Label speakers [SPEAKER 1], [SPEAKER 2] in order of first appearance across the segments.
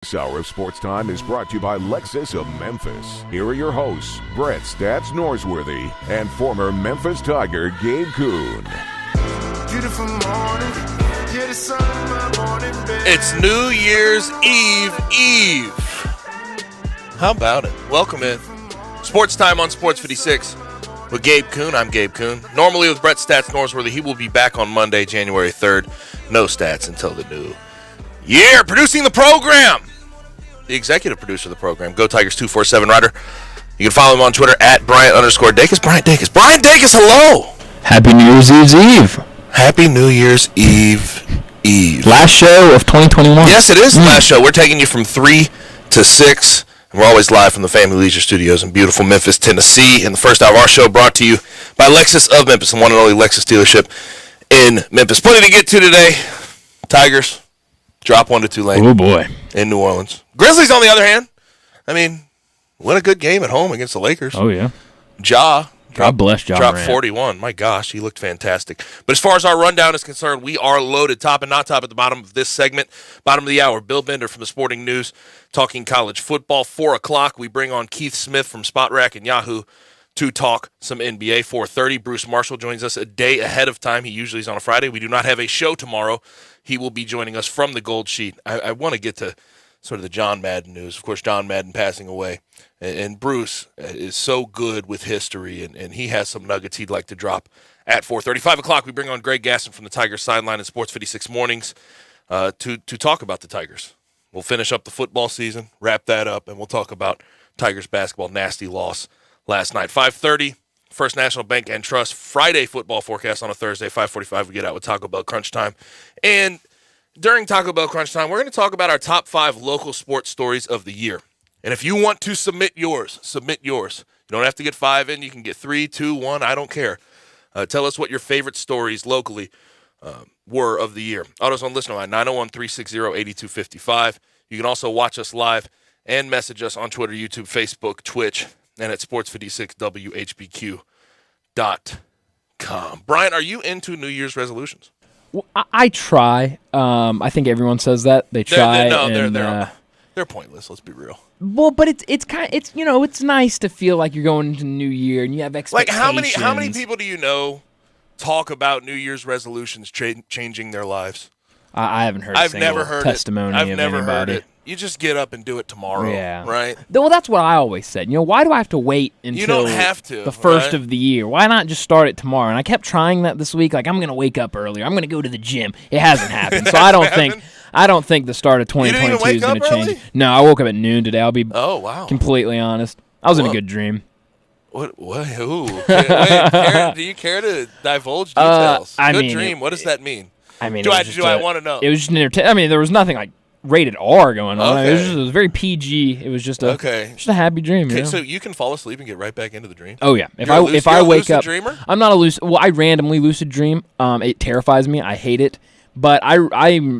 [SPEAKER 1] This hour of Sports Time is brought to you by Lexus of Memphis. Here are your hosts, Brett Stats Norsworthy and former Memphis Tiger Gabe Kuhn.
[SPEAKER 2] Beautiful morning, yeah, the sun in my morning bed.
[SPEAKER 3] It's New Year's Eve. How about it? Welcome in. Sports Time on Sports 56 with Gabe Kuhn. I'm Gabe Kuhn. Normally with Brett Stats Norsworthy. He will be back on Monday, January 3rd. No stats until the new year. Producing the program, the executive producer of the program, Go Tigers 247 Rider. You can follow him on Twitter at Bryant_Dacus. Brian Dacus, hello.
[SPEAKER 4] Happy New Year's Eve.
[SPEAKER 3] Happy New Year's Eve.
[SPEAKER 4] Last show of 2021.
[SPEAKER 3] Yes, it is the last show. We're taking you from 3 to 6. And we're always live from the Family Leisure Studios in beautiful Memphis, Tennessee. And the first hour of our show brought to you by Lexus of Memphis, the one and only Lexus dealership in Memphis. Plenty to get to today. Tigers drop 1 to Tulane.
[SPEAKER 4] Oh, boy.
[SPEAKER 3] In New Orleans. Grizzlies, on the other hand, I mean, what a good game at home against the Lakers.
[SPEAKER 4] Oh, yeah.
[SPEAKER 3] God
[SPEAKER 4] bless Ja
[SPEAKER 3] dropped
[SPEAKER 4] Morant.
[SPEAKER 3] 41. My gosh, he looked fantastic. But as far as our rundown is concerned, we are loaded, top and not top, at the bottom of this segment. Bottom of the hour, Bill Bender from the Sporting News talking college football. 4 o'clock, we bring on Keith Smith from Spot Rack and Yahoo to talk some NBA. 4:30, Bruce Marshall joins us a day ahead of time. He usually is on a Friday. We do not have a show tomorrow. He will be joining us from the Gold Sheet. I want to get to sort of the John Madden news. Of course, John Madden passing away. And Bruce is so good with history, and he has some nuggets he'd like to drop at 4:30. 5 o'clock, we bring on Greg Gasson from the Tigers sideline in Sports 56 Mornings to talk about the Tigers. We'll finish up the football season, wrap that up, and we'll talk about Tigers basketball. Nasty loss last night. 5:30, First National Bank and Trust Friday football forecast on a Thursday. 5:45, we get out with Taco Bell Crunch Time. And during Taco Bell Crunch Time, we're going to talk about our top 5 local sports stories of the year. And if you want to submit yours. You don't have to get 5 in. You can get 3, 2, 1. I don't care. Tell us what your favorite stories locally were of the year. Autos on listener line, 901-360-8255. You can also watch us live and message us on Twitter, YouTube, Facebook, Twitch, and at sports56whbq.com. Brian, are you into New Year's resolutions?
[SPEAKER 4] Well, I try. I think everyone says that. They try.
[SPEAKER 3] They're pointless, let's be real.
[SPEAKER 4] Well, but it's kind of, it's nice to feel like you're going into the new year and you have expectations.
[SPEAKER 3] Like how many people do you know talk about New Year's resolutions changing their lives?
[SPEAKER 4] I haven't heard
[SPEAKER 3] I've never heard
[SPEAKER 4] testimony
[SPEAKER 3] I've
[SPEAKER 4] of
[SPEAKER 3] never
[SPEAKER 4] anybody.
[SPEAKER 3] heard it. You just get up and do it tomorrow, right?
[SPEAKER 4] Well, that's what I always said. Why do I have to wait until
[SPEAKER 3] you don't have to,
[SPEAKER 4] the first
[SPEAKER 3] right?
[SPEAKER 4] of the year? Why not just start it tomorrow? And I kept trying that this week. Like, I'm going to wake up earlier. I'm going to go to the gym. It hasn't happened. So I don't think the start of 2022 is going to change. No, I woke up at noon today. I'll be completely honest. I was in a good dream.
[SPEAKER 3] What? Who? Wait, do you care to divulge details? Good dream. What does that mean?
[SPEAKER 4] I mean,
[SPEAKER 3] do I want to know?
[SPEAKER 4] It was just an entertainment. I mean, there was nothing like rated R going on.
[SPEAKER 3] Okay.
[SPEAKER 4] It was very PG. It was just a happy dream.
[SPEAKER 3] Okay, so you can fall asleep and get right back into the dream?
[SPEAKER 4] Oh yeah. If I wake up, dreamer? I'm not a lucid. Well, I randomly lucid dream. It terrifies me. I hate it. But I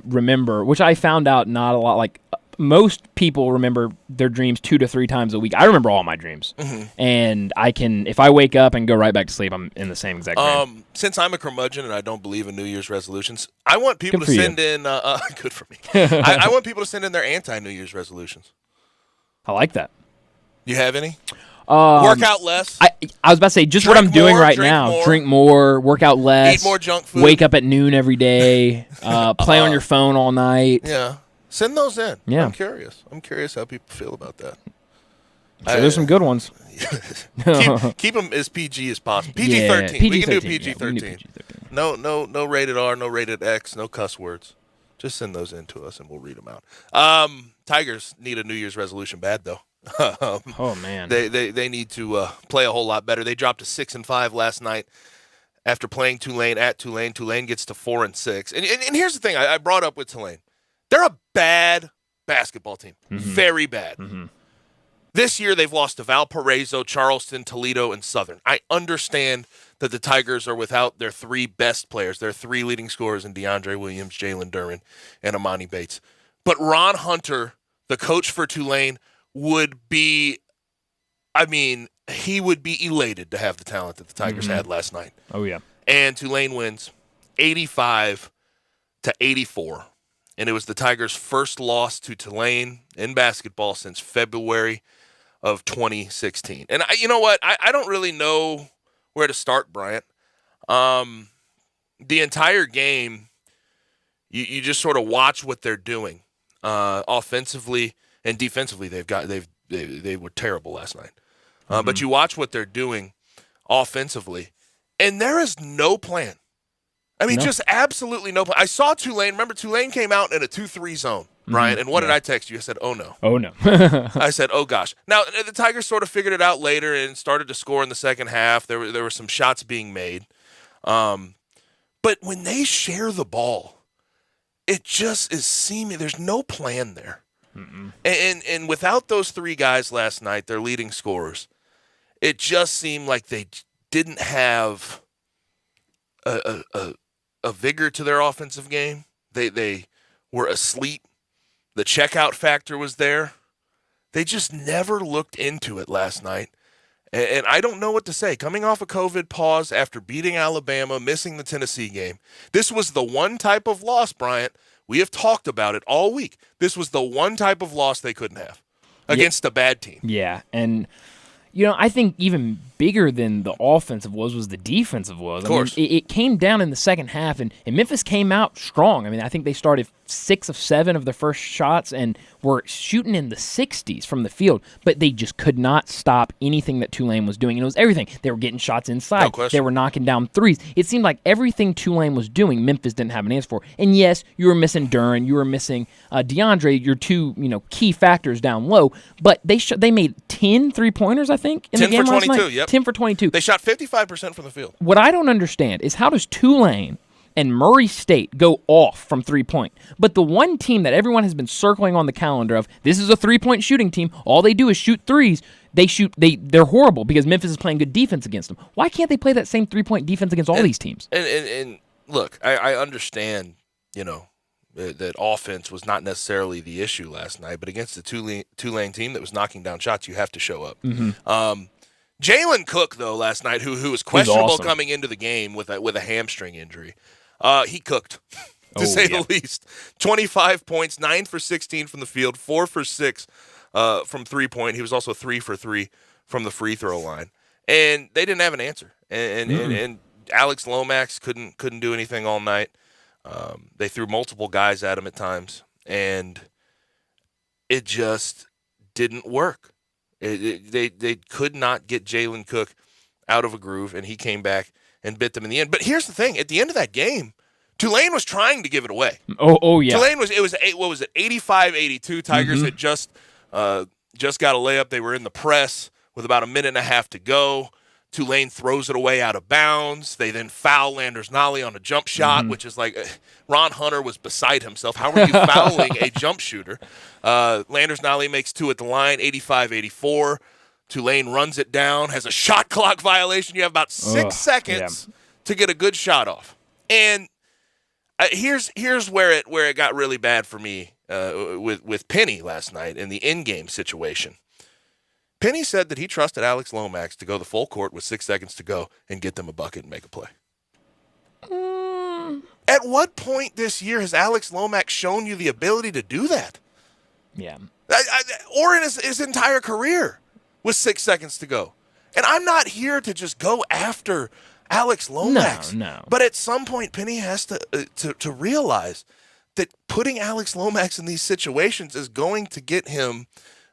[SPEAKER 4] remember, which I found out not a lot. Like most people remember their dreams 2 to 3 times a week. I remember all my dreams, and I can, if I wake up and go right back to sleep, I'm in the same exact dream.
[SPEAKER 3] Since I'm a curmudgeon and I don't believe in New Year's resolutions, I want people to send in. Good for me. I want people to send in their anti-New Year's resolutions.
[SPEAKER 4] I like that.
[SPEAKER 3] You have any? Work out less.
[SPEAKER 4] I was about to say just what I'm doing right now. Drink more, work out less.
[SPEAKER 3] Eat more junk food.
[SPEAKER 4] Wake up at noon every day. Play on your phone all night.
[SPEAKER 3] Yeah. Send those in.
[SPEAKER 4] Yeah.
[SPEAKER 3] I'm curious. I'm curious how people feel about that.
[SPEAKER 4] So there's some good ones.
[SPEAKER 3] keep them as PG as possible. PG-13.
[SPEAKER 4] PG-13.
[SPEAKER 3] We can do
[SPEAKER 4] PG-13.
[SPEAKER 3] No rated R, no rated X, no cuss words. Just send those in to us and we'll read them out. Tigers need a New Year's resolution bad, though.
[SPEAKER 4] Oh, man.
[SPEAKER 3] They need to play a whole lot better. They dropped to 6-5 last night after playing Tulane at Tulane. Tulane gets to 4-6. And here's the thing I brought up with Tulane. They're a bad basketball team. Very bad. This year they've lost to Valparaiso, Charleston, Toledo, and Southern. I understand that the Tigers are without their 3 best players, their 3 leading scorers in DeAndre Williams, Jalen Duren, and Amani Bates. But Ron Hunter, the coach for Tulane, would be elated to have the talent that the Tigers had last night.
[SPEAKER 4] Oh, yeah.
[SPEAKER 3] And Tulane wins 85-84. and it was the Tigers' first loss to Tulane in basketball since February of 2016. And you know what? I don't really know where to start, Bryant. The entire game, you just sort of watch what they're doing, offensively and defensively. They were terrible last night. But you watch what they're doing offensively, and there is no plan. I mean, just absolutely no plan. I saw Tulane. Remember, Tulane came out in a 2-3 zone, Brian. And what did I text you? I said, oh, no.
[SPEAKER 4] Oh, no.
[SPEAKER 3] I said, oh, gosh. Now, the Tigers sort of figured it out later and started to score in the second half. There were some shots being made. But when they share the ball, it just is seeming there's no plan there. And without those three guys last night, their leading scorers, it just seemed like they didn't have a vigor to their offensive game. They were asleep. The checkout factor was there. They just never looked into it last night. And I don't know what to say. Coming off a COVID pause after beating Alabama, missing the Tennessee game, this was the one type of loss, Bryant. We have talked about it all week. This was the one type of loss they couldn't have against a bad team.
[SPEAKER 4] Yeah, and I think even bigger than the offensive was the defensive was.
[SPEAKER 3] Of course.
[SPEAKER 4] I mean, it came down in the second half, and Memphis came out strong. I mean, I think they started 6 of 7 of their first shots and were shooting in the 60s from the field, but they just could not stop anything that Tulane was doing. And it was everything. They were getting shots inside.
[SPEAKER 3] No question.
[SPEAKER 4] They were knocking down threes. It seemed like everything Tulane was doing, Memphis didn't have an answer for. And yes, you were missing Duren, you were missing DeAndre, your two key factors down low, but they made 10 3-pointers, I think, in the game last night.
[SPEAKER 3] 10 for 22, yep.
[SPEAKER 4] 10 for 22.
[SPEAKER 3] They shot 55% from the field.
[SPEAKER 4] What I don't understand is how does Tulane and Murray State go off from 3-point, but the one team that everyone has been circling on the calendar of, this is a 3-point shooting team, all they do is shoot threes, they're horrible because Memphis is playing good defense against them. Why can't they play that same 3-point defense against all these teams?
[SPEAKER 3] And look, I understand, that offense was not necessarily the issue last night, but against the Tulane team that was knocking down shots, you have to show up. Jalen Cook, though, last night, who was questionable coming into the game with a hamstring injury, he cooked, to say the least. 25 points, 9 for 16 from the field, 4 for 6 from 3-point. He was also 3 for 3 from the free throw line, and they didn't have an answer. And Alex Lomax couldn't do anything all night. They threw multiple guys at him at times, and it just didn't work. They could not get Jalen Cook out of a groove, and he came back and bit them in the end. But here's the thing: at the end of that game, Tulane was trying to give it away.
[SPEAKER 4] Oh yeah.
[SPEAKER 3] Tulane was 85-82. Tigers had just got a layup. They were in the press with about a minute and a half to go. Tulane throws it away out of bounds. They then foul Landers Nolley on a jump shot, which is like Ron Hunter was beside himself. How are you fouling a jump shooter? Landers Nolley makes 2 at the line, 85-84. Tulane runs it down, has a shot clock violation. You have about 6 seconds to get a good shot off. And here's where it got really bad for me with Penny last night in the in-game situation. Penny said that he trusted Alex Lomax to go the full court with 6 seconds to go and get them a bucket and make a play. At what point this year has Alex Lomax shown you the ability to do that?
[SPEAKER 4] Yeah.
[SPEAKER 3] Or in his entire career with 6 seconds to go. And I'm not here to just go after Alex Lomax.
[SPEAKER 4] No.
[SPEAKER 3] But at some point, Penny has to realize that putting Alex Lomax in these situations is going to get him,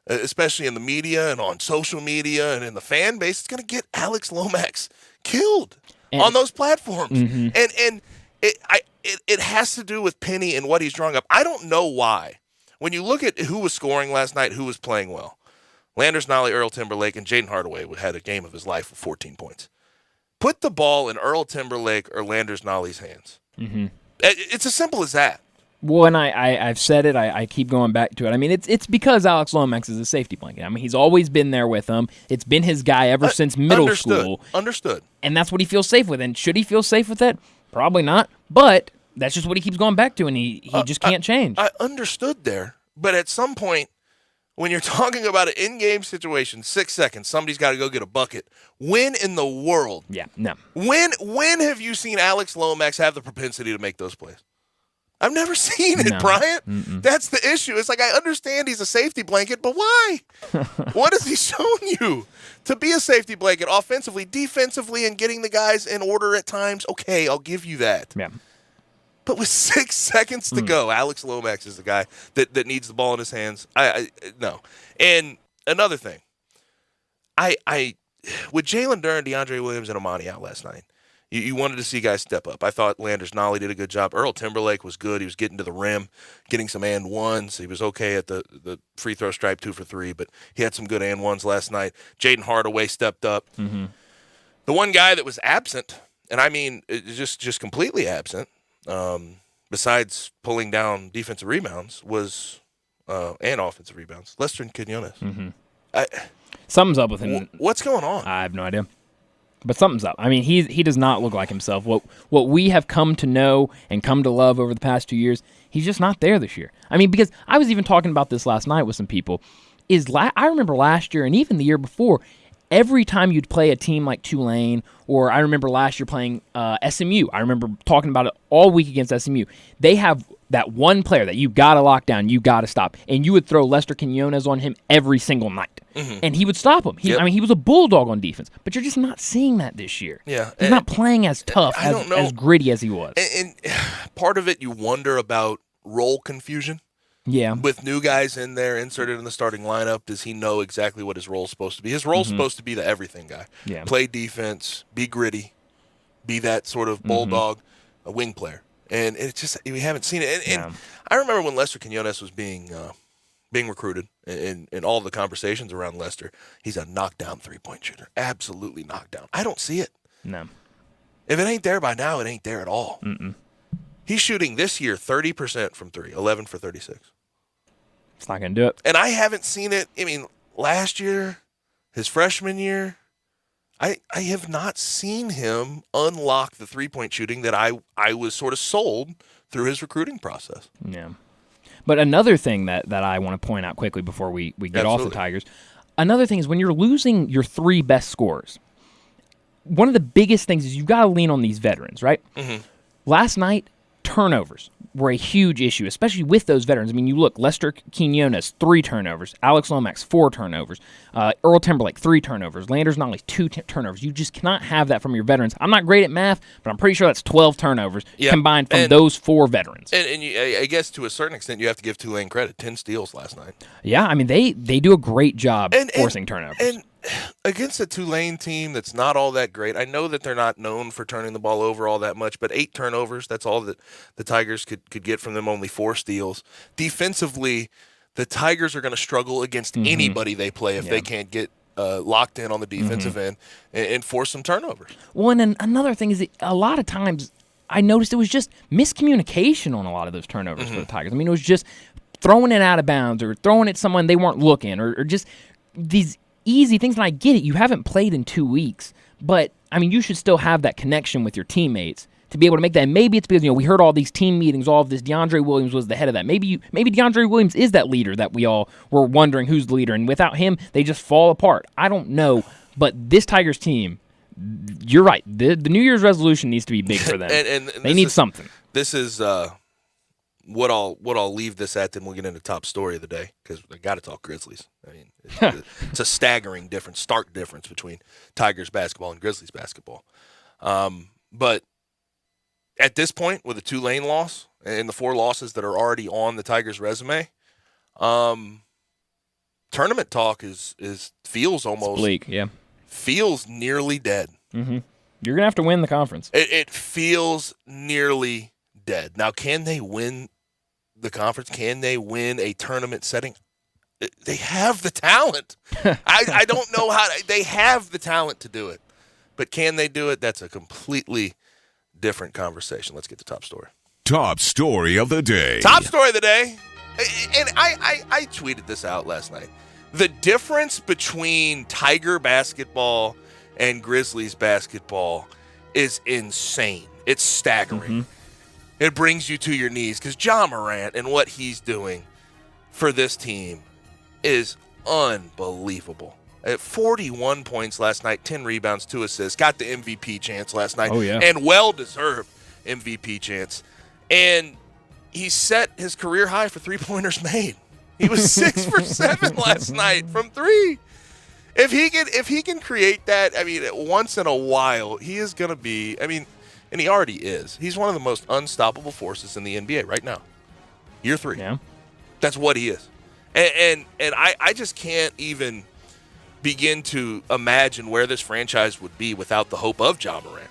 [SPEAKER 3] especially in the media and on social media and in the fan base, it's going to get Alex Lomax killed on those platforms. And it has to do with Penny and what he's drawing up. I don't know why. When you look at who was scoring last night, who was playing well, Landers Nolley, Earl Timberlake, and Jaden Hardaway had a game of his life with 14 points. Put the ball in Earl Timberlake or Landers Nolley's hands. It's as simple as that.
[SPEAKER 4] Well, and I've said it. I keep going back to it. I mean, it's because Alex Lomax is a safety blanket. I mean, he's always been there with him. It's been his guy ever since middle school.
[SPEAKER 3] Understood.
[SPEAKER 4] And that's what he feels safe with. And should he feel safe with that? Probably not. But that's just what he keeps going back to, and he just can't change.
[SPEAKER 3] I understood there. But at some point, when you're talking about an in-game situation, 6 seconds, somebody's got to go get a bucket. When in the world?
[SPEAKER 4] Yeah, no.
[SPEAKER 3] When have you seen Alex Lomax have the propensity to make those plays? I've never seen it, Bryant. That's the issue. It's like I understand he's a safety blanket, but why? What has he shown you to be a safety blanket offensively, defensively, and getting the guys in order at times? Okay, I'll give you that.
[SPEAKER 4] Yeah.
[SPEAKER 3] But with 6 seconds to go, Alex Lomax is the guy that needs the ball in his hands. No. And another thing, with Jalen Durden, DeAndre Williams, and Amani out last night, you wanted to see guys step up. I thought Landers Nolly did a good job. Earl Timberlake was good. He was getting to the rim, getting some and ones. He was okay at the free throw stripe 2 for 3, but he had some good and ones last night. Jaden Hardaway stepped up. The one guy that was absent, and I mean just completely absent, besides pulling down defensive rebounds, was and offensive rebounds, Lester Quinones.
[SPEAKER 4] Something's up with him.
[SPEAKER 3] What's going on?
[SPEAKER 4] I have no idea. But something's up. I mean, he does not look like himself. What we have come to know and come to love over the past 2 years, he's just not there this year. I mean, because I was even talking about this last night with some people. I remember last year and even the year before, every time you'd play a team like Tulane, or I remember last year playing SMU. I remember talking about it all week against SMU. They have that one player that you got to lock down, you got to stop. And you would throw Lester Quinones on him every single night. And he would stop him. I mean, he was a bulldog on defense. But you're just not seeing that this year.
[SPEAKER 3] Yeah.
[SPEAKER 4] He's not playing as tough, as gritty as he was.
[SPEAKER 3] And part of it, you wonder about role confusion.
[SPEAKER 4] Yeah.
[SPEAKER 3] With new guys in there, inserted in the starting lineup, does he know exactly what his role is supposed to be? His role is supposed to be the everything guy.
[SPEAKER 4] Yeah.
[SPEAKER 3] Play defense, be gritty, be that sort of bulldog, a wing player. And it's just, we haven't seen it. And I remember when Lester Quinones was being recruited in all the conversations around Lester, he's a knockdown three-point shooter. Absolutely knockdown. I don't see it.
[SPEAKER 4] No.
[SPEAKER 3] If it ain't there by now, it ain't there at all. He's shooting this year 30% from 3, 11 for 36.
[SPEAKER 4] It's not going to do it.
[SPEAKER 3] And I haven't seen it. I mean, last year, his freshman year, I have not seen him unlock the three-point shooting that I was sort of sold through his recruiting process.
[SPEAKER 4] Yeah. But another thing that I want to point out quickly before we get off the Tigers, another thing is when you're losing your 3 best scorers, one of the biggest things is you've got to lean on these veterans, right? Last night, turnovers were a huge issue, especially with those veterans. I mean, you look, Lester Quinones, 3 turnovers. Alex Lomax, 4 turnovers. Earl Timberlake, 3 turnovers. Landers Nolly, 2 turnovers. You just cannot have that from your veterans. I'm not great at math, but I'm pretty sure that's 12 turnovers combined from those 4 veterans.
[SPEAKER 3] And I guess to a certain extent, you have to give Tulane credit. 10 steals last night.
[SPEAKER 4] Yeah, I mean, they do a great job forcing turnovers.
[SPEAKER 3] And against a Tulane team that's not all that great, I know that they're not known for turning the ball over all that much, but 8 turnovers, that's all that the Tigers could get from them, only 4 steals. Defensively, the Tigers are going to struggle against anybody they play if they can't get locked in on the defensive end and force some turnovers.
[SPEAKER 4] Well, and another thing is that a lot of times I noticed it was just miscommunication on a lot of those turnovers for the Tigers. I mean, it was just throwing it out of bounds or throwing it someone they weren't looking or just these easy things. And I get it. You haven't played in 2 weeks. But, I mean, you should still have that connection with your teammates to be able to make that. And maybe it's because, we heard all these team meetings, all of this. DeAndre Williams was the head of that. Maybe DeAndre Williams is that leader that we all were wondering who's the leader. And without him, they just fall apart. I don't know. But this Tigers team, you're right. The New Year's resolution needs to be big for them.
[SPEAKER 3] and
[SPEAKER 4] they need something.
[SPEAKER 3] This is what I'll leave this at, then we'll get into top story of the day because I got to talk Grizzlies. I mean, it's a staggering difference, stark difference between Tigers basketball and Grizzlies basketball. But at this point, with a Tulane loss and the 4 losses that are already on the Tigers' resume, tournament talk feels almost
[SPEAKER 4] it's bleak. Yeah,
[SPEAKER 3] feels nearly dead.
[SPEAKER 4] You're gonna have to win the conference.
[SPEAKER 3] It feels nearly dead. Now, can they win the conference? Can they win a tournament setting? They have the talent. I don't know how they have the talent to do it, but can they do it? That's a completely different conversation. Let's get to top story.
[SPEAKER 1] Top story of the day.
[SPEAKER 3] Top story of the day, and I tweeted this out last night. The difference between Tiger basketball and Grizzlies basketball is insane. It's staggering. It brings you to your knees because Ja Morant and what he's doing for this team is unbelievable. At 41 points last night, 10 rebounds, 2 assists, got the MVP chance last night.
[SPEAKER 4] Oh, yeah.
[SPEAKER 3] And well-deserved MVP chance. And he set his career high for three-pointers made. He was 6 for 7 last night from 3. If he can create that, I mean, once in a while, he is going to be, I mean, and he already is. He's one of the most unstoppable forces in the NBA right now. Year 3.
[SPEAKER 4] Yeah.
[SPEAKER 3] That's what he is. And I just can't even begin to imagine where this franchise would be without the hope of Ja Morant.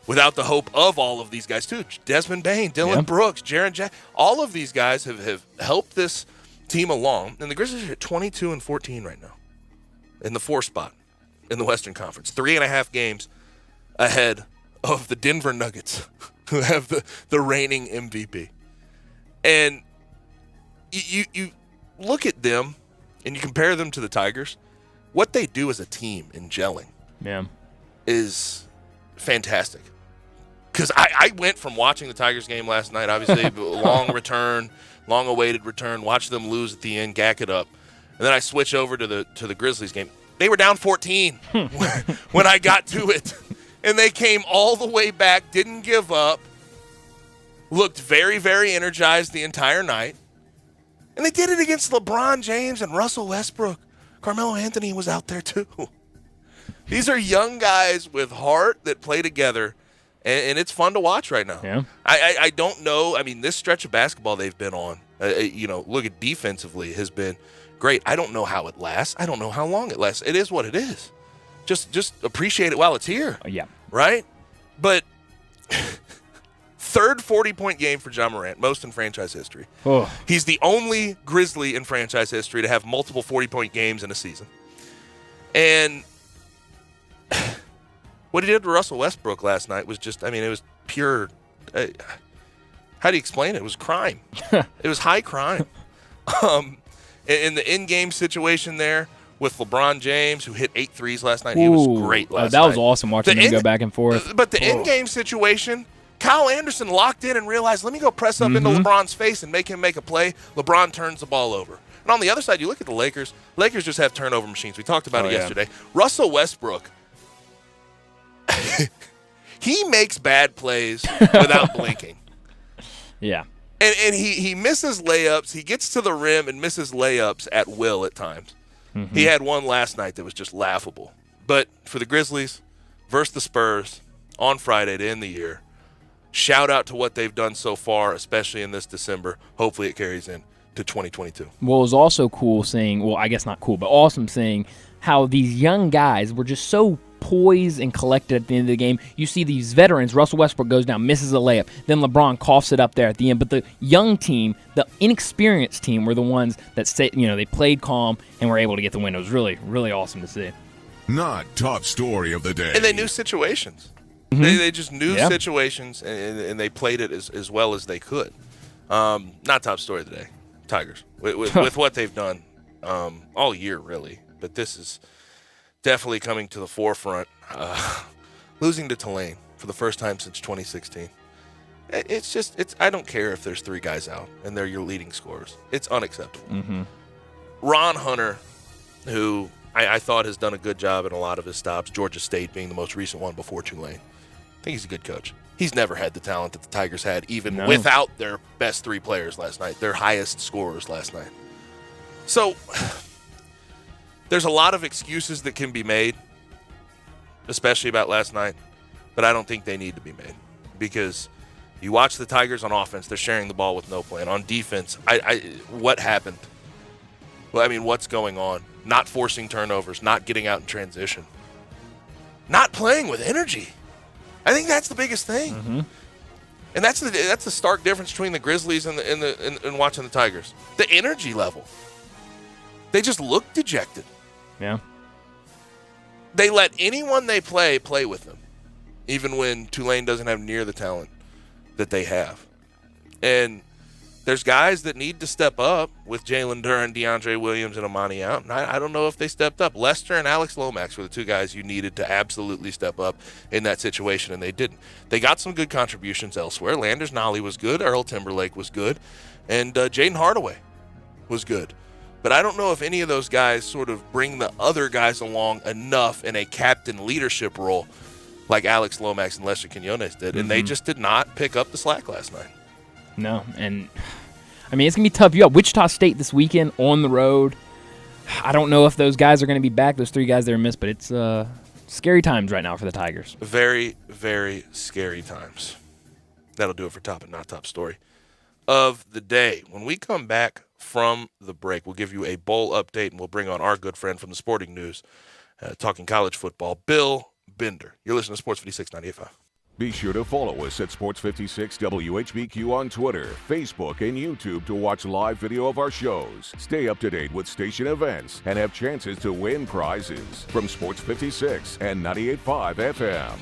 [SPEAKER 3] Without the hope of all of these guys, too. Desmond Bane, Dylan Brooks, Jaren Jackson. All of these guys have helped this team along. And the Grizzlies are at 22-14 right now in the 4th spot in the Western Conference. 3.5 games ahead of the Denver Nuggets, who have the reigning MVP. And you look at them and you compare them to the Tigers. What they do as a team in gelling is fantastic. Because I went from watching the Tigers game last night, obviously, long-awaited return, watch them lose at the end, gack it up. And then I switch over to the Grizzlies game. They were down 14 when I got to it. And they came all the way back, didn't give up, looked very, very energized the entire night. And they did it against LeBron James and Russell Westbrook. Carmelo Anthony was out there too. These are young guys with heart that play together, and it's fun to watch right now.
[SPEAKER 4] Yeah.
[SPEAKER 3] I don't know. I mean, this stretch of basketball they've been on, look at defensively, has been great. I don't know how it lasts. I don't know how long it lasts. It is what it is. Just appreciate it while it's here.
[SPEAKER 4] Yeah.
[SPEAKER 3] Right? But third 40-point game for Ja Morant, most in franchise history.
[SPEAKER 4] Oh.
[SPEAKER 3] He's the only Grizzly in franchise history to have multiple 40-point games in a season. And what he did to Russell Westbrook last night was just, I mean, it was pure, how do you explain it? It was crime. It was high crime. In the in-game situation there with LeBron James, who hit 8 threes last night, he was great last night.
[SPEAKER 4] That was awesome watching him go back and forth.
[SPEAKER 3] But the in-game situation, Kyle Anderson locked in and realized, let me go press up into LeBron's face and make him make a play. LeBron turns the ball over. And on the other side, you look at the Lakers. Lakers just have turnover machines. We talked about it yesterday. Russell Westbrook, he makes bad plays without blinking.
[SPEAKER 4] Yeah.
[SPEAKER 3] And he misses layups. He gets to the rim and misses layups at will at times. Mm-hmm. He had one last night that was just laughable. But for the Grizzlies versus the Spurs on Friday to end the year, shout out to what they've done so far, especially in this December. Hopefully it carries in to 2022.
[SPEAKER 4] Well, it was also cool seeing, well, I guess not cool, but awesome seeing how these young guys were just so poised and collected at the end of the game. You see these veterans, Russell Westbrook goes down, misses a layup, then LeBron coughs it up there at the end. But the young team, the inexperienced team, were the ones that they played calm and were able to get the win. It was really, really awesome to see.
[SPEAKER 1] Not top story of the day.
[SPEAKER 3] And they knew situations. Mm-hmm. They just knew situations, and they played it as well as they could. Not top story of the day. Tigers. With what they've done all year, really. But this is definitely coming to the forefront. Losing to Tulane for the first time since 2016. I don't care if there's 3 guys out and they're your leading scorers. It's unacceptable.
[SPEAKER 4] Mm-hmm.
[SPEAKER 3] Ron Hunter, who I thought has done a good job in a lot of his stops, Georgia State being the most recent one before Tulane. I think he's a good coach. He's never had the talent that the Tigers had, even without their best 3 players last night, their highest scorers last night. So there's a lot of excuses that can be made, especially about last night, but I don't think they need to be made because you watch the Tigers on offense, they're sharing the ball with no plan. On defense, what happened? Well, I mean, what's going on? Not forcing turnovers, not getting out in transition, not playing with energy. I think that's the biggest thing, and that's the stark difference between the Grizzlies and watching the Tigers. The energy level. They just look dejected.
[SPEAKER 4] Yeah.
[SPEAKER 3] They let anyone they play with them, even when Tulane doesn't have near the talent that they have. And there's guys that need to step up with Jalen Duren, DeAndre Williams, and Amani out. And I don't know if they stepped up. Lester and Alex Lomax were the 2 guys you needed to absolutely step up in that situation, and they didn't. They got some good contributions elsewhere. Landers Nolly was good. Earl Timberlake was good. And Jaden Hardaway was good. But I don't know if any of those guys sort of bring the other guys along enough in a captain leadership role like Alex Lomax and Lester Quinones did. And they just did not pick up the slack last night.
[SPEAKER 4] No, and I mean, it's going to be tough. You got Wichita State this weekend on the road. I don't know if those guys are going to be back, those 3 guys that are missed, but it's scary times right now for the Tigers.
[SPEAKER 3] Very, very scary times. That'll do it for Top and Not Top story of the day. When we come back from the break, we'll give you a bowl update, and we'll bring on our good friend from the Sporting News, talking college football, Bill Bender. You're listening to Sports 56 98.5.
[SPEAKER 1] Be sure to follow us at Sports 56 WHBQ on Twitter, Facebook, and YouTube to watch live video of our shows. Stay up to date with station events and have chances to win prizes from Sports 56 and 98.5 FM.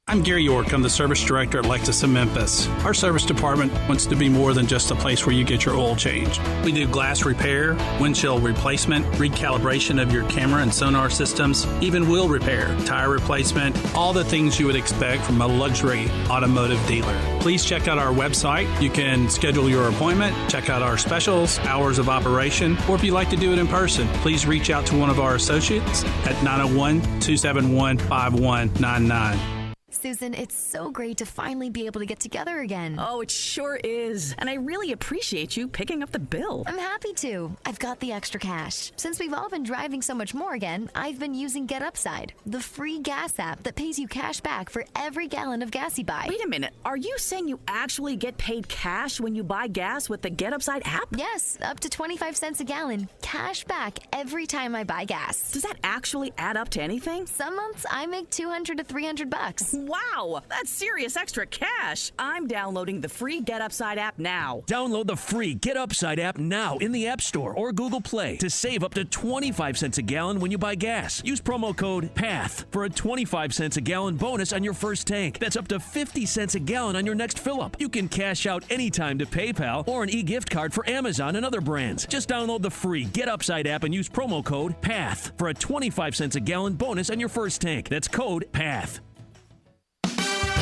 [SPEAKER 5] I'm Gary York. I'm the service director at Lexus of Memphis. Our service department wants to be more than just a place where you get your oil changed. We do glass repair, windshield replacement, recalibration of your camera and sonar systems, even wheel repair, tire replacement, all the things you would expect from a luxury automotive dealer. Please check out our website. You can schedule your appointment, check out our specials, hours of operation, or if you'd like to do it in person, please reach out to one of our associates at 901-271-5199.
[SPEAKER 6] Susan, it's so great to finally be able to get together again.
[SPEAKER 7] Oh, it sure is. And I really appreciate you picking up the bill.
[SPEAKER 6] I'm happy to. I've got the extra cash. Since we've all been driving so much more again, I've been using Get Upside, the free gas app that pays you cash back for every gallon of gas you buy.
[SPEAKER 7] Wait a minute. Are you saying you actually get paid cash when you buy gas with the Get Upside app?
[SPEAKER 6] Yes, up to 25 cents a gallon, cash back every time I buy gas.
[SPEAKER 7] Does that actually add up to anything?
[SPEAKER 6] Some months I make $200 to $300.
[SPEAKER 7] Wow, that's serious extra cash. I'm downloading the free Get Upside app now.
[SPEAKER 8] Download the free Get Upside app now in the App Store or Google Play to save up to 25 cents a gallon when you buy gas. Use promo code PATH for a 25 cents a gallon bonus on your first tank. That's up to 50 cents a gallon on your next fill-up. You can cash out anytime to PayPal or an e-gift card for Amazon and other brands. Just download the free Get Upside app and use promo code PATH for a 25 cents a gallon bonus on your first tank. That's code PATH.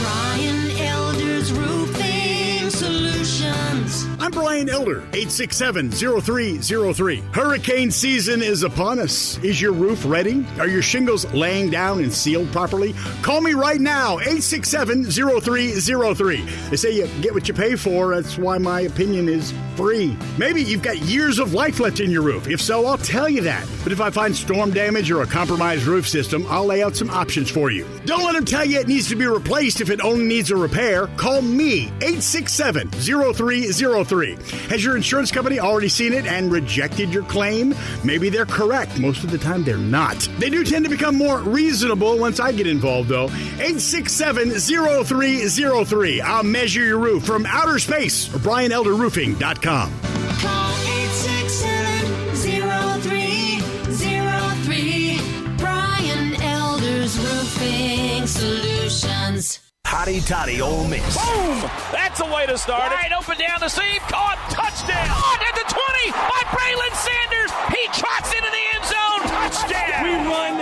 [SPEAKER 9] Brian Elder's Roofing Solutions.
[SPEAKER 10] I'm Brian Elder, 867-0303. Hurricane season is upon us. Is your roof ready? Are your shingles laying down and sealed properly? Call me right now, 867-0303. They say you get what you pay for. That's why my opinion is free. Maybe you've got years of life left in your roof. If so, I'll tell you that. But if I find storm damage or a compromised roof system, I'll lay out some options for you. Don't let them tell you it needs to be replaced if it only needs a repair. Call me, 867-0303. Has your insurance company already seen it and rejected your claim? Maybe they're correct. Most of the time, they're not. They do tend to become more reasonable once I get involved, though. 867-0303. I'll measure your roof from outer space or BrianElderRoofing.com.
[SPEAKER 9] Call 867-0303. Brian Elder's Roofing Solutions.
[SPEAKER 8] Hotty Toddy Ole Miss.
[SPEAKER 11] Boom! That's a way to start it. Right open down the seam. Caught. Touchdown. Caught at the 20 by Braylon Sanders. He trots into the end zone. Touchdown. We run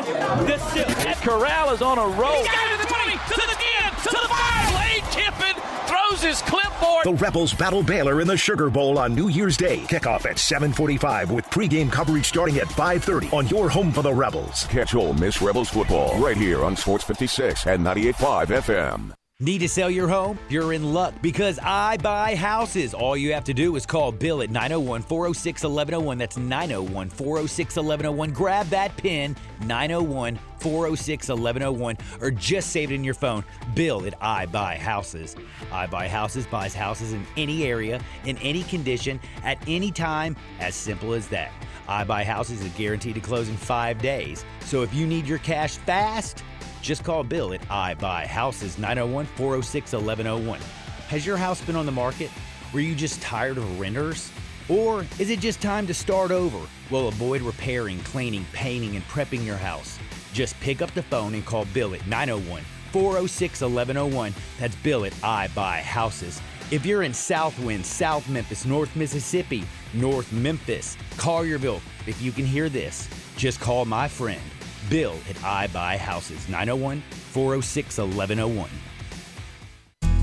[SPEAKER 11] the ship. Corral is on a roll. He's got it to the 20, to the 10, to the 5. Lane Kiffin throws his clipboard.
[SPEAKER 12] The Rebels battle Baylor in the Sugar Bowl on New Year's Day. Kickoff at 7:45 with pregame coverage starting at 5:30 on your home for the Rebels.
[SPEAKER 1] Catch Ole Miss Rebels football right here on Sports 56 and 98.5 FM.
[SPEAKER 13] Need to sell your home? You're in luck because I buy houses. All you have to do is call Bill at 901-406-1101. That's 901-406-1101. Grab that pin, 901-406-1101, or just save it in your phone. Bill at I Buy Houses. I Buy Houses buys houses in any area, in any condition, at any time. As simple as that. I Buy Houses is guaranteed to close in 5 days. So if you need your cash fast, just call Bill at I Buy Houses, 901-406-1101. Has your house been on the market? Were you just tired of renters? Or is it just time to start over? Well, avoid repairing, cleaning, painting, and prepping your house. Just pick up the phone and call Bill at 901-406-1101. That's Bill at I Buy Houses. If you're in Southwind, South Memphis, North Mississippi, North Memphis, Collierville, if you can hear this, just call my friend Bill at I Buy Houses, 901-406-1101.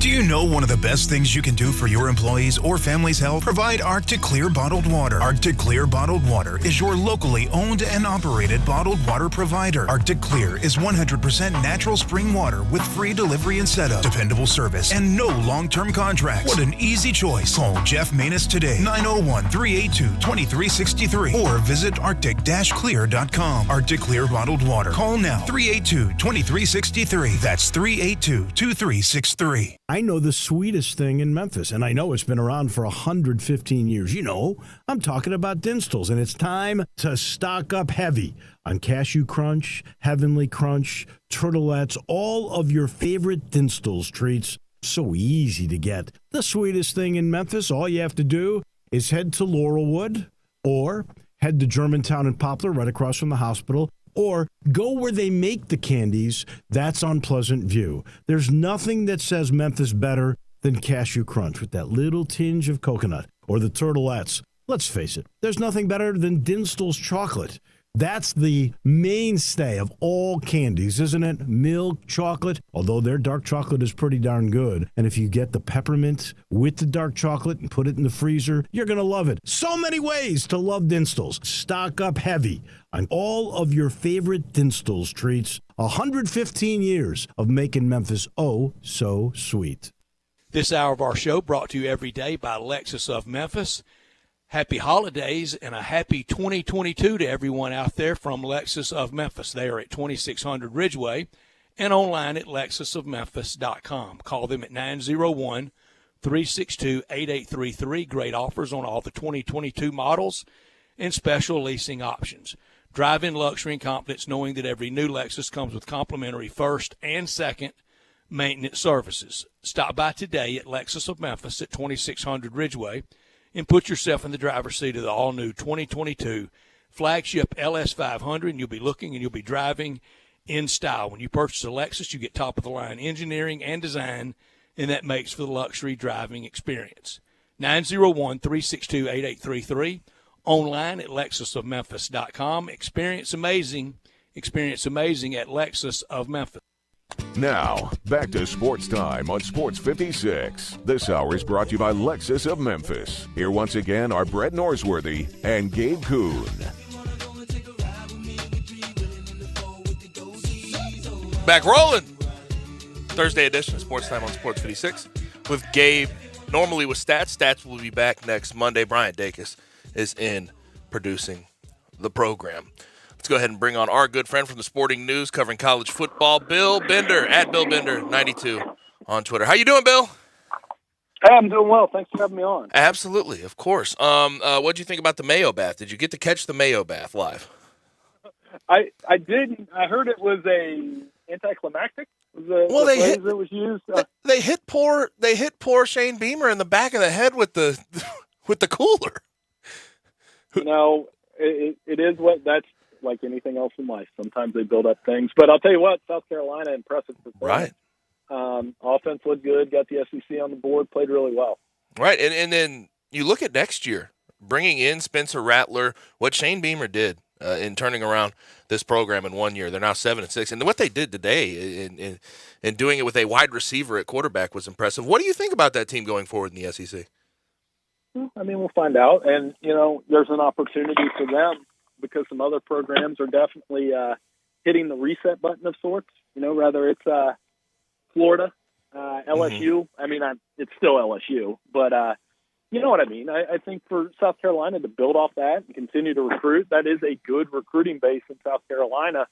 [SPEAKER 14] Do you know one of the best things you can do for your employees or family's health? Provide Arctic Clear bottled water. Arctic Clear bottled water is your locally owned and operated bottled water provider. Arctic Clear is 100% natural spring water with free delivery and setup, dependable service, and no long-term contracts. What an easy choice. Call Jeff Manus today, 901-382-2363, or visit arctic-clear.com. Arctic Clear bottled water. Call now, 382-2363. That's 382-2363.
[SPEAKER 15] I know the sweetest thing in Memphis, and I know it's been around for 115 years. You know, I'm talking about Dinstall's, and it's time to stock up heavy on Cashew Crunch, Heavenly Crunch, Turtlettes, all of your favorite Dinstall's treats. So easy to get. The sweetest thing in Memphis, all you have to do is head to Laurelwood or head to Germantown and Poplar right across from the hospital, or go where they make the candies. That's on Pleasant View. There's nothing that says Memphis better than Cashew Crunch with that little tinge of coconut, or the Turtlettes. Let's face it, there's nothing better than Dinstall's chocolate. That's the mainstay of all candies, isn't it? Milk chocolate, although their dark chocolate is pretty darn good. And if you get the peppermint with the dark chocolate and put it in the freezer, you're going to love it. So many ways to love Dinstall's. Stock up heavy on all of your favorite Dinstall's treats. 115 years of making Memphis oh so sweet.
[SPEAKER 16] This hour of our show brought to you every day by Lexus of Memphis. Happy holidays and a happy 2022 to everyone out there from Lexus of Memphis. They are at 2600 Ridgeway and online at lexusofmemphis.com. Call them at 901-362-8833. Great offers on all the 2022 models and special leasing options. Drive in luxury and confidence knowing that every new Lexus comes with complimentary first and second maintenance services. Stop by today at Lexus of Memphis at 2600 Ridgeway and put yourself in the driver's seat of the all-new 2022 flagship LS500, and you'll be looking and you'll be driving in style. When you purchase a Lexus, you get top-of-the-line engineering and design, and that makes for the luxury driving experience. 901-362-8833, online at lexusofmemphis.com. Experience amazing at Lexus of Memphis.
[SPEAKER 1] Now, back to Sports Time on Sports 56. This hour is brought to you by Lexus of Memphis. Here once again are Brett Norsworthy and Gabe Kuhn.
[SPEAKER 3] Back rolling. Thursday edition of Sports Time on Sports 56 with Gabe. Normally with Stats. Stats will be back next Monday. Bryant Dacus is in producing the program. Let's go ahead and bring on our good friend from the Sporting News covering college football, Bill Bender, at Bill Bender 92 on Twitter. How you doing, Bill?
[SPEAKER 17] Hey, I'm doing well. Thanks for having me on.
[SPEAKER 3] Absolutely, of course. What did you think about the Mayo Bath? Did you get to catch the Mayo Bath live?
[SPEAKER 17] I didn't. I heard it was a anticlimactic. They
[SPEAKER 3] hit poor Shane Beamer in the back of the head with the cooler.
[SPEAKER 17] You know, it is what that's. Like anything else in life. Sometimes they build up things. But I'll tell you what, South Carolina, impressive performance.
[SPEAKER 3] Right.
[SPEAKER 17] Offense looked good, got the SEC on the board, played really well.
[SPEAKER 3] Right, and then you look at next year, bringing in Spencer Rattler, what Shane Beamer did in turning around this program in 1 year. They're now 7-6. And what they did today in doing it with a wide receiver at quarterback was impressive. What do you think about that team going forward in the SEC?
[SPEAKER 17] I mean, we'll find out. And, you know, there's an opportunity for them, because some other programs are definitely hitting the reset button of sorts, you know, whether it's Florida, LSU. I mean, it's still LSU, but you know what I mean? I think for South Carolina to build off that and continue to recruit, that is a good recruiting base in South Carolina.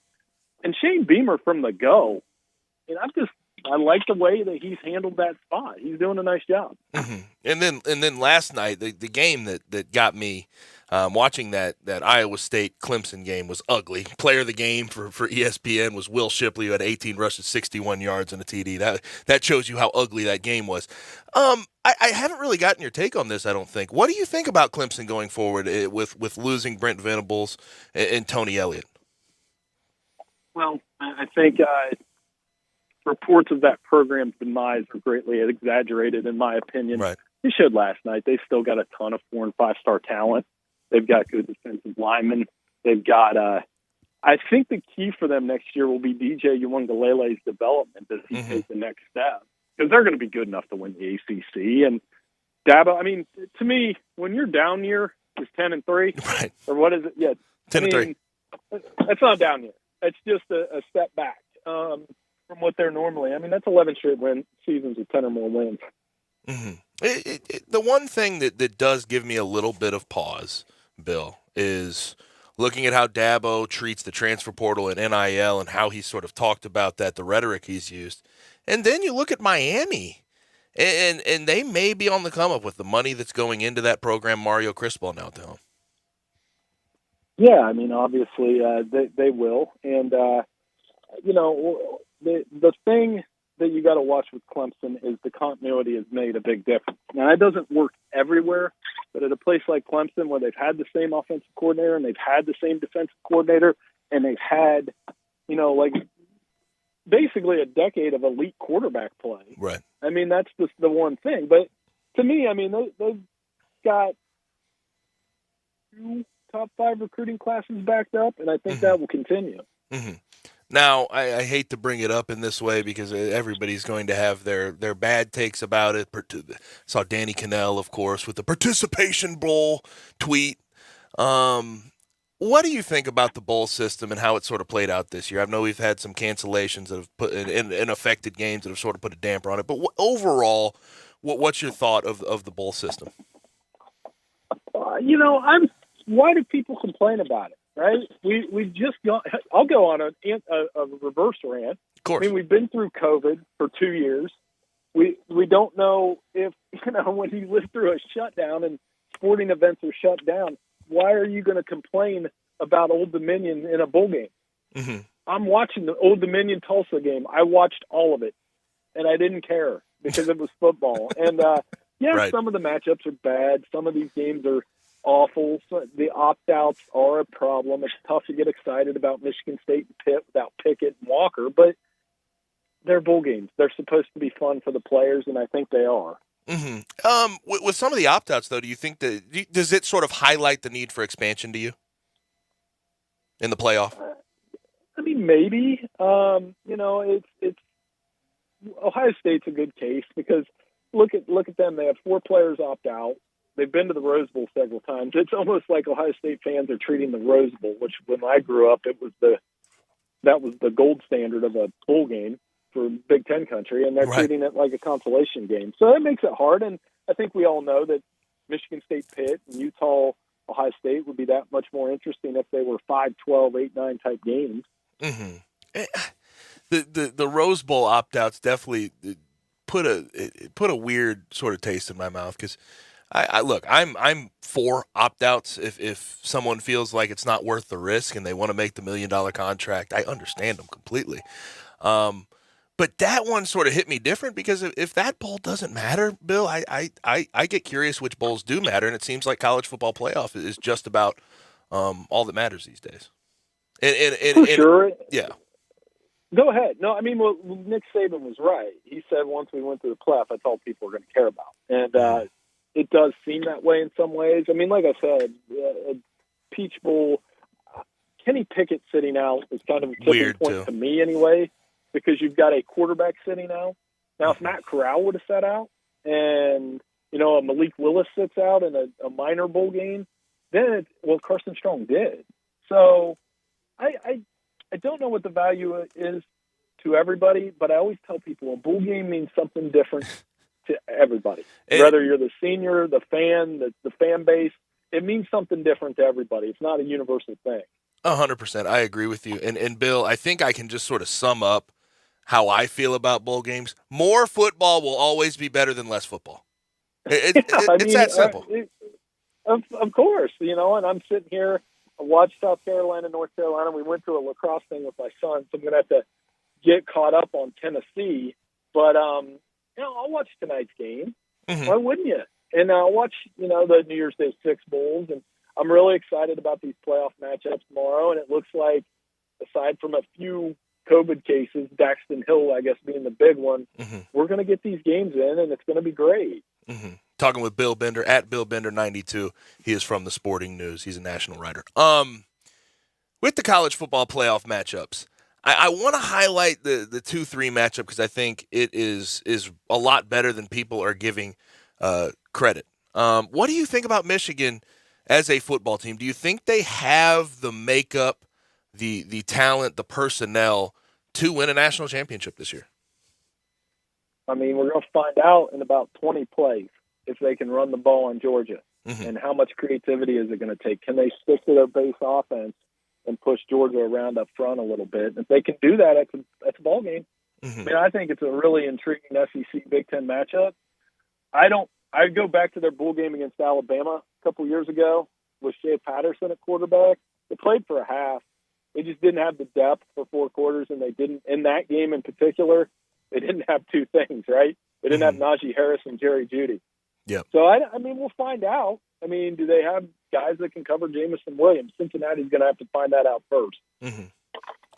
[SPEAKER 17] And Shane Beamer from the go, and I like the way that he's handled that spot. He's doing a nice job.
[SPEAKER 3] Mm-hmm. And then last night, the game that got me watching that Iowa State Clemson game was ugly. Player of the game for ESPN was Will Shipley, who had 18 rushes, 61 yards, and a TD. That shows you how ugly that game was. I haven't really gotten your take on this, I don't think. What do you think about Clemson going forward with losing Brent Venables and Tony Elliott?
[SPEAKER 17] Well, I think reports of that program's demise are greatly exaggerated, in my opinion.
[SPEAKER 3] Right.
[SPEAKER 17] They showed last night. They've still got a ton of 4- and 5-star talent. They've got good defensive linemen. They've got I think the key for them next year will be DJ Uwangalele's development as he takes the next step. because they're going to be good enough to win the ACC. And Dabo, I mean, to me, when your down year is 10-3,
[SPEAKER 3] right?
[SPEAKER 17] Or what is it? Yeah,
[SPEAKER 3] 10-3.
[SPEAKER 17] That's not down year. It's just a step back from what they're normally. I mean, that's 11 straight seasons with 10 or more wins.
[SPEAKER 3] Mm-hmm. The one thing that does give me a little bit of pause, Bill, is looking at how Dabo treats the transfer portal and NIL and how he sort of talked about that, the rhetoric he's used. And then you look at Miami, and they may be on the come up with the money that's going into that program Mario Cristobal now to him.
[SPEAKER 17] Yeah, I mean, obviously they will. And, the thing that you got to watch with Clemson is the continuity has made a big difference. Now, that doesn't work everywhere, but at a place like Clemson where they've had the same offensive coordinator and they've had the same defensive coordinator and they've had, basically a decade of elite quarterback play.
[SPEAKER 3] Right.
[SPEAKER 17] I mean, that's just the one thing. But to me, I mean, they've got 2 top 5 recruiting classes backed up, and I think that will continue.
[SPEAKER 3] Mm-hmm. Now, I hate to bring it up in this way because everybody's going to have their bad takes about it. Saw Danny Cannell, of course, with the Participation Bowl tweet. What do you think about the bowl system and how it sort of played out this year? I know we've had some cancellations that have put in affected games that have sort of put a damper on it. But overall, what's your thought of the bowl system?
[SPEAKER 17] Why do people complain about it? Right? We just got. I'll go on a reverse rant.
[SPEAKER 3] Of course.
[SPEAKER 17] I mean, we've been through COVID for 2 years. We don't know if when you live through a shutdown and sporting events are shut down. Why are you going to complain about Old Dominion in a bowl game?
[SPEAKER 3] Mm-hmm.
[SPEAKER 17] I'm watching the Old Dominion Tulsa game. I watched all of it, and I didn't care because it was football. And
[SPEAKER 3] right.
[SPEAKER 17] Some of the matchups are bad. Some of these games are awful. So the opt-outs are a problem. It's tough to get excited about Michigan State and Pitt without Pickett and Walker, but they're bowl games. They're supposed to be fun for the players, and I think they are.
[SPEAKER 3] Mm-hmm. With some of the opt-outs, though, do you think does it sort of highlight the need for expansion to you in the playoff?
[SPEAKER 17] I mean, maybe. It's Ohio State's a good case because look at them. They have 4 players opt out. They've been to the Rose Bowl several times. It's almost like Ohio State fans are treating the Rose Bowl, which when I grew up, that was the gold standard of a bowl game for Big Ten country, and they're treating it like a consolation game. So that makes it hard, and I think we all know that Michigan State, Pitt, and Utah, Ohio State would be that much more interesting if they were 5, 12, 8, 9 type games.
[SPEAKER 3] Mm-hmm. The Rose Bowl opt-outs definitely put a weird sort of taste in my mouth because I'm for opt-outs if someone feels like it's not worth the risk and they want to make the $1 million contract. I understand them completely. But that one sort of hit me different because if that bowl doesn't matter, Bill, I get curious which bowls do matter, and it seems like college football playoff is just about all that matters these days.
[SPEAKER 17] For sure.
[SPEAKER 3] Yeah.
[SPEAKER 17] Go ahead. No, I mean, well, Nick Saban was right. He said once we went to the playoff, that's all people are going to care about. And it does seem that way in some ways. I mean, like I said, Peach Bowl, Kenny Pickett sitting out is kind of a tipping point to me anyway, because you've got a quarterback sitting out. Now, if Matt Corral would have sat out and, a Malik Willis sits out in a minor bowl game, then Carson Strong did. So I don't know what the value is to everybody, but I always tell people a bowl game means something different to everybody. Whether you're the senior, the fan, the fan base, it means something different to everybody. It's not a universal thing.
[SPEAKER 3] 100%. I agree with you. And Bill, I think I can just sort of sum up how I feel about bowl games. More football will always be better than less football. It's that simple.
[SPEAKER 17] Of course, and I'm sitting here, I watched South Carolina, North Carolina. We went to a lacrosse thing with my son, so I'm going to have to get caught up on Tennessee. But, I'll watch tonight's game. Mm-hmm. Why wouldn't you? And I'll watch, the New Year's Day 6 bowls. And I'm really excited about these playoff matchups tomorrow. And it looks like, aside from a few COVID cases, Daxton Hill, I guess, being the big one, we're going to get these games in, and it's going to be great.
[SPEAKER 3] Mm-hmm. Talking with Bill Bender, at Bill Bender 92. He is from the Sporting News. He's a national writer. With the college football playoff matchups, I want to highlight the 2-3 matchup because I think it is a lot better than people are giving credit. What do you think about Michigan as a football team? Do you think they have the makeup, the talent, the personnel to win a national championship this year?
[SPEAKER 17] I mean, we're going to find out in about 20 plays if they can run the ball on Georgia.
[SPEAKER 3] Mm-hmm.
[SPEAKER 17] And how much creativity is it going to take? Can they stick to their base offense and push Georgia around up front a little bit? If they can do that, that's a ball game.
[SPEAKER 3] Mm-hmm.
[SPEAKER 17] I mean, I think it's a really intriguing SEC Big Ten matchup. I go back to their bowl game against Alabama a couple years ago with Shea Patterson at quarterback. They played for a half. They just didn't have the depth for 4 quarters, and they didn't, in that game in particular, they didn't have 2 things, right? They didn't have Najee Harris and Jerry Jeudy.
[SPEAKER 3] Yeah.
[SPEAKER 17] So, I mean, we'll find out. I mean, do they have guys that can cover Jamison Williams? Cincinnati's going to have to find that out first.
[SPEAKER 3] Mm-hmm.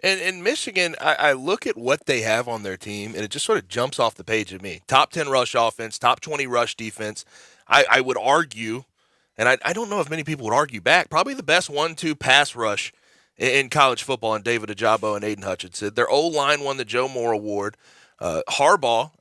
[SPEAKER 3] And Michigan, I look at what they have on their team, and it just sort of jumps off the page at me. Top 10 rush offense, top 20 rush defense. I would argue, and I don't know if many people would argue back, probably the best 1-2 pass rush in college football, and David Ojabo and Aiden Hutchinson. Their O-line won the Joe Moore Award. Harbaugh,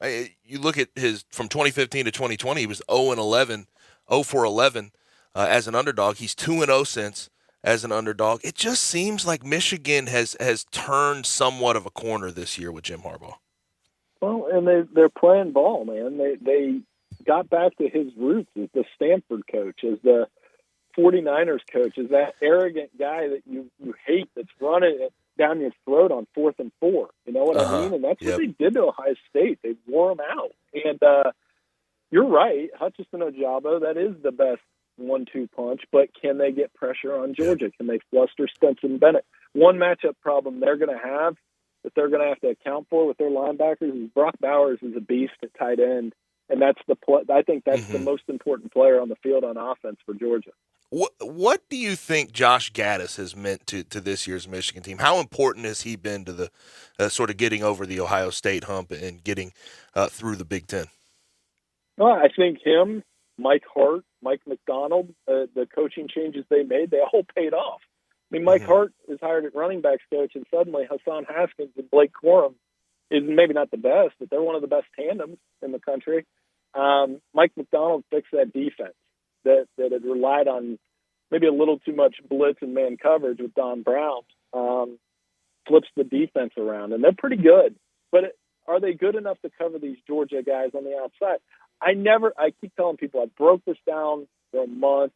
[SPEAKER 3] you look at his from 2015 to 2020, he was 0-11, 0-for-11 as an underdog. He's 2-0 since as an underdog. It just seems like Michigan has turned somewhat of a corner this year with Jim Harbaugh.
[SPEAKER 17] Well, and they're playing ball, man. They got back to his roots as the Stanford coach, as the 49ers coach, as that arrogant guy that you hate that's running it down your throat on 4th and 4. You know what I mean? And that's what they did to Ohio State. They wore them out. And you're right, Hutchinson Ojabo, that is the best 1-2 punch, but can they get pressure on Georgia? Can they fluster Stetson Bennett? One matchup problem they're going to have that they're going to have to account for with their linebackers is Brock Bowers is a beast at tight end, and that's I think that's the most important player on the field on offense for Georgia.
[SPEAKER 3] What do you think Josh Gaddis has meant to this year's Michigan team? How important has he been to the sort of getting over the Ohio State hump and getting through the Big Ten?
[SPEAKER 17] Well, I think him, Mike Hart, Mike McDonald, the coaching changes they made, they all paid off. I mean, Mike Hart is hired at running backs coach, and suddenly Hassan Haskins and Blake Corum is maybe not the best, but they're one of the best tandems in the country. Mike McDonald fixed that defense that had relied on maybe a little too much blitz and man coverage with Don Brown, flips the defense around, and they're pretty good. But are they good enough to cover these Georgia guys on the outside? I keep telling people I broke this down for a month.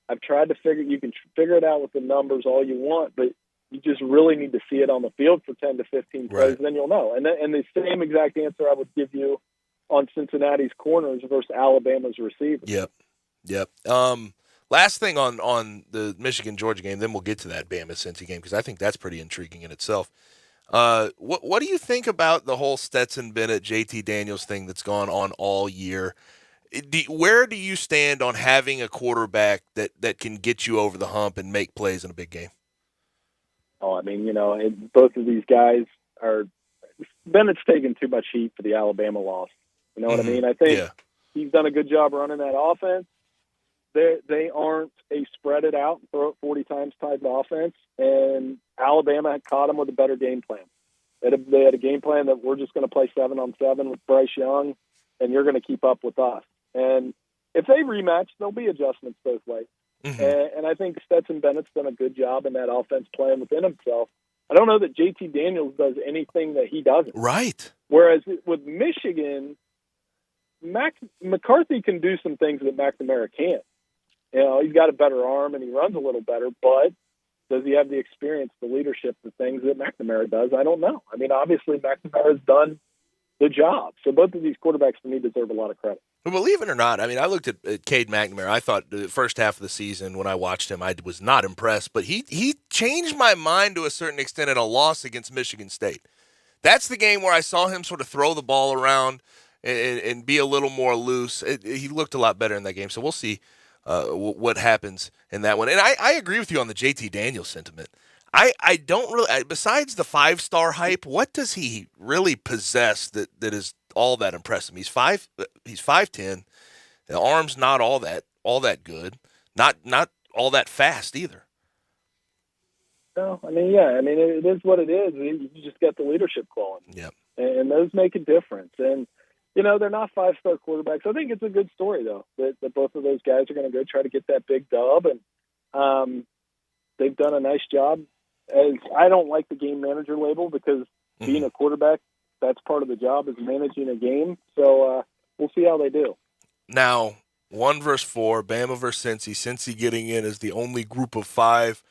[SPEAKER 17] I've tried to you can figure it out with the numbers all you want, but you just really need to see it on the field for 10 to 15 plays, and then you'll know. And the same exact answer I would give you on Cincinnati's corners versus Alabama's receivers.
[SPEAKER 3] Yep. Last thing on the Michigan-Georgia game, then we'll get to that Bama-Cincy game because I think that's pretty intriguing in itself. What do you think about the whole Stetson Bennett, JT Daniels thing that's gone on all year? Where do you stand on having a quarterback that can get you over the hump and make plays in a big game?
[SPEAKER 17] Oh, I mean, both of these guys are – Bennett's taking too much heat for the Alabama loss. You know what I mean? I think he's done a good job running that offense. They aren't a spread it out and throw it 40 times type offense, and Alabama had caught them with a better game plan. They had a game plan that we're just going to play 7-on-7 with Bryce Young, and you're going to keep up with us. And if they rematch, there'll be adjustments both ways. And I think Stetson Bennett's done a good job in that offense playing within himself. I don't know that JT Daniels does anything that he doesn't.
[SPEAKER 3] Right.
[SPEAKER 17] Whereas with Michigan, McCarthy can do some things that McNamara can't. He's got a better arm and he runs a little better, but does he have the experience, the leadership, the things that McNamara does? I don't know. I mean, obviously McNamara's done the job. So both of these quarterbacks to me deserve a lot of credit.
[SPEAKER 3] But believe it or not, I mean, I looked at Cade McNamara. I thought the first half of the season when I watched him, I was not impressed. But he changed my mind to a certain extent in a loss against Michigan State. That's the game where I saw him sort of throw the ball around and be a little more loose. He looked a lot better in that game. So we'll see what happens in that one. And I agree with you on the JT Daniels sentiment. I don't really, besides the 5-star hype, what does he really possess that is all that impressive? He's 5'10". The arm's not all that good. Not all that fast either.
[SPEAKER 17] No, I mean, yeah, I mean, it is what it is. You just got the leadership quality.
[SPEAKER 3] Yep.
[SPEAKER 17] And those make a difference. And, you know, they're not 5-star quarterbacks. I think it's a good story, though, that both of those guys are going to go try to get that big dub. And they've done a nice job. As I don't like the game manager label because being a quarterback, that's part of the job is managing a game. So we'll see how they do.
[SPEAKER 3] Now, 1 versus 4, Bama versus Cincy. Cincy getting in as the only group of 5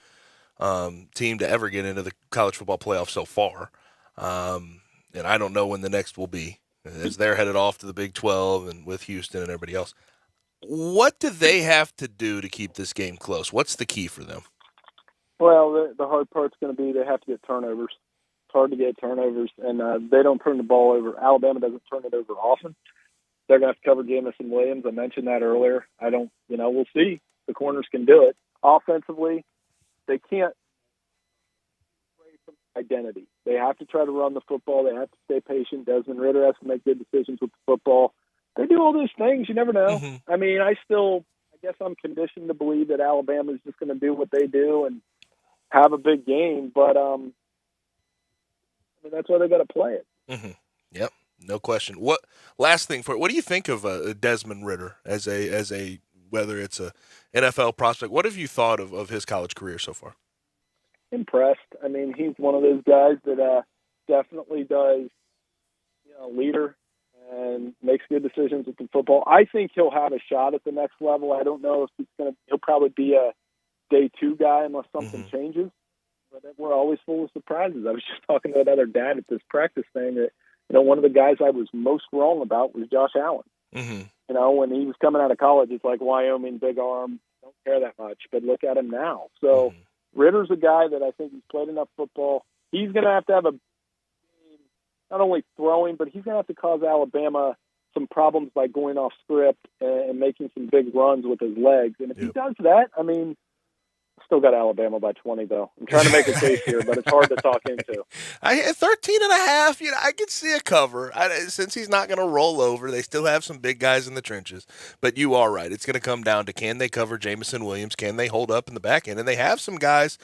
[SPEAKER 3] team to ever get into the college football playoff so far. And I don't know when the next will be, as they're headed off to the Big 12 and with Houston and everybody else. What do they have to do to keep this game close? What's the key for them?
[SPEAKER 17] Well, the hard part's going to be they have to get turnovers. It's hard to get turnovers, and they don't turn the ball over. Alabama doesn't turn it over often. They're going to have to cover Jamison Williams. I mentioned that earlier. We'll see. The corners can do it. Offensively, they can't away from identity. They have to try to run the football. They have to stay patient. Desmond Ridder has to make good decisions with the football. They do all those things. You never know. I mean, I guess I'm conditioned to believe that Alabama is just going to do what they do and have a big game. But that's why they got to play it.
[SPEAKER 3] Yep, no question. What do you think of Desmond Ridder as a whether it's a NFL prospect? What have you thought of his college career so far?
[SPEAKER 17] Impressed. I mean, he's one of those guys that definitely does, leader and makes good decisions with the football. I think he'll have a shot at the next level. I don't know if he'll probably be a day 2 guy unless something changes. But we're always full of surprises. I was just talking to another dad at this practice thing that, one of the guys I was most wrong about was Josh Allen. When he was coming out of college, it's like Wyoming, big arm, don't care that much. But look at him now. So Ritter's a guy that I think he's played enough football. He's going to have a not only throwing, but he's going to have to cause Alabama some problems by going off script and making some big runs with his legs. And if he does that, I mean, still got Alabama by 20, though. I'm trying to make a case here, but it's hard to talk into.
[SPEAKER 3] 13.5, I could see a cover. Since he's not going to roll over, they still have some big guys in the trenches. But you are right. It's going to come down to can they cover Jamison Williams? Can they hold up in the back end? And they have some guys.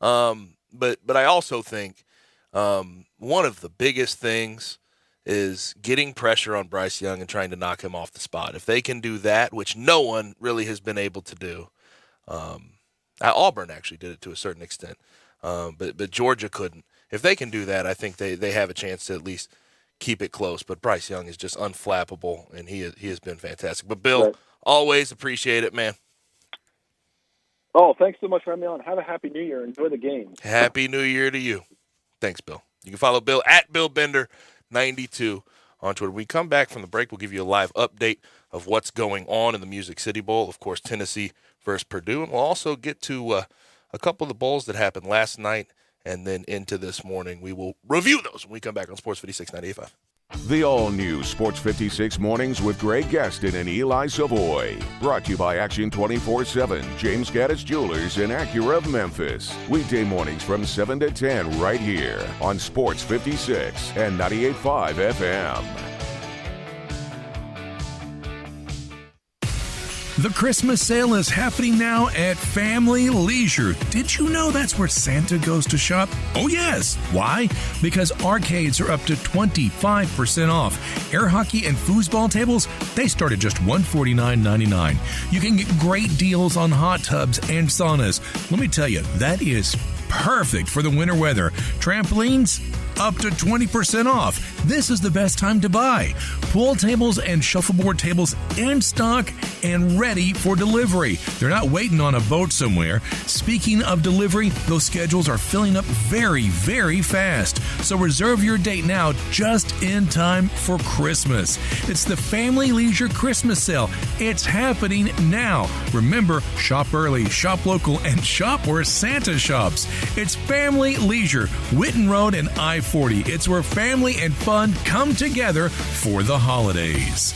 [SPEAKER 3] But I also think one of the biggest things is getting pressure on Bryce Young and trying to knock him off the spot. If they can do that, which no one really has been able to do, Auburn actually did it to a certain extent, but Georgia couldn't. If they can do that, I think they have a chance to at least keep it close. But Bryce Young is just unflappable, and he has been fantastic. But, Bill, always appreciate it, man.
[SPEAKER 17] Oh, thanks so much for having me on. Have a happy New Year. Enjoy the game.
[SPEAKER 3] Happy New Year to you. Thanks, Bill. You can follow Bill at BillBender92 on Twitter. When we come back from the break, we'll give you a live update of what's going on in the Music City Bowl. Of course, Tennessee versus Purdue. And we'll also get to a couple of the bowls that happened last night and then into this morning. We will review those when we come back on Sports 56 98.5.
[SPEAKER 1] The all-new Sports 56 Mornings with Greg Gaston and Eli Savoy. Brought to you by Action 24/7, James Gaddis Jewelers, and Acura of Memphis. Weekday mornings from 7 to 10 right here on Sports 56 and 98.5 FM.
[SPEAKER 14] The Christmas sale is happening now at Family Leisure. Did you know that's where Santa goes to shop? Oh, yes. Why? Because arcades are up to 25% off. Air hockey and foosball tables, they start at just $149.99. You can get great deals on hot tubs and saunas. Let me tell you, that is perfect for the winter weather. Trampolines, up to 20% off. This is the best time to buy. Pool tables and shuffleboard tables in stock and ready for delivery. They're not waiting on a boat somewhere. Speaking of delivery, those schedules are filling up very, very fast. So reserve your date now, just in time for Christmas. It's the Family Leisure Christmas Sale. It's happening now. Remember, shop early, shop local, and shop where Santa shops. It's Family Leisure, Witten Road and I-40. It's where family and fun come together for the holidays.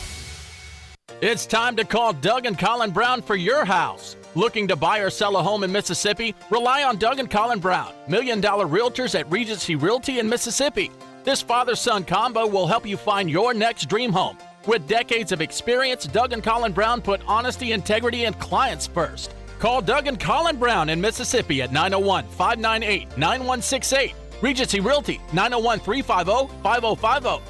[SPEAKER 11] It's time to call Doug and Colin Brown for your house. Looking to buy or sell a home in Mississippi? Rely on Doug and Colin Brown, $1 Million Realtors at Regency Realty in Mississippi. This father-son combo will help you find your next dream home. With decades of experience, Doug and Colin Brown put honesty, integrity, and clients first. Call Doug and Colin Brown in Mississippi at 901-598-9168. Regency Realty, 901-350-5050.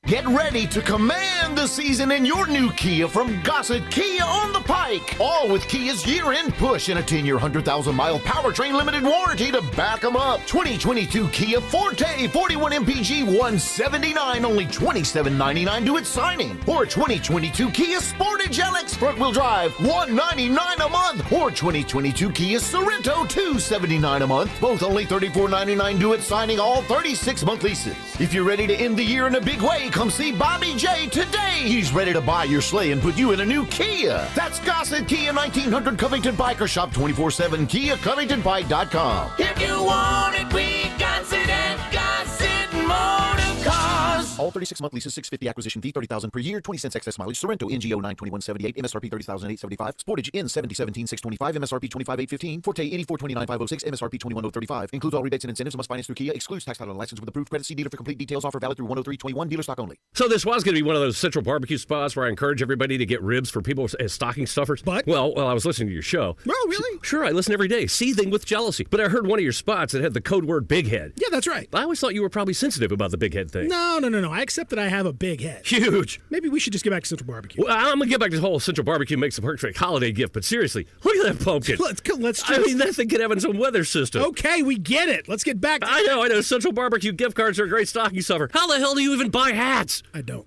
[SPEAKER 18] Get ready to command the season in your new Kia from Gossett Kia on the Pike. All with Kia's year-end push and a 10-year, 100,000-mile powertrain limited warranty to back them up. 2022 Kia Forte 41 MPG 179, only $27.99 to its signing. Or 2022 Kia Sportage LX front-wheel drive, $199 a month. Or 2022 Kia Sorento $279 a month, both only $34.99 to its signing, all 36-month leases. If you're ready to end the year in a big way, come see Bobby J today. He's ready to buy your sleigh and put you in a new Kia. That's Gossett Kia, 1900 Covington Pike, or shop 24/7 KiaCovingtonPike.com.
[SPEAKER 9] If you want it, we got it at Gossett Motor Cars.
[SPEAKER 18] All 36-month leases, $650 acquisition fee, $30,000 per year, 20 cents excess mileage. Sorrento NGO 92178, MSRP $30,875. Sportage N 7017,625, MSRP $25,815. Forte $84,29,506, MSRP $21,035. Includes all rebates and incentives. Must finance through Kia. Excludes tax title and license with approved credit. See dealer for complete details. Offer valid through 103/21. Dealer stock only.
[SPEAKER 19] So this was going to be one of those central barbecue spots where I encourage everybody to get ribs for people as stocking stuffers. But? Well, I was listening to your show.
[SPEAKER 20] Oh, really?
[SPEAKER 19] Sure, I listen every day, seething with jealousy. But I heard one of your spots that had the code word big head.
[SPEAKER 20] Yeah, that's right.
[SPEAKER 19] I always thought you were probably sensitive about the big head thing.
[SPEAKER 20] No. I accept that I have a big head.
[SPEAKER 19] Huge.
[SPEAKER 20] Maybe we should just get back to Central Barbecue.
[SPEAKER 19] Well, I'm going to get back to the whole Central Barbecue makes a perfect holiday gift, but seriously, look at that pumpkin.
[SPEAKER 20] Let's just...
[SPEAKER 19] I mean, that thing could have its own weather system.
[SPEAKER 20] Okay, we get it. Let's get back to...
[SPEAKER 19] I know. Central Barbecue gift cards are a great stocking stuffer. How the hell do you even buy hats?
[SPEAKER 20] I don't.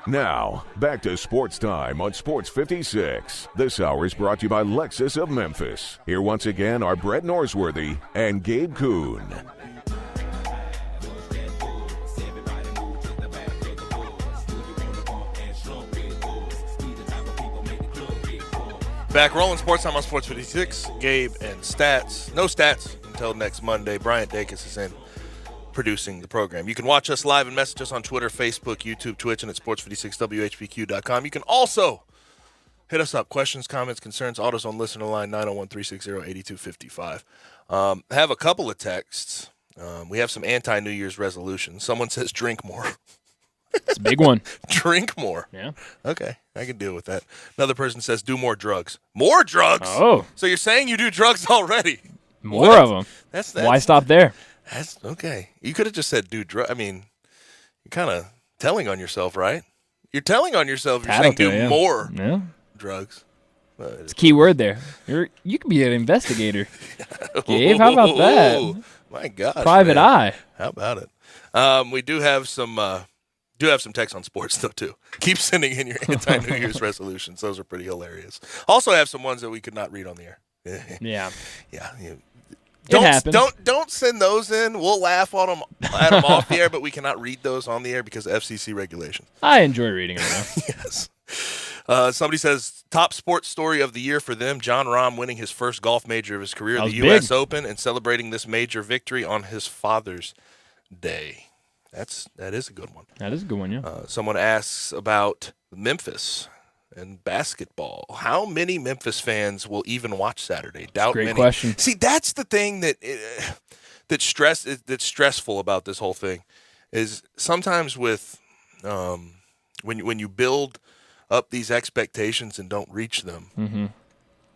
[SPEAKER 1] Now, back to Sports Time on Sports 56. This hour is brought to you by Lexus of Memphis. Here once again are Brett Norsworthy and Gabe Kuhn.
[SPEAKER 3] Back rolling Sports Time on Sports 56. Gabe and Stats. No Stats until next Monday. Bryant Dacus is in producing the program. You can watch us live and message us on Twitter, Facebook, YouTube, Twitch, and at sports56whbq.com. You can also hit us up. Questions, comments, concerns, AutoZone listener line 901-360-8255. I have a couple of texts. We have some anti-New Year's resolutions. Someone says drink more.
[SPEAKER 4] It's a big one.
[SPEAKER 3] Drink more.
[SPEAKER 4] Yeah.
[SPEAKER 3] Okay, I can deal with that. Another person says do more drugs. More drugs?
[SPEAKER 4] Oh.
[SPEAKER 3] So you're saying you do drugs already?
[SPEAKER 4] More of them.
[SPEAKER 3] That's
[SPEAKER 4] Why stop there?
[SPEAKER 3] That's okay. You could have just said do drugs. I mean, you're kind of telling on yourself, right? You're telling on yourself. You're saying do more drugs.
[SPEAKER 4] It's a key word there. You could be an investigator. Gabe, how about that?
[SPEAKER 3] My gosh.
[SPEAKER 4] Private eye.
[SPEAKER 3] How about it? We do have some text on sports, though, too. Keep sending in your anti-New Year's resolutions. Those are pretty hilarious. Also have some ones that we could not read on the air.
[SPEAKER 4] Yeah.
[SPEAKER 3] Yeah. Don't send those in. We'll laugh at them off the air, but we cannot read those on the air because of FCC regulations.
[SPEAKER 4] I enjoy reading them, though.
[SPEAKER 3] Yes. Somebody says, top sports story of the year for them, John Rahm winning his first golf major of his career, the U.S. Open, and celebrating this major victory on his Father's Day. That is a good one.
[SPEAKER 4] That is a good one, yeah.
[SPEAKER 3] Someone asks about Memphis and basketball. How many Memphis fans will even watch Saturday? Doubt
[SPEAKER 4] Great
[SPEAKER 3] many.
[SPEAKER 4] question.
[SPEAKER 3] See, that's the thing that's stressful about this whole thing is sometimes with when you build up these expectations and don't reach them,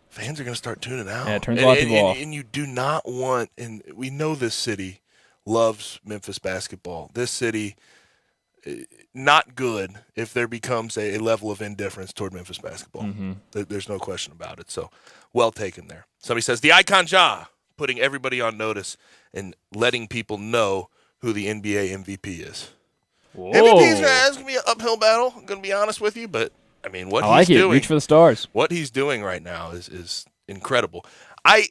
[SPEAKER 3] fans are going to start tuning out.
[SPEAKER 4] Yeah, it turns a lot of people off.
[SPEAKER 3] And you do not want, and we know this city loves Memphis basketball. This city, not good if there becomes a level of indifference toward Memphis basketball. There's no question about it. So, well taken there. Somebody says, the Icon Ja, putting everybody on notice and letting people know who the NBA MVP is.
[SPEAKER 4] Whoa.
[SPEAKER 3] MVP's going to be an uphill battle, I'm going to be honest with you, but, I mean, what he's doing.
[SPEAKER 4] Reach for the stars.
[SPEAKER 3] What he's doing right now is incredible. I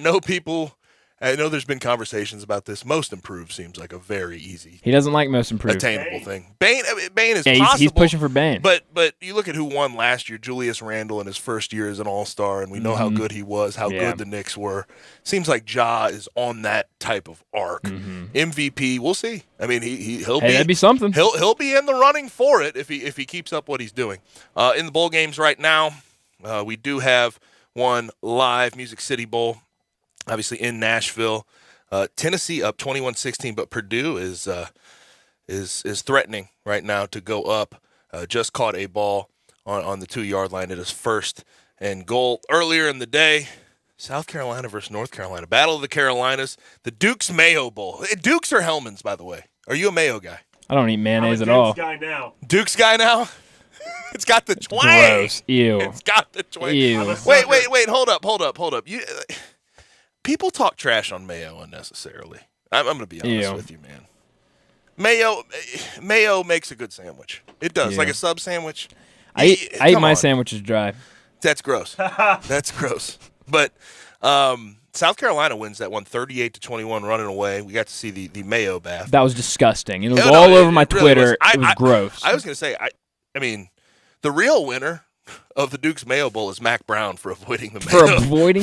[SPEAKER 3] know people... I know there's been conversations about this. Most improved seems like a very easy.
[SPEAKER 4] He doesn't like most improved.
[SPEAKER 3] Attainable thing. Bane is
[SPEAKER 4] possible. He's pushing for Bane.
[SPEAKER 3] But you look at who won last year, Julius Randle in his first year as an All-Star, and we know how good he was, how good the Knicks were. Seems like Ja is on that type of arc. MVP, we'll see. I mean, he'll be
[SPEAKER 4] that'd be something.
[SPEAKER 3] He'll be in the running for it if he keeps up what he's doing. In the bowl games right now, we do have one live, Music City Bowl. Obviously in Nashville, Tennessee up 21-16, but Purdue is is threatening right now to go up. Just caught a ball on the 2-yard line. It is 1st and goal. Earlier in the day, South Carolina versus North Carolina. Battle of the Carolinas. The Duke's Mayo Bowl. Dukes or Hellman's, by the way. Are you a mayo guy?
[SPEAKER 4] I don't eat mayonnaise at all.
[SPEAKER 3] Duke's guy now? It's got the twang.
[SPEAKER 4] Gross. Ew.
[SPEAKER 3] It's got the twang.
[SPEAKER 4] Ew.
[SPEAKER 3] Wait. Hold up. People talk trash on mayo unnecessarily. I'm going to be honest with you, man. Mayo makes a good sandwich. It does. Like a sub sandwich.
[SPEAKER 4] I eat my sandwiches dry.
[SPEAKER 3] That's gross. That's gross. But South Carolina wins that one 38-21 running away. We got to see the mayo bath.
[SPEAKER 4] That was disgusting. It was all over my Twitter. It was gross.
[SPEAKER 3] I was going to say, I mean, the real winner of the Duke's Mayo Bowl is Mac Brown for avoiding the mayo.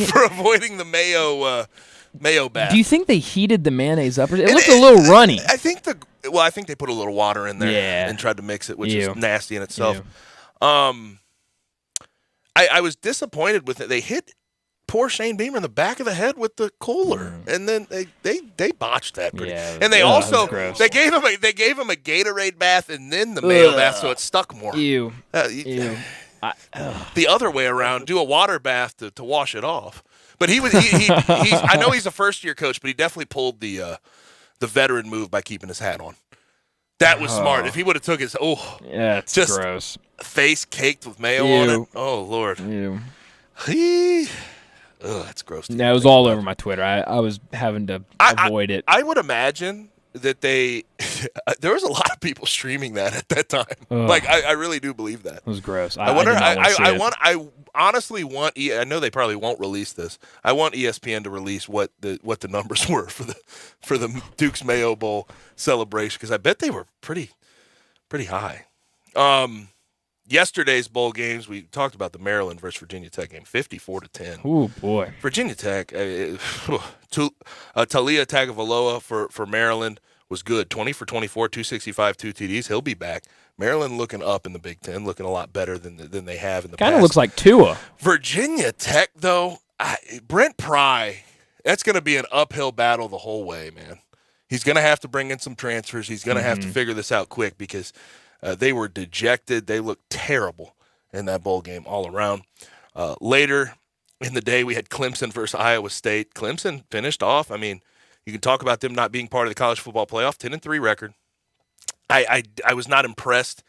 [SPEAKER 3] For avoiding the mayo bath.
[SPEAKER 4] Do you think they heated the mayonnaise up? It looked a little runny.
[SPEAKER 3] I think they put a little water in there and tried to mix it, which is nasty in itself. I was disappointed with it. They hit poor Shane Beamer in the back of the head with the cooler, and then they botched that pretty. And they also they gave him a Gatorade bath and then the mayo bath, so it stuck more.
[SPEAKER 4] Ew.
[SPEAKER 3] The other way around, do a water bath to wash it off. But he I know he's a first-year coach, but he definitely pulled the veteran move by keeping his hat on. That was smart. If he would have took his
[SPEAKER 4] it's
[SPEAKER 3] just
[SPEAKER 4] gross.
[SPEAKER 3] Face caked with mayo on it. Oh Lord.
[SPEAKER 4] Ew.
[SPEAKER 3] That's gross.
[SPEAKER 4] Yeah, it was all over my Twitter. I was having to avoid it.
[SPEAKER 3] I would imagine that there was a lot of people streaming that at that time. Like I really do believe that.
[SPEAKER 4] It was gross.
[SPEAKER 3] I wonder. I honestly want. I know they probably won't release this. I want ESPN to release what the numbers were for the Duke's Mayo Bowl celebration, because I bet they were pretty high. Yesterday's bowl games, we talked about the Maryland versus Virginia Tech game, 54-10.
[SPEAKER 4] Ooh, boy.
[SPEAKER 3] Virginia Tech, Talia Tagovailoa for Maryland was good. 20 for 24, 265, 2 TDs. He'll be back. Maryland looking up in the Big Ten, looking a lot better than they have in the past.
[SPEAKER 4] Kind of looks like Tua.
[SPEAKER 3] Virginia Tech, though, Brent Pry, that's going to be an uphill battle the whole way, man. He's going to have to bring in some transfers. He's going to have to figure this out quick, because they were dejected. They looked terrible in that bowl game all around. Later in the day, we had Clemson versus Iowa State. Clemson finished off. I mean, you can talk about them not being part of the college football playoff, 10-3 record. I was not impressed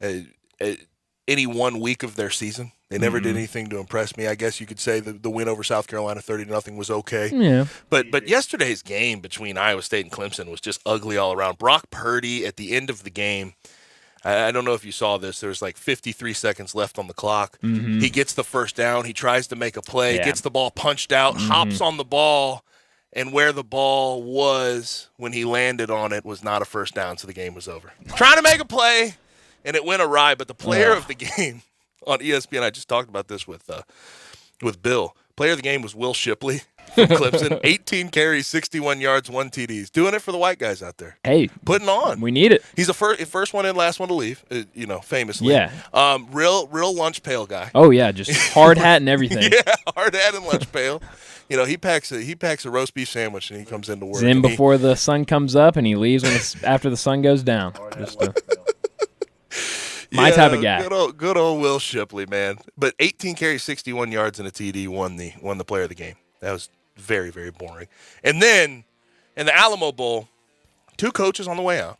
[SPEAKER 3] any 1 week of their season. They never did anything to impress me. I guess you could say the win over South Carolina 30-0 was okay.
[SPEAKER 4] Yeah.
[SPEAKER 3] But yesterday's game between Iowa State and Clemson was just ugly all around. Brock Purdy at the end of the game, I don't know if you saw this. There was like 53 seconds left on the clock. He gets the first down. He tries to make a play, gets the ball punched out, hops on the ball, and where the ball was when he landed on it was not a first down, so the game was over. Trying to make a play, and it went awry. But the player of the game on ESPN, I just talked about this with Bill. Player of the game was Will Shipley from Clemson. 18 carries, 61 yards, 1 TDs. Doing it for the white guys out there.
[SPEAKER 4] Hey.
[SPEAKER 3] Putting on.
[SPEAKER 4] We need it.
[SPEAKER 3] He's the first one in, last one to leave, famously.
[SPEAKER 4] Yeah.
[SPEAKER 3] Real lunch pail guy.
[SPEAKER 4] Oh, yeah, just hard hat and everything.
[SPEAKER 3] Yeah, hard hat and lunch pail. He packs a roast beef sandwich and he comes into work.
[SPEAKER 4] He's in before the sun comes up and he leaves after the sun goes down. My type of guy.
[SPEAKER 3] Good old Will Shipley, man. But 18 carries, 61 yards, and a TD won the player of the game. That was very, very boring. And then in the Alamo Bowl, 2 coaches on the way out.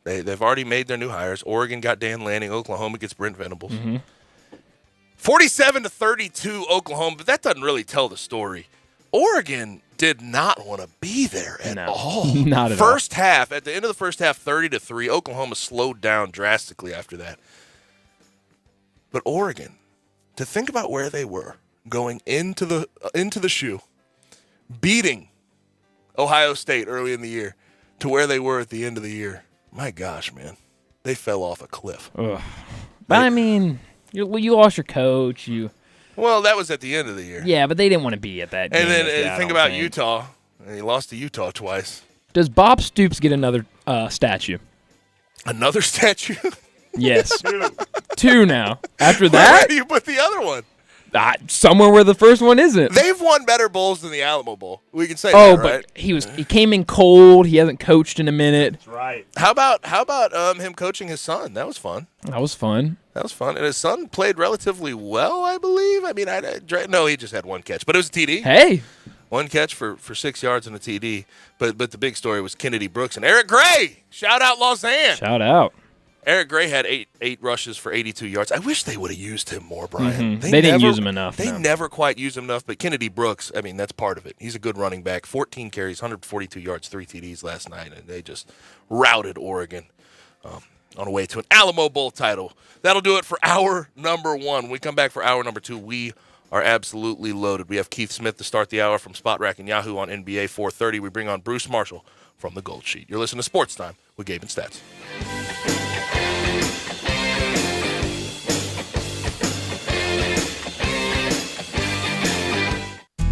[SPEAKER 3] They've already made their new hires. Oregon got Dan Lanning. Oklahoma gets Brent Venables. 47-32 Oklahoma, but that doesn't really tell the story. Oregon did not want to be there at all.
[SPEAKER 4] Not at
[SPEAKER 3] all. At the end of the first half, 30-3. Oklahoma slowed down drastically after that. But Oregon, to think about where they were going into the shoe, beating Ohio State early in the year, to where they were at the end of the year. My gosh, man, they fell off a cliff.
[SPEAKER 4] Ugh. But I mean, you lost your coach.
[SPEAKER 3] Well, that was at the end of the year.
[SPEAKER 4] Yeah, but they didn't want to be at that game.
[SPEAKER 3] And then think about Utah. He lost to Utah twice.
[SPEAKER 4] Does Bob Stoops get another statue?
[SPEAKER 3] Another statue?
[SPEAKER 4] Yes. 2 now. After that?
[SPEAKER 3] Where do you put the other one?
[SPEAKER 4] Somewhere where the first one isn't.
[SPEAKER 3] They've won better bowls than the Alamo Bowl. We can say
[SPEAKER 4] that,
[SPEAKER 3] right?
[SPEAKER 4] But he came in cold. He hasn't coached in a minute.
[SPEAKER 15] That's right.
[SPEAKER 3] How about him coaching his son? That was fun.
[SPEAKER 4] That was fun.
[SPEAKER 3] And his son played relatively well, I believe. I mean, no, he just had one catch, but it was a TD.
[SPEAKER 4] Hey.
[SPEAKER 3] One catch for 6 yards and a TD. But the big story was Kennedy Brooks and Eric Gray. Shout out Lausanne.
[SPEAKER 4] Shout out.
[SPEAKER 3] Eric Gray had eight rushes for 82 yards. I wish they would have used him more, Brian.
[SPEAKER 4] Mm-hmm. They didn't use him enough.
[SPEAKER 3] They never quite used him enough, but Kennedy Brooks, I mean, that's part of it. He's a good running back. 14 carries, 142 yards, 3 TDs last night, and they just routed Oregon on the way to an Alamo Bowl title. That'll do it for hour number 1. When we come back for hour number 2, we are absolutely loaded. We have Keith Smith to start the hour from Spot Rack and Yahoo on NBA 430. We bring on Bruce Marshall from the Gold Sheet. You're listening to Sports Time with Gabe and Stats.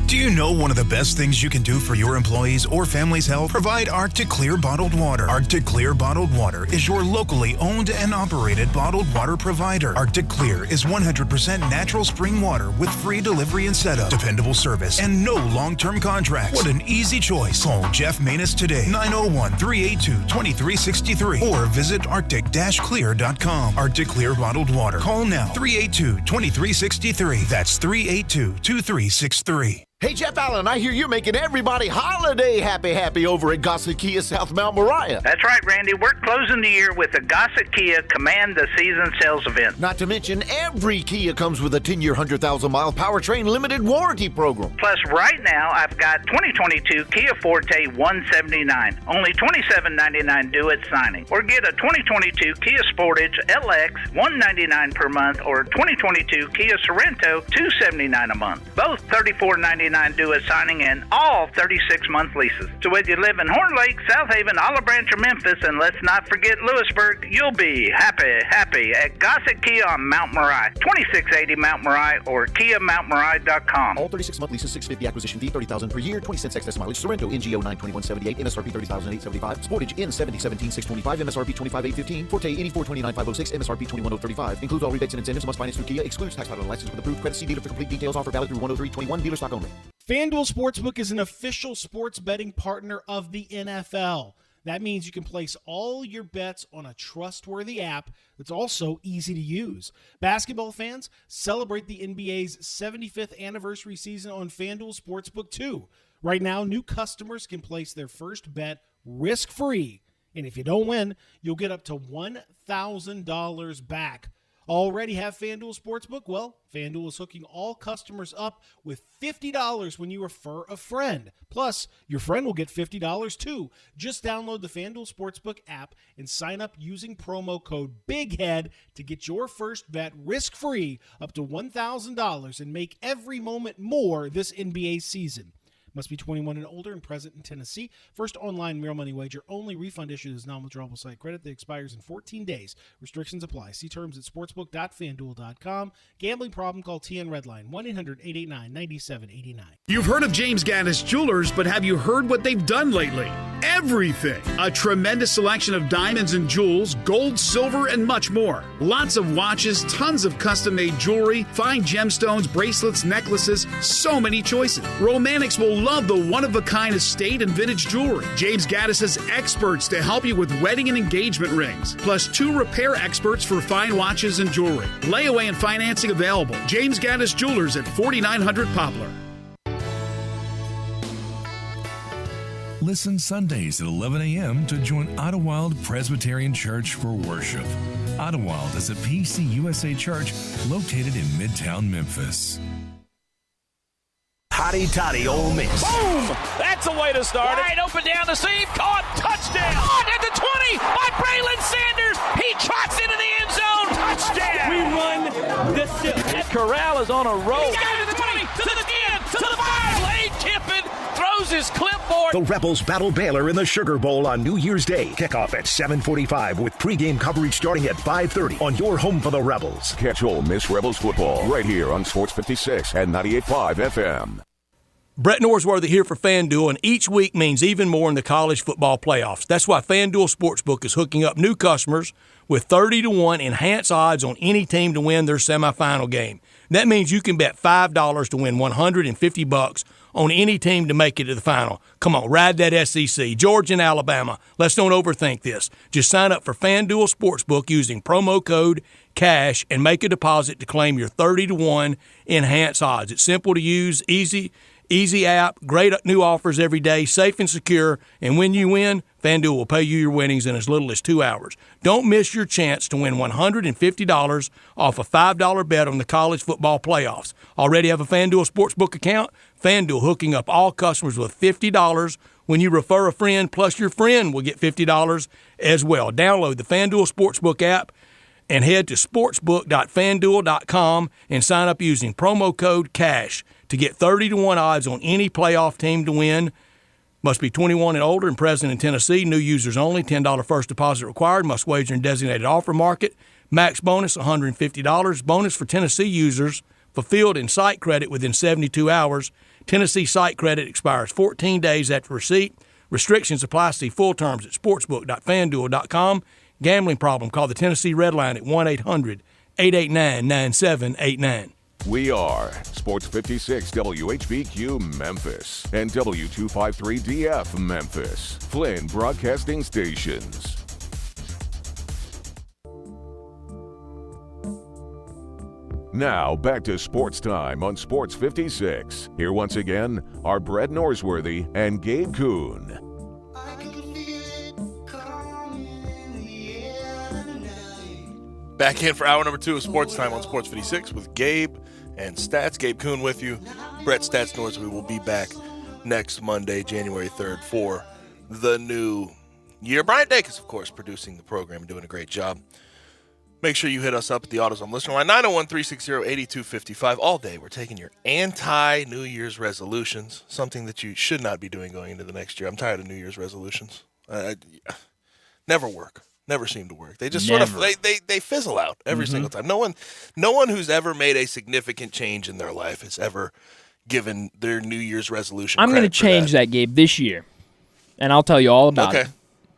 [SPEAKER 14] Do you know one of the best things you can do for your employees or family's health? Provide Arctic Clear bottled water. Arctic Clear bottled water is your locally owned and operated bottled water provider. Arctic Clear is 100% natural spring water with free delivery and setup, dependable service, and no long-term contracts. What an easy choice. Call Jeff Manus today, 901-382-2363, or visit arctic-clear.com. Arctic Clear bottled water. Call now, 382-2363. That's 382-2363.
[SPEAKER 18] Hey, Jeff Allen, I hear you're making everybody holiday happy over at Gossett Kia South Mount Moriah.
[SPEAKER 21] That's right, Randy. We're closing the year with the Gossett Kia Command the Season sales event.
[SPEAKER 18] Not to mention, every Kia comes with a 10-year, 100,000-mile powertrain limited warranty program.
[SPEAKER 21] Plus, right now, I've got 2022 Kia Forte 179. Only $27.99 due at signing. Or get a 2022 Kia Sportage LX $199 per month, or 2022 Kia Sorento $279 a month. Both $34.99 due at signing, and all 36-month leases. So whether you live in Horn Lake, South Haven, Olive Branch, or Memphis, and let's not forget Lewisburg, you'll be happy at Gossett Kia on Mount Moriah, 2680 Mount Moriah, or KiaMountMoriah.com.
[SPEAKER 18] All 36-month leases, $650 acquisition fee, $30,000 per year, 20 cents excess mileage. Sorrento NGO 92178, MSRP $30,875. Sportage N 7017-625, MSRP $25,815. Forte 8429,506, MSRP $21,035. Includes all rebates and incentives. Must finance through Kia. Excludes tax title and license with approved credit. See dealer for complete details. Offer valid through 103/21. Dealer stock only.
[SPEAKER 22] FanDuel Sportsbook is an official sports betting partner of the NFL. That means you can place all your bets on a trustworthy app that's also easy to use. Basketball fans, celebrate the NBA's 75th anniversary season on FanDuel Sportsbook too. Right now, new customers can place their first bet risk-free. And if you don't win, you'll get up to $1,000 back. Already have FanDuel Sportsbook? Well, FanDuel is hooking all customers up with $50 when you refer a friend. Plus, your friend will get $50 too. Just download the FanDuel Sportsbook app and sign up using promo code BIGHEAD to get your first bet risk-free up to $1,000 and make every moment more this NBA season. Must be 21 and older and present in Tennessee. First online real money wager. Only refund issued as non-withdrawable site credit that expires in 14 days. Restrictions apply. See terms at sportsbook.fanduel.com. Gambling problem? Call TN Redline 1-800-889-9789.
[SPEAKER 23] You've heard of James Gaddis Jewelers, but have you heard what they've done lately? Everything. A tremendous selection of diamonds and jewels, gold, silver, and much more. Lots of watches, tons of custom-made jewelry, fine gemstones, bracelets, necklaces, so many choices. Romantics will love the one-of-a-kind estate and vintage jewelry. James Gaddis has experts to help you with wedding and engagement rings, plus 2 repair experts for fine watches and jewelry. Layaway and financing available. James Gaddis Jewelers at 4900 Poplar.
[SPEAKER 24] Listen Sundays at 11 a.m. to join Idlewild Presbyterian Church for worship. Idlewild is a PCUSA church located in Midtown Memphis.
[SPEAKER 12] Hotty toddy Ole Miss.
[SPEAKER 11] Boom! That's a way to start it. Wide open down the seam. Caught. Touchdown. Caught at the 20 by Braylon Sanders. He trots into the end zone. Touchdown. We run the ship. That Corral is on a roll. He's got it to the 20, to the 10, to the 5. Lane Kiffin throws his clipboard.
[SPEAKER 12] The Rebels battle Baylor in the Sugar Bowl on New Year's Day. Kickoff at 7:45 with pregame coverage starting at 5:30 on your home for the Rebels.
[SPEAKER 1] Catch Ole Miss Rebels football right here on Sports 56 and 98.5 FM.
[SPEAKER 16] Brett Norsworthy here for FanDuel, and each week means even more in the college football playoffs. That's why FanDuel Sportsbook is hooking up new customers with 30-1 enhanced odds on any team to win their semifinal game. That means you can bet $5 to win $150 on any team to make it to the final. Come on, ride that SEC. Georgia and Alabama. Let's don't overthink this. Just sign up for FanDuel Sportsbook using promo code CASH and make a deposit to claim your 30-1 enhanced odds. It's simple to use, easy app, great new offers every day, safe and secure, and when you win, FanDuel will pay you your winnings in as little as 2 hours. Don't miss your chance to win $150 off a $5 bet on the college football playoffs. Already have a FanDuel Sportsbook account? FanDuel hooking up all customers with $50 when you refer a friend, plus your friend will get $50 as well. Download the FanDuel Sportsbook app and head to sportsbook.fanduel.com and sign up using promo code CASH to get 30-1 odds on any playoff team to win. Must be 21 and older and present in Tennessee. New users only. $10 first deposit required. Must wager in designated offer market. Max bonus $150. Bonus for Tennessee users fulfilled in site credit within 72 hours. Tennessee site credit expires 14 days after receipt. Restrictions apply. See full terms at sportsbook.fanduel.com. Gambling problem? Call the Tennessee Red Line at 1-800-889-9789.
[SPEAKER 1] We are Sports 56 WHBQ Memphis and W253DF Memphis, Flynn Broadcasting Stations. Now back to Sports Time on Sports 56. Here once again are Brett Norsworthy and Gabe Kuhn.
[SPEAKER 3] Back in for hour number 2 of Sports Time on Sports 56 with Gabe and Stats. Gabe Kuhn with you. Brett Stats Norsworthy will be back next Monday, January 3rd, for the new year. Brian Dacus, of course, producing the program and doing a great job. Make sure you hit us up at the AutoZone listener line, 901-360-8255. All day, we're taking your anti-New Year's resolutions, something that you should not be doing going into the next year. I'm tired of New Year's resolutions. Never work. Never seem to work. They just sort of they fizzle out every single time. No one who's ever made a significant change in their life has ever given their New Year's resolution.
[SPEAKER 4] I'm going to change that, Gabe, this year, and I'll tell you all about it.
[SPEAKER 3] Okay.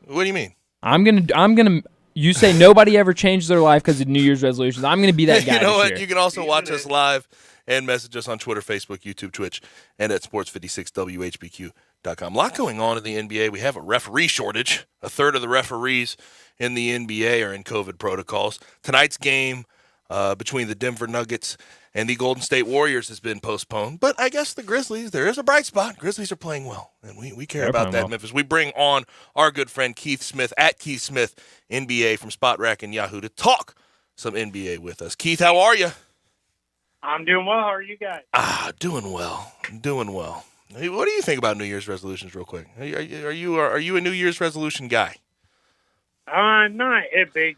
[SPEAKER 3] What do you mean?
[SPEAKER 4] I'm gonna. You say nobody ever changed their life because of New Year's resolutions. I'm going to be that guy.
[SPEAKER 3] You know
[SPEAKER 4] this
[SPEAKER 3] what?
[SPEAKER 4] year.
[SPEAKER 3] You can also watch us live and message us on Twitter, Facebook, YouTube, Twitch, and at sports56whbq.com. A lot going on in the NBA. We have a referee shortage. A third of the referees in the NBA are in COVID protocols. Tonight's game between the Denver Nuggets and the Golden State Warriors has been postponed. But I guess the Grizzlies, there is a bright spot. Grizzlies are playing well, and we care about that, Memphis. We bring on our good friend Keith Smith, at Keith Smith, NBA from Spot Rack and Yahoo, to talk some NBA with us. Keith, how are you?
[SPEAKER 2] I'm doing well. How are you guys?
[SPEAKER 3] Doing well. Hey, what do you think about New Year's resolutions, real quick? Are you a New Year's resolution guy?
[SPEAKER 2] Not a big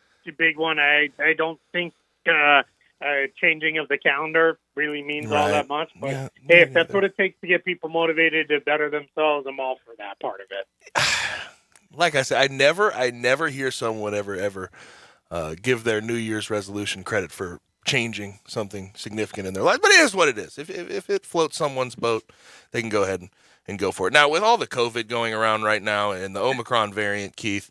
[SPEAKER 2] one. I don't think changing of the calendar really means all that much. But hey, if that's what it takes to get people motivated to better themselves, I'm all for that part of it.
[SPEAKER 3] Like I said, I never hear someone ever give their New Year's resolution credit for changing something significant in their life. But it is what it is. If it floats someone's boat, they can go ahead and go for it. Now, with all the COVID going around right now and the Omicron variant, Keith,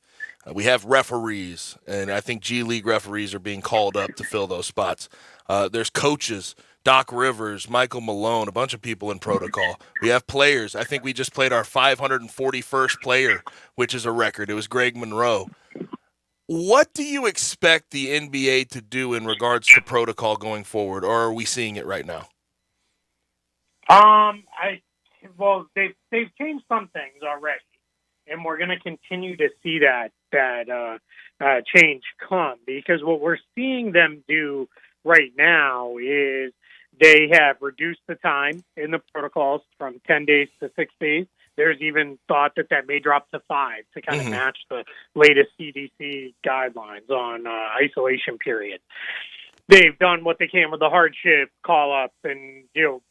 [SPEAKER 3] we have referees, and I think G League referees are being called up to fill those spots. There's coaches, Doc Rivers, Michael Malone, a bunch of people in protocol. We have players. I think we just played our 541st player, which is a record. It was Greg Monroe. What do you expect the NBA to do in regards to protocol going forward, or are we seeing it right now?
[SPEAKER 2] They've changed some things already, and we're going to continue to see that change come, because what we're seeing them do right now is they have reduced the time in the protocols from 10 days to 6 days. There's even thought that may drop to 5 to kind of match the latest CDC guidelines on isolation period. They've done what they can with the hardship call-ups and,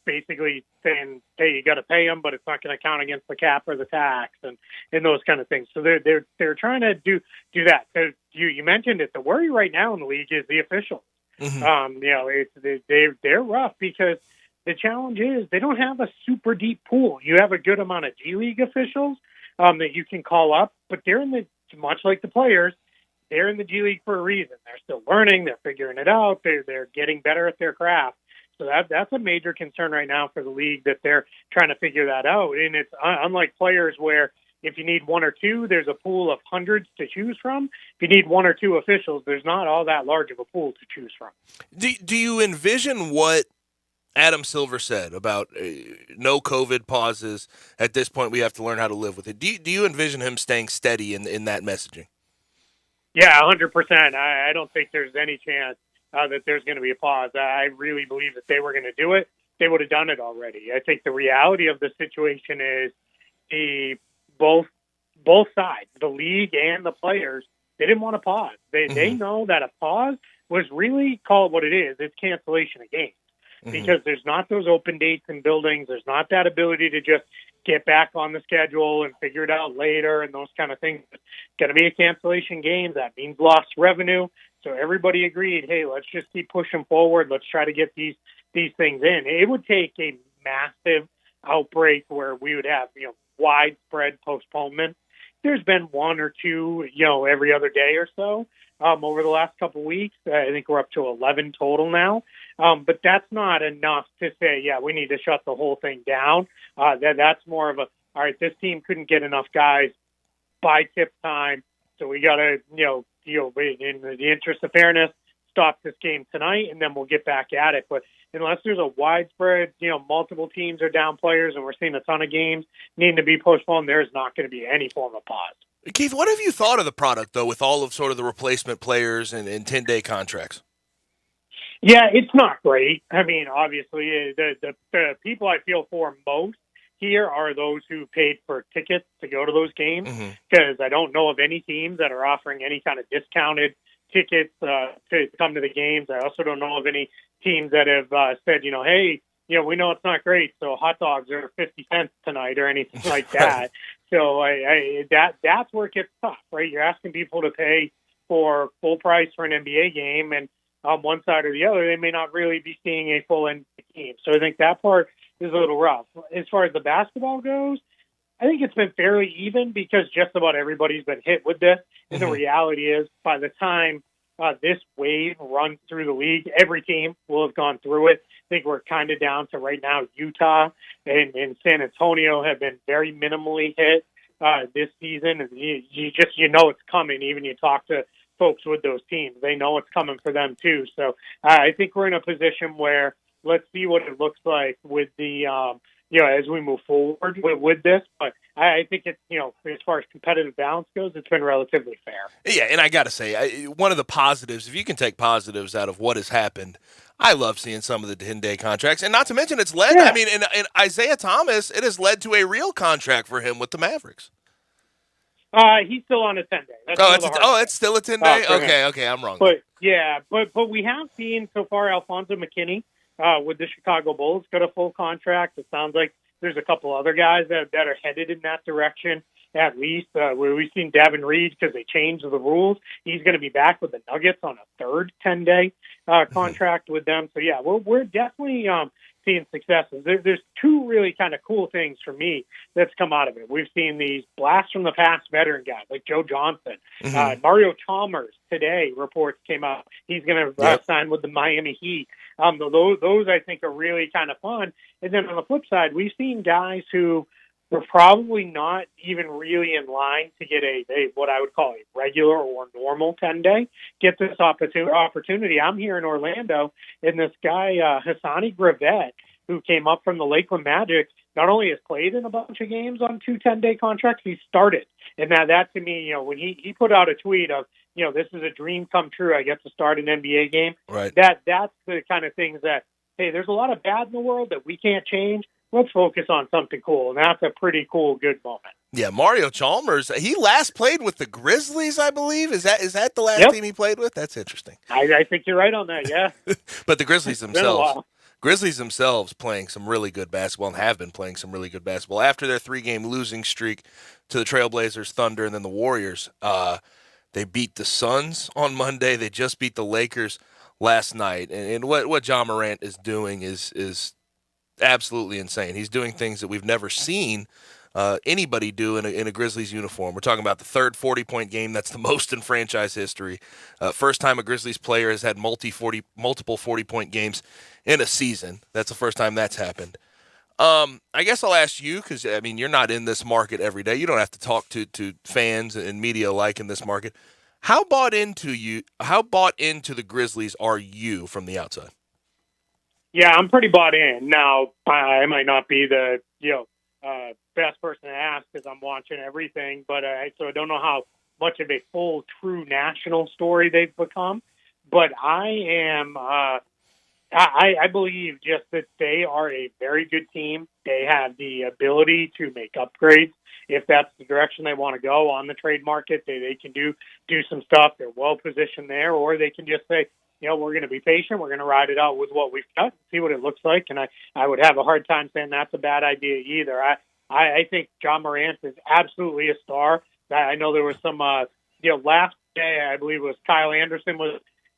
[SPEAKER 2] basically saying, hey, you got to pay them, but it's not going to count against the cap or the tax and those kind of things. So they're trying to do that. So you mentioned it. The worry right now in the league is the officials. They're rough because The challenge is they don't have a super deep pool. You have a good amount of G League officials that you can call up, but they're much like the players, they're in the G League for a reason. They're still learning. They're figuring it out. They're getting better at their craft. So that's a major concern right now for the league, that they're trying to figure that out. And it's unlike players where if you need one or two, there's a pool of hundreds to choose from. If you need one or two officials, there's not all that large of a pool to choose from.
[SPEAKER 3] Do you envision what Adam Silver said about no COVID pauses? At this point, we have to learn how to live with it. Do you envision him staying steady in that messaging?
[SPEAKER 2] Yeah, 100%. I don't think there's any chance that there's going to be a pause. I really believe that they were going to do it. They would have done it already. I think the reality of the situation is both sides, the league and the players, they didn't want to pause. They know that a pause was really, call it what it is, it's cancellation of games. Because there's not those open dates in buildings. There's not that ability to just get back on the schedule and figure it out later and those kind of things. It's going to be a cancellation game. That means lost revenue. So everybody agreed, hey, let's just keep pushing forward. Let's try to get these things in. It would take a massive outbreak where we would have, widespread postponement. There's been one or two, every other day or so. Over the last couple of weeks. I think we're up to 11 total now. But that's not enough to say, yeah, we need to shut the whole thing down. That's more of all right, this team couldn't get enough guys by tip time, so we got to, in the interest of fairness, stop this game tonight, and then we'll get back at it. But unless there's a widespread, multiple teams are down players, and we're seeing a ton of games needing to be postponed, there's not going to be any form of pause.
[SPEAKER 3] Keith, what have you thought of the product, though, with all of sort of the replacement players and 10-day contracts?
[SPEAKER 2] Yeah, it's not great. I mean, obviously, the people I feel for most here are those who paid for tickets to go to those games, because I don't know of any teams that are offering any kind of discounted tickets to come to the games. I also don't know of any teams that have said, hey, we know it's not great, so hot dogs are 50 cents tonight or anything like that. So that's where it gets tough, right? You're asking people to pay for full price for an NBA game, and on one side or the other, they may not really be seeing a full NBA game. So I think that part is a little rough. As far as the basketball goes, I think it's been fairly even because just about everybody's been hit with this. And the reality is, by the time this wave runs through the league, every team will have gone through it. I think we're kind of down to right now Utah and San Antonio have been very minimally hit this season. And you know it's coming. Even you talk to folks with those teams, they know it's coming for them too. So I think we're in a position where let's see what it looks like with the as we move forward with this. But I think it's, as far as competitive balance goes, it's been relatively fair. Yeah,
[SPEAKER 3] and I got to say, one of the positives, if you can take positives out of what has happened, I love seeing some of the 10-day contracts. And not to mention, it's led, in Isaiah Thomas, it has led to a real contract for him with the Mavericks.
[SPEAKER 2] He's still on a 10-day.
[SPEAKER 3] It's still a 10-day? Okay, I'm wrong.
[SPEAKER 2] But we have seen so far Alfonso McKinney with the Chicago Bulls got a full contract. It sounds like there's a couple other guys that are headed in that direction, at least. Where we've seen Davin Reed, because they changed the rules. He's going to be back with the Nuggets on a third 10-day contract with them. So, yeah, we're definitely seeing successes. There's two really kind of cool things for me that's come out of it. We've seen these blasts from the past veteran guys like Joe Johnson. Mario Chalmers today, reports came out. He's going to sign with the Miami Heat. Those I think are really kind of fun. And then on the flip side, we've seen guys who were probably not even really in line to get a what I would call a regular or normal 10-day, get this opportunity. I'm here in Orlando, and this guy, Hassani Gravett, who came up from the Lakeland Magic, not only has played in a bunch of games on 2 10-day contracts, he started. And that to me, when he put out a tweet of, this is a dream come true, I get to start an NBA game.
[SPEAKER 3] Right.
[SPEAKER 2] That's the kind of things that, hey, there's a lot of bad in the world that we can't change. Let's focus on something cool, and that's a pretty cool, good moment.
[SPEAKER 3] Yeah, Mario Chalmers, he last played with the Grizzlies, I believe. Is that the last team he played with? That's interesting.
[SPEAKER 2] I think you're right on that, yeah.
[SPEAKER 3] But the Grizzlies themselves playing some really good basketball and have been playing some really good basketball. After their 3-game losing streak to the Trailblazers, Thunder, and then the Warriors, they beat the Suns on Monday. They just beat the Lakers last night. And what Ja Morant is doing is absolutely insane. He's doing things that we've never seen anybody do in a Grizzlies uniform. We're talking about the third 40-point game. That's the most in franchise history. First time a Grizzlies player has had multiple 40-point games in a season. That's the first time that's happened. I guess I'll ask you, because, I mean, you're not in this market every day. You don't have to talk to fans and media alike in this market. How bought into the Grizzlies are you from the outside?
[SPEAKER 2] Yeah, I'm pretty bought in. Now, I might not be the best person to ask because I'm watching everything, but so I don't know how much of a full, true national story they've become. But I am. I believe just that they are a very good team. They have the ability to make upgrades if that's the direction they want to go on the trade market. They can do some stuff. They're well positioned there, or they can just say, we're going to be patient. We're going to ride it out with what we've got, see what it looks like. And I would have a hard time saying that's a bad idea either. I think John Morant is absolutely a star. I know there was some, last day, I believe it was Kyle Anderson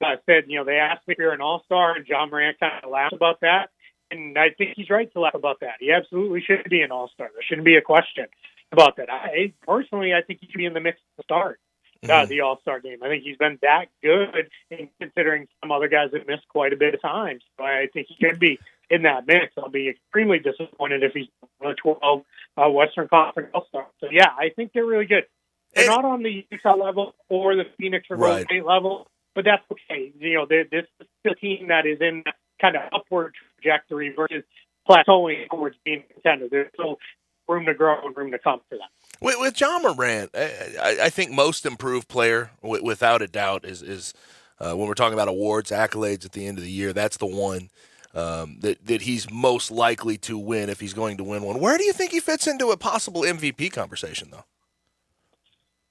[SPEAKER 2] said, they asked me if you're an all-star, and John Morant kind of laughed about that. And I think he's right to laugh about that. He absolutely should be an all-star. There shouldn't be a question about that. I think he should be in the mix to start the all-star game. I think he's been that good, in considering some other guys have missed quite a bit of time. So I think he should be in that mix. I'll be extremely disappointed if he's on the 12 Western Conference all-star. So, yeah, I think they're really good. They're not on the Utah level or the Phoenix or Golden State level, but that's okay. This is a team that is in kind of upward trajectory versus plateauing towards being a contender. There's still room to grow and room to come for them.
[SPEAKER 3] With John Morant, I think most improved player, without a doubt, is when we're talking about awards, accolades at the end of the year, that's the one that he's most likely to win if he's going to win one. Where do you think he fits into a possible MVP conversation, though?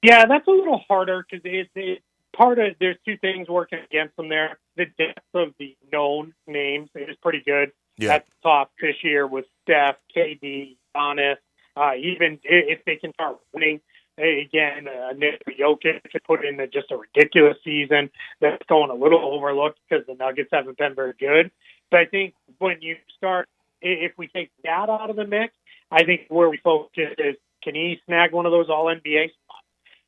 [SPEAKER 2] Yeah, that's a little harder because there's two things working against him there. The depth of the known names is pretty good at the top this year with Steph, KD, Giannis. Even if they can start winning, again, Nick Jokic to put in just a ridiculous season that's going a little overlooked because the Nuggets haven't been very good. But I think when you start, if we take that out of the mix, I think where we focus is, can he snag one of those All-NBA spots?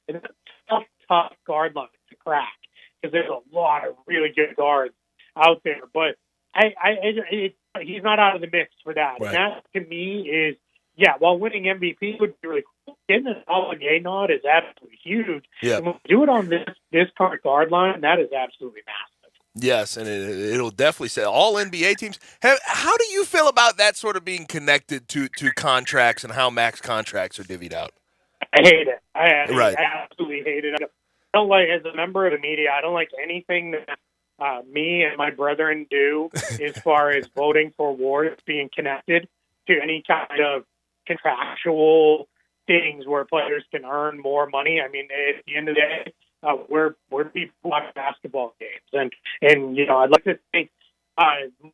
[SPEAKER 2] It's a tough guard line to crack because there's a lot of really good guards out there. But he's not out of the mix for that. Right. And that, to me, is, while winning MVP would be really cool, getting an All-NBA nod is absolutely huge. Yeah. And when we do it on this current guard line, that is absolutely massive.
[SPEAKER 3] Yes, and it'll definitely say all NBA teams. How do you feel about that sort of being connected to contracts and how max contracts are divvied out?
[SPEAKER 2] I hate it. I absolutely hate it. I don't like, as a member of the media, I don't like anything that me and my brethren do as far as voting for awards being connected to any kind of contractual things where players can earn more money. I mean, at the end of the day, we're people who watch basketball games, and I'd like to think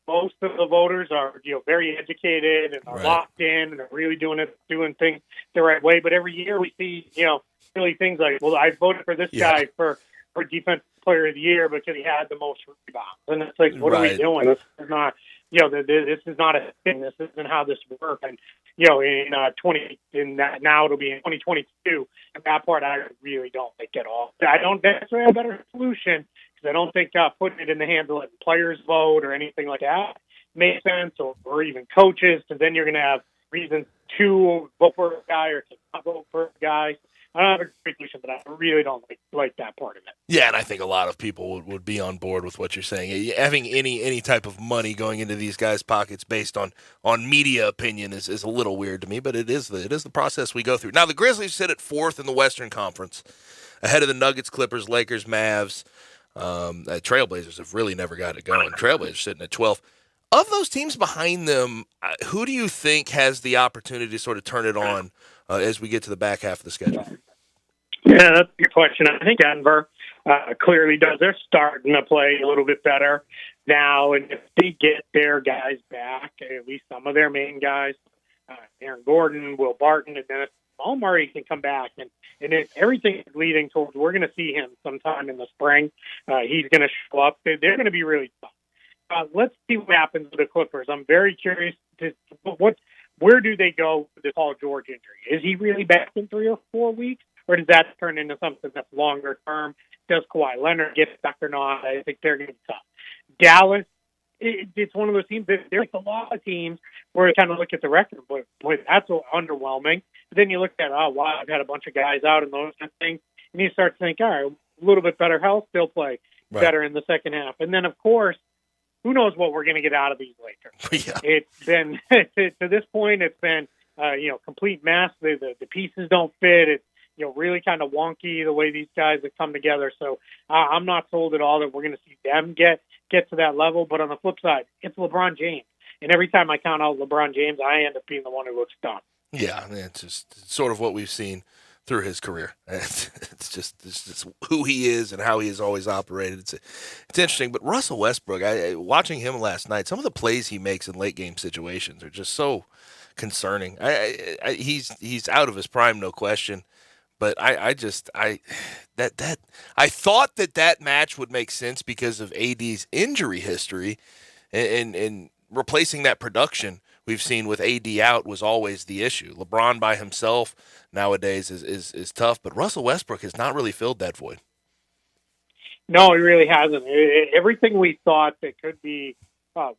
[SPEAKER 2] most of the voters are very educated and are locked in and are really doing things the right way. But every year we see really things like, well, I voted for this guy for defensive player of the year because he had the most rebounds, and it's like, what are we doing? This is not this is not a thing. This isn't how this works. And now it'll be in 2022. And that part I really don't think at all. I don't necessarily have a better solution because I don't think putting it in the hands of letting players vote or anything like that makes sense, or even coaches, because then you're going to have reasons to vote for a guy or to not vote for a guy. I don't have a great solution, but I really don't like that part of it.
[SPEAKER 3] Yeah, and I think a lot of people would be on board with what you're saying. Having any type of money going into these guys' pockets based on media opinion is a little weird to me, but it is the process we go through. Now, the Grizzlies sit at 4th in the Western Conference, ahead of the Nuggets, Clippers, Lakers, Mavs. Trailblazers have really never got it going. Trailblazers sitting at 12th. Of those teams behind them, who do you think has the opportunity to sort of turn it on as we get to the back half of the schedule?
[SPEAKER 2] Yeah, that's a good question. I think Denver clearly does. They're starting to play a little bit better now, and if they get their guys back, at least some of their main guys, Aaron Gordon, Will Barton, and Dennis Murray can come back, and everything is leading towards we're going to see him sometime in the spring. He's going to show up. They're going to be really tough. Let's see what happens with the Clippers. I'm very curious to where do they go with the Paul George injury? Is he really back in 3 or 4 weeks, or does that turn into something that's longer term? Does Kawhi Leonard get stuck or not? I think they're going to be tough. Dallas, it's one of those teams. There's a lot of teams where you kind of look at the record, but boy, that's underwhelming. But then you look at, oh, wow, I've had a bunch of guys out and those kind of things, and you start to think, all right, a little bit better health, still play better in the second half. And then, of course, who knows what we're going to get out of these Lakers?
[SPEAKER 3] Yeah.
[SPEAKER 2] It's been to this point, it's been complete mess. The pieces don't fit. It's really kind of wonky the way these guys have come together. So I'm not sold at all that we're going to see them get to that level. But on the flip side, it's LeBron James, and every time I count out LeBron James, I end up being the one who looks dumb.
[SPEAKER 3] Yeah, it's just sort of what we've seen through his career. It's just who he is and how he has always operated. It's interesting. But Russell Westbrook, watching him last night, some of the plays he makes in late game situations are just so concerning. He's out of his prime, no question. But I thought that match would make sense because of AD's injury history, and replacing that production we've seen with AD out was always the issue. LeBron by himself nowadays is tough, but Russell Westbrook has not really filled that void.
[SPEAKER 2] No, he really hasn't. Everything we thought that could be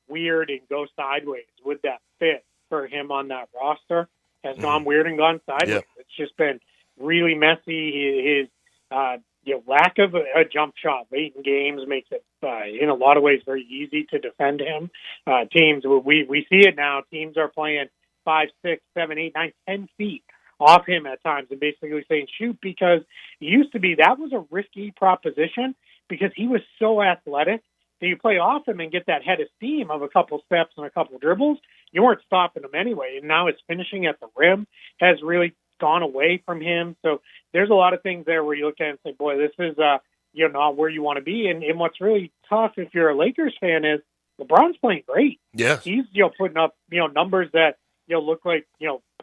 [SPEAKER 2] weird and go sideways with that fit for him on that roster has gone weird and gone sideways. Yep. It's just been really messy. His lack of a jump shot late in games makes it, in a lot of ways, very easy to defend him. Teams, we see it now. Teams are playing 5, 6, 7, 8, 9, 10 feet off him at times and basically saying shoot, because it used to be that was a risky proposition because he was so athletic that you play off him and get that head of steam of a couple steps and a couple dribbles. You weren't stopping him anyway. And now his finishing at the rim has really gone away from him. So there's a lot of things there where you look at it and say, boy, this is not where you want to be. And what's really tough if you're a Lakers fan is LeBron's playing great.
[SPEAKER 3] Yeah.
[SPEAKER 2] He's putting up numbers that look like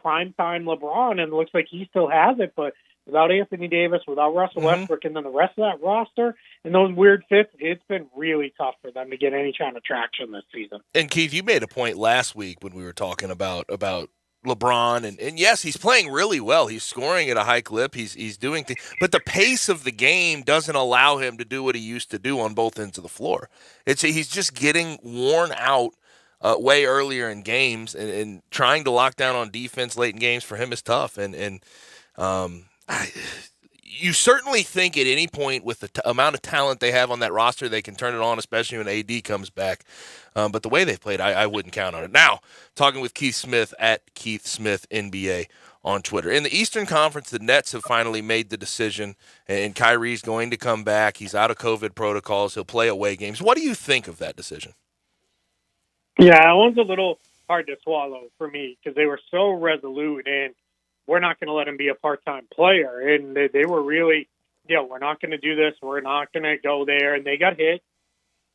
[SPEAKER 2] prime time LeBron, and it looks like he still has it, but without Anthony Davis, without Russell Westbrook, and then the rest of that roster and those weird fits, it's been really tough for them to get any kind of traction this season.
[SPEAKER 3] And Keith, you made a point last week when we were talking about LeBron, and yes, he's playing really well. He's scoring at a high clip. He's doing things, but the pace of the game doesn't allow him to do what he used to do on both ends of the floor. He's just getting worn out way earlier in games, and trying to lock down on defense late in games for him is tough. You certainly think at any point with the amount of talent they have on that roster, they can turn it on, especially when AD comes back. But the way they've played, I wouldn't count on it. Now, talking with Keith Smith at Keith Smith NBA on Twitter. In the Eastern Conference, the Nets have finally made the decision, and Kyrie's going to come back. He's out of COVID protocols. He'll play away games. What do you think of that decision?
[SPEAKER 2] Yeah, that one's a little hard to swallow for me because they were so resolute in we're not going to let him be a part-time player. And they were really, we're not going to do this. We're not going to go there. And they got hit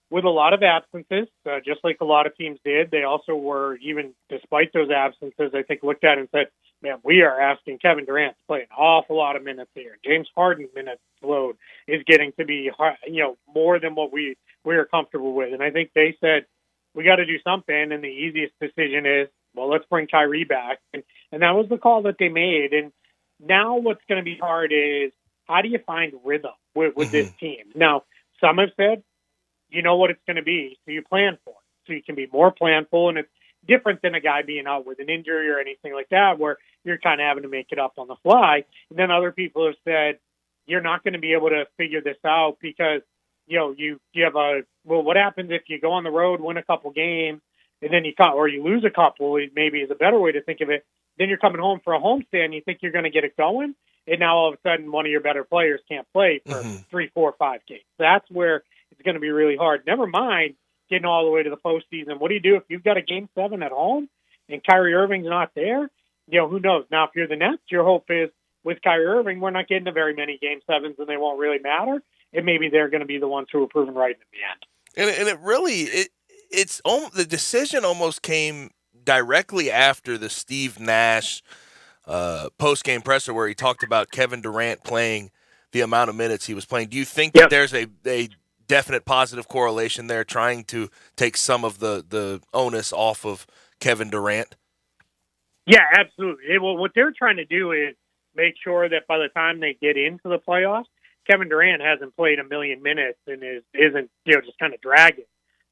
[SPEAKER 2] with a lot of absences, just like a lot of teams did. They also were, even despite those absences, I think looked at it and said, man, we are asking Kevin Durant to play an awful lot of minutes here. James Harden's minutes load is getting to be, more than what we are comfortable with. And I think they said, we got to do something. And the easiest decision is, well, let's bring Kyrie back. And that was the call that they made. And now what's going to be hard is how do you find rhythm with this team? Now, some have said, you know what it's going to be, so you plan for it. So you can be more planful, and it's different than a guy being out with an injury or anything like that where you're kind of having to make it up on the fly. And then other people have said, you're not going to be able to figure this out because, you have what happens if you go on the road, win a couple games, and then you lose a couple, maybe is a better way to think of it. Then you're coming home for a homestand, you think you're going to get it going, and now all of a sudden one of your better players can't play for 3, 4, 5 games. That's where it's going to be really hard. Never mind getting all the way to the postseason. What do you do if you've got a Game 7 at home and Kyrie Irving's not there? Who knows? Now, if you're the Nets, your hope is with Kyrie Irving, we're not getting to very many Game 7s, and they won't really matter. And maybe they're going to be the ones who are proven right in the end.
[SPEAKER 3] And it really it's the decision almost came directly after the Steve Nash post-game presser where he talked about Kevin Durant playing the amount of minutes he was playing. Do you think that there's a definite positive correlation there, trying to take some of the onus off of Kevin Durant?
[SPEAKER 2] Yeah, absolutely. Well, what they're trying to do is make sure that by the time they get into the playoffs, Kevin Durant hasn't played a million minutes and isn't just kind of dragging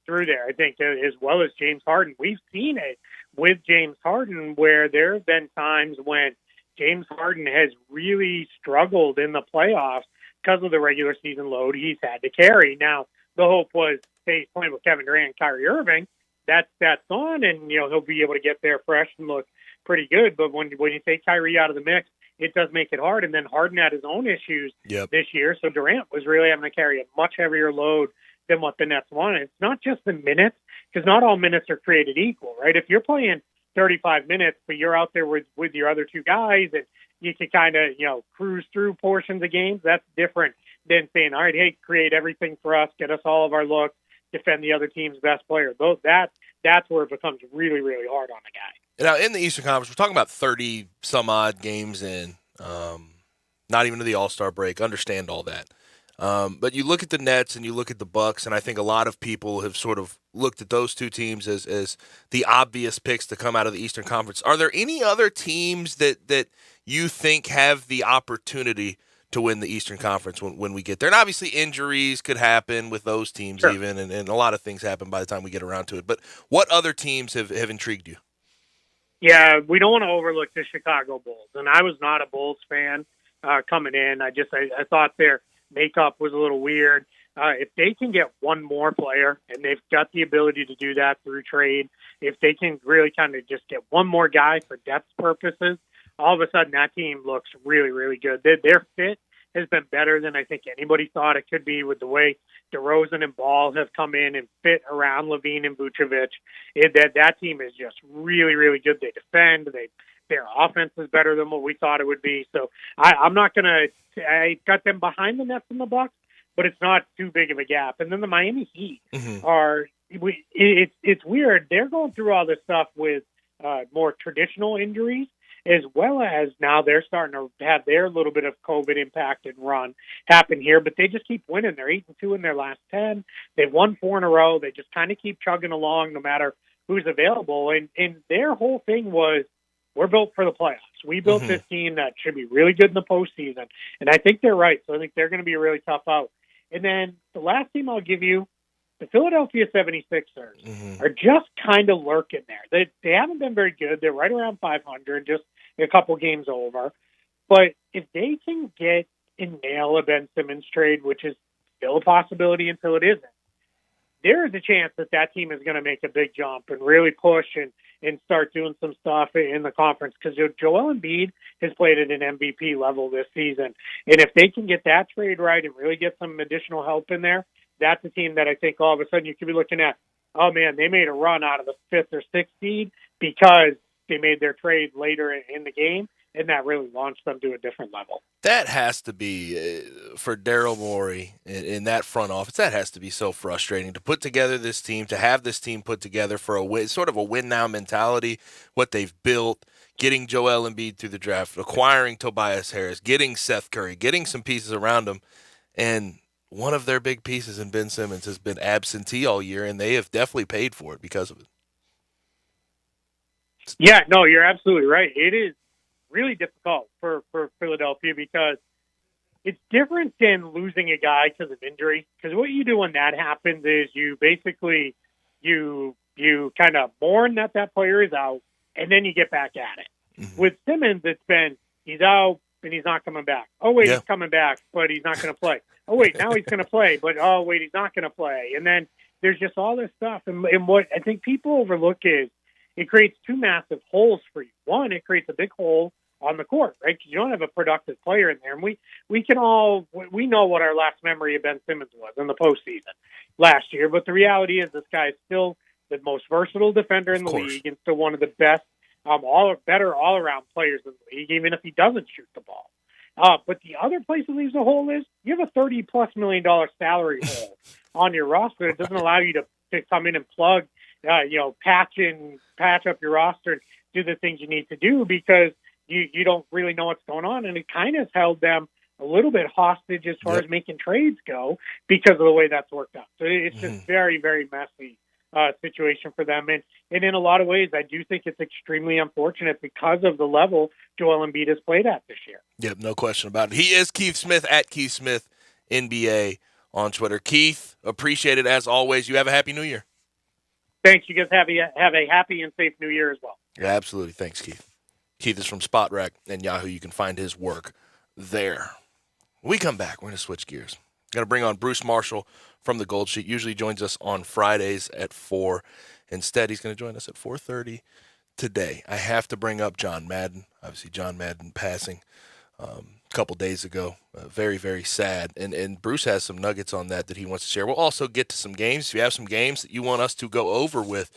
[SPEAKER 2] through there. I think as well as James Harden. We've seen it with James Harden where there have been times when James Harden has really struggled in the playoffs because of the regular season load he's had to carry. Now, the hope was, hey, he's playing with Kevin Durant and Kyrie Irving. That's on, and he'll be able to get there fresh and look pretty good. But when you take Kyrie out of the mix, it does make it hard. And then Harden had his own issues this year, so Durant was really having to carry a much heavier load than what the Nets wanted. It's not just the minutes, because not all minutes are created equal, right? If you're playing 35 minutes, but you're out there with your other two guys, and you can kind of cruise through portions of games, that's different than saying, all right, hey, create everything for us, get us all of our looks, defend the other team's best player. That's where it becomes really, really hard on the guy.
[SPEAKER 3] Now, in the Eastern Conference, we're talking about 30-some-odd games in, not even to the All-Star break. Understand all that. But you look at the Nets and you look at the Bucks, and I think a lot of people have sort of looked at those two teams as the obvious picks to come out of the Eastern Conference. Are there any other teams that you think have the opportunity to win the Eastern Conference when we get there? And obviously injuries could happen with those teams even, and a lot of things happen by the time we get around to it. But what other teams have intrigued you?
[SPEAKER 2] Yeah, we don't want to overlook the Chicago Bulls. And I was not a Bulls fan coming in. I thought their makeup was a little weird. If they can get one more player, and they've got the ability to do that through trade, if they can really kind of just get one more guy for depth purposes, all of a sudden that team looks really, really good. Their fit has been better than I think anybody thought it could be with the way DeRozan and Ball have come in and fit around Levine and Vucevic. That team is just really, really good. They defend. Their offense is better than what we thought it would be. So I'm not going to – I got them behind the Nets and the Bucks, but it's not too big of a gap. And then the Miami Heat are – it's weird. They're going through all this stuff with more traditional injuries, as well as now they're starting to have their little bit of COVID impacted run happen here, but they just keep winning. They're 8-2 in their last 10. They've won 4 in a row. They just kind of keep chugging along no matter who's available. And their whole thing was, we're built for the playoffs. We built this team that should be really good in the postseason. And I think they're right. So I think they're going to be a really tough out. And then the last team I'll give you, the Philadelphia 76ers are just kind of lurking there. They haven't been very good. They're right around 500, just a couple games over. But if they can get and nail a Ben Simmons trade, which is still a possibility until it isn't, there is a chance that team is going to make a big jump and really push and start doing some stuff in the conference, because Joel Embiid has played at an MVP level this season. And if they can get that trade right and really get some additional help in there, that's a team that I think all of a sudden you could be looking at, oh, man, they made a run out of the 5th or 6th seed because they made their trade later in the game, and that really launched them to a different level.
[SPEAKER 3] That has to be, for Daryl Morey in that front office, that has to be so frustrating to put together this team, to have this team put together for a win, sort of a win-now mentality, what they've built, getting Joel Embiid through the draft, acquiring Tobias Harris, getting Seth Curry, getting some pieces around him, and one of their big pieces in Ben Simmons has been absentee all year, and they have definitely paid for it because of it.
[SPEAKER 2] Yeah, no, you're absolutely right. It is really difficult for Philadelphia because it's different than losing a guy because of injury. Because what you do when that happens is you basically you kind of mourn that player is out, and then you get back at it. With Simmons, it's been he's out and he's not coming back. Oh wait, he's coming back, but he's not going to play. Oh wait, now he's going to play, but oh wait, he's not going to play. And then there's just all this stuff. And what I think people overlook is it creates two massive holes for you. One, it creates a big hole on the court, right? Because you don't have a productive player in there. And we know what our last memory of Ben Simmons was in the postseason last year. But the reality is this guy is still the most versatile defender in the league and still one of the best, better all-around players in the league, even if he doesn't shoot the ball. But the other place it leaves a hole is you have a $30+ million salary hole on your roster. It doesn't allow you to come in and plug, patch up your roster and do the things you need to do because you don't really know what's going on. And it kind of held them a little bit hostage as far as making trades go because of the way that's worked out. So it's just very, very messy situation for them. And in a lot of ways, I do think it's extremely unfortunate because of the level Joel Embiid has played at this year.
[SPEAKER 3] Yep, no question about it. He is Keith Smith at Keith Smith NBA on Twitter. Keith, appreciate it as always. You have a happy New Year.
[SPEAKER 2] Thanks. You guys have a happy and safe New Year as well.
[SPEAKER 3] Yeah, absolutely. Thanks, Keith. Keith is from Spot Rack and Yahoo. You can find his work there. When we come back, we're going to switch gears. Got to bring on Bruce Marshall from the Gold Sheet. Usually joins us on Fridays at 4. Instead, he's going to join us at 4:30 today. I have to bring up John Madden. Obviously, John Madden passing a couple days ago. Very, very sad. And Bruce has some nuggets on that he wants to share. We'll also get to some games. If you have some games that you want us to go over with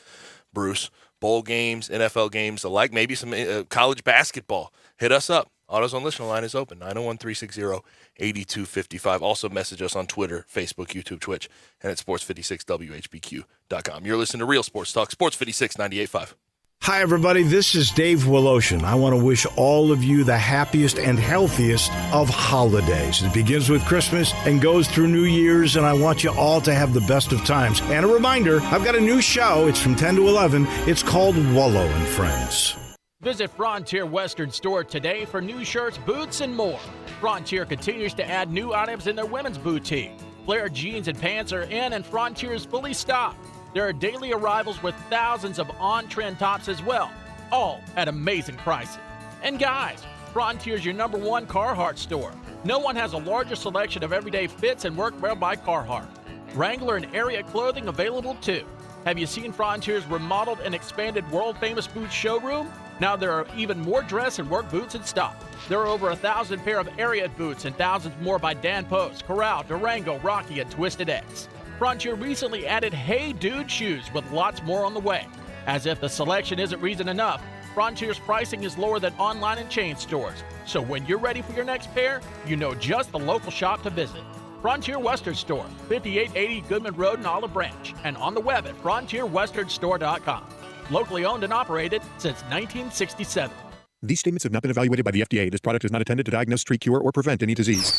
[SPEAKER 3] Bruce, bowl games, NFL games alike, maybe some college basketball, hit us up. Autos on Listener line is open, 901-360-8255. Also message us on Twitter, Facebook, YouTube, Twitch, and at sports56whbq.com. You're listening to Real Sports Talk, Sports 56 98.5.
[SPEAKER 15] Hi, everybody. This is Dave Willoshin. I want to wish all of you the happiest and healthiest of holidays. It begins with Christmas and goes through New Year's, and I want you all to have the best of times. And a reminder, I've got a new show. It's from 10 to 11. It's called Wallow and Friends.
[SPEAKER 11] Visit Frontier Western Store today for new shirts, boots, and more. Frontier continues to add new items in their women's boutique. Flare jeans and pants are in, and Frontier is fully stocked. There are daily arrivals with thousands of on-trend tops as well, all at amazing prices. And guys, Frontier's your #1 Carhartt store. No one has a larger selection of everyday fits and workwear by Carhartt. Wrangler and Area clothing available too. Have you seen Frontier's remodeled and expanded world-famous boots showroom? Now there are even more dress and work boots in stock. There are over 1,000 pair of Ariat boots and thousands more by Dan Post, Corral, Durango, Rocky, and Twisted X. Frontier recently added Hey Dude shoes with lots more on the way. As if the selection isn't reason enough, Frontier's pricing is lower than online and chain stores. So when you're ready for your next pair, you know just the local shop to visit. Frontier Western Store, 5880 Goodman Road in Olive Branch, and on the web at frontierwesternstore.com. Locally owned and operated since 1967.
[SPEAKER 5] These statements have not been evaluated by the FDA. This product is not intended to diagnose, treat, cure, or prevent any disease.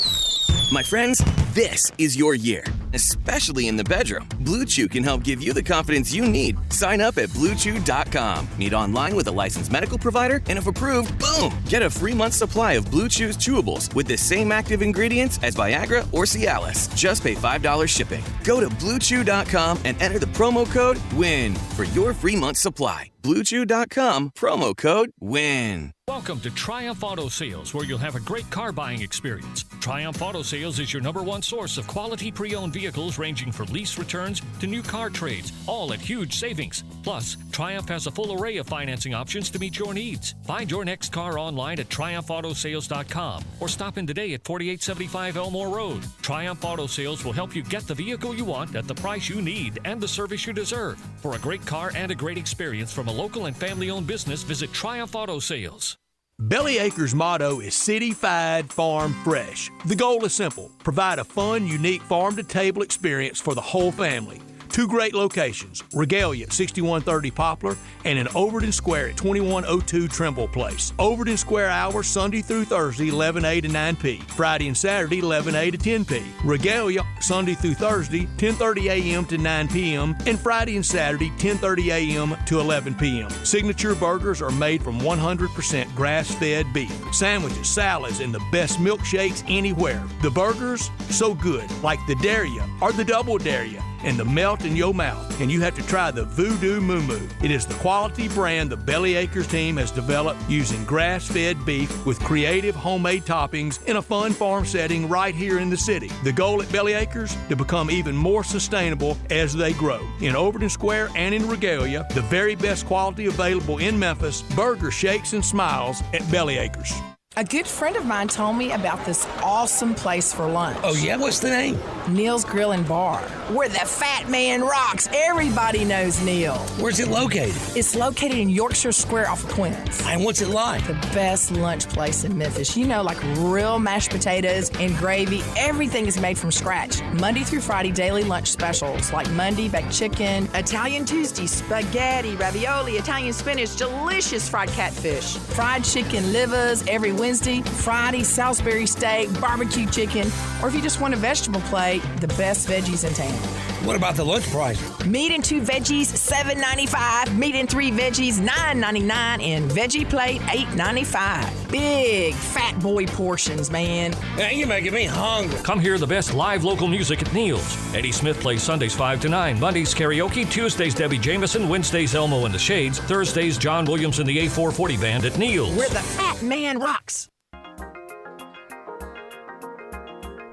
[SPEAKER 6] My friends, this is your year, especially in the bedroom. Blue Chew can help give you the confidence you need. Sign up at BlueChew.com. Meet online with a licensed medical provider, and if approved, boom! Get a free month supply of Blue Chew's chewables with the same active ingredients as Viagra or Cialis. Just pay $5 shipping. Go to BlueChew.com and enter the promo code WIN for your free month supply. BlueChew.com, promo code WIN.
[SPEAKER 8] Welcome to Triumph Auto Sales, where you'll have a great car buying experience. Triumph Auto Sales is your #1 source of quality pre-owned vehicles ranging from lease returns to new car trades, all at huge savings. Plus, Triumph has a full array of financing options to meet your needs. Find your next car online at TriumphAutoSales.com or stop in today at 4875 Elmore Road. Triumph Auto Sales will help you get the vehicle you want at the price you need and the service you deserve. For a great car and a great experience from a local and family-owned business, visit Triumph Auto Sales.
[SPEAKER 7] Belly Acres' motto is City-Fied Farm Fresh. The goal is simple: provide a fun, unique farm-to-table experience for the whole family. 2 great locations, Regalia at 6130 Poplar and in Overton Square at 2102 Trimble Place. Overton Square hours Sunday through Thursday 11A to 9P, Friday and Saturday 11A to 10P. Regalia Sunday through Thursday 10:30 a.m. to 9 p.m. and Friday and Saturday 10:30 a.m. to 11 p.m. Signature burgers are made from 100% grass-fed beef. Sandwiches, salads, and the best milkshakes anywhere. The burgers, so good, like the Daria or the Double Daria, and the melt in your mouth. And you have to try the Voodoo Moo Moo. It is the quality brand the Belly Acres team has developed using grass-fed beef with creative homemade toppings in a fun farm setting right here in the city. The goal at Belly Acres, to become even more sustainable as they grow. In Overton Square and in Regalia, the very best quality available in Memphis, burger shakes and smiles at Belly Acres.
[SPEAKER 10] A good friend of mine told me about this awesome place for lunch.
[SPEAKER 7] Oh, yeah? What's the name?
[SPEAKER 10] Neil's Grill and Bar, where the fat man rocks. Everybody knows Neil.
[SPEAKER 7] Where's it located?
[SPEAKER 10] It's located in Yorkshire Square off of Quince.
[SPEAKER 7] And what's it like?
[SPEAKER 10] The best lunch place in Memphis. You know, like real mashed potatoes and gravy. Everything is made from scratch. Monday through Friday, daily lunch specials like Monday, baked chicken, Italian Tuesday, spaghetti, ravioli, Italian spinach, delicious fried catfish, fried chicken livers every Wednesday, Friday, Salisbury steak, barbecue chicken, or if you just want a vegetable plate, the best veggies in town.
[SPEAKER 9] What about the lunch price?
[SPEAKER 10] Meat and 2 veggies, $7.95. Meat and 3 veggies, $9.99. And veggie plate, $8.95. Big fat boy portions, man.
[SPEAKER 9] Hey, you're making me hungry.
[SPEAKER 8] Come hear the best live local music at Neil's. Eddie Smith plays Sundays 5 to 9, Mondays karaoke, Tuesdays Debbie Jameson, Wednesdays Elmo and the Shades, Thursdays John Williams and the A440 Band at Neil's.
[SPEAKER 10] Where the fat man rocks.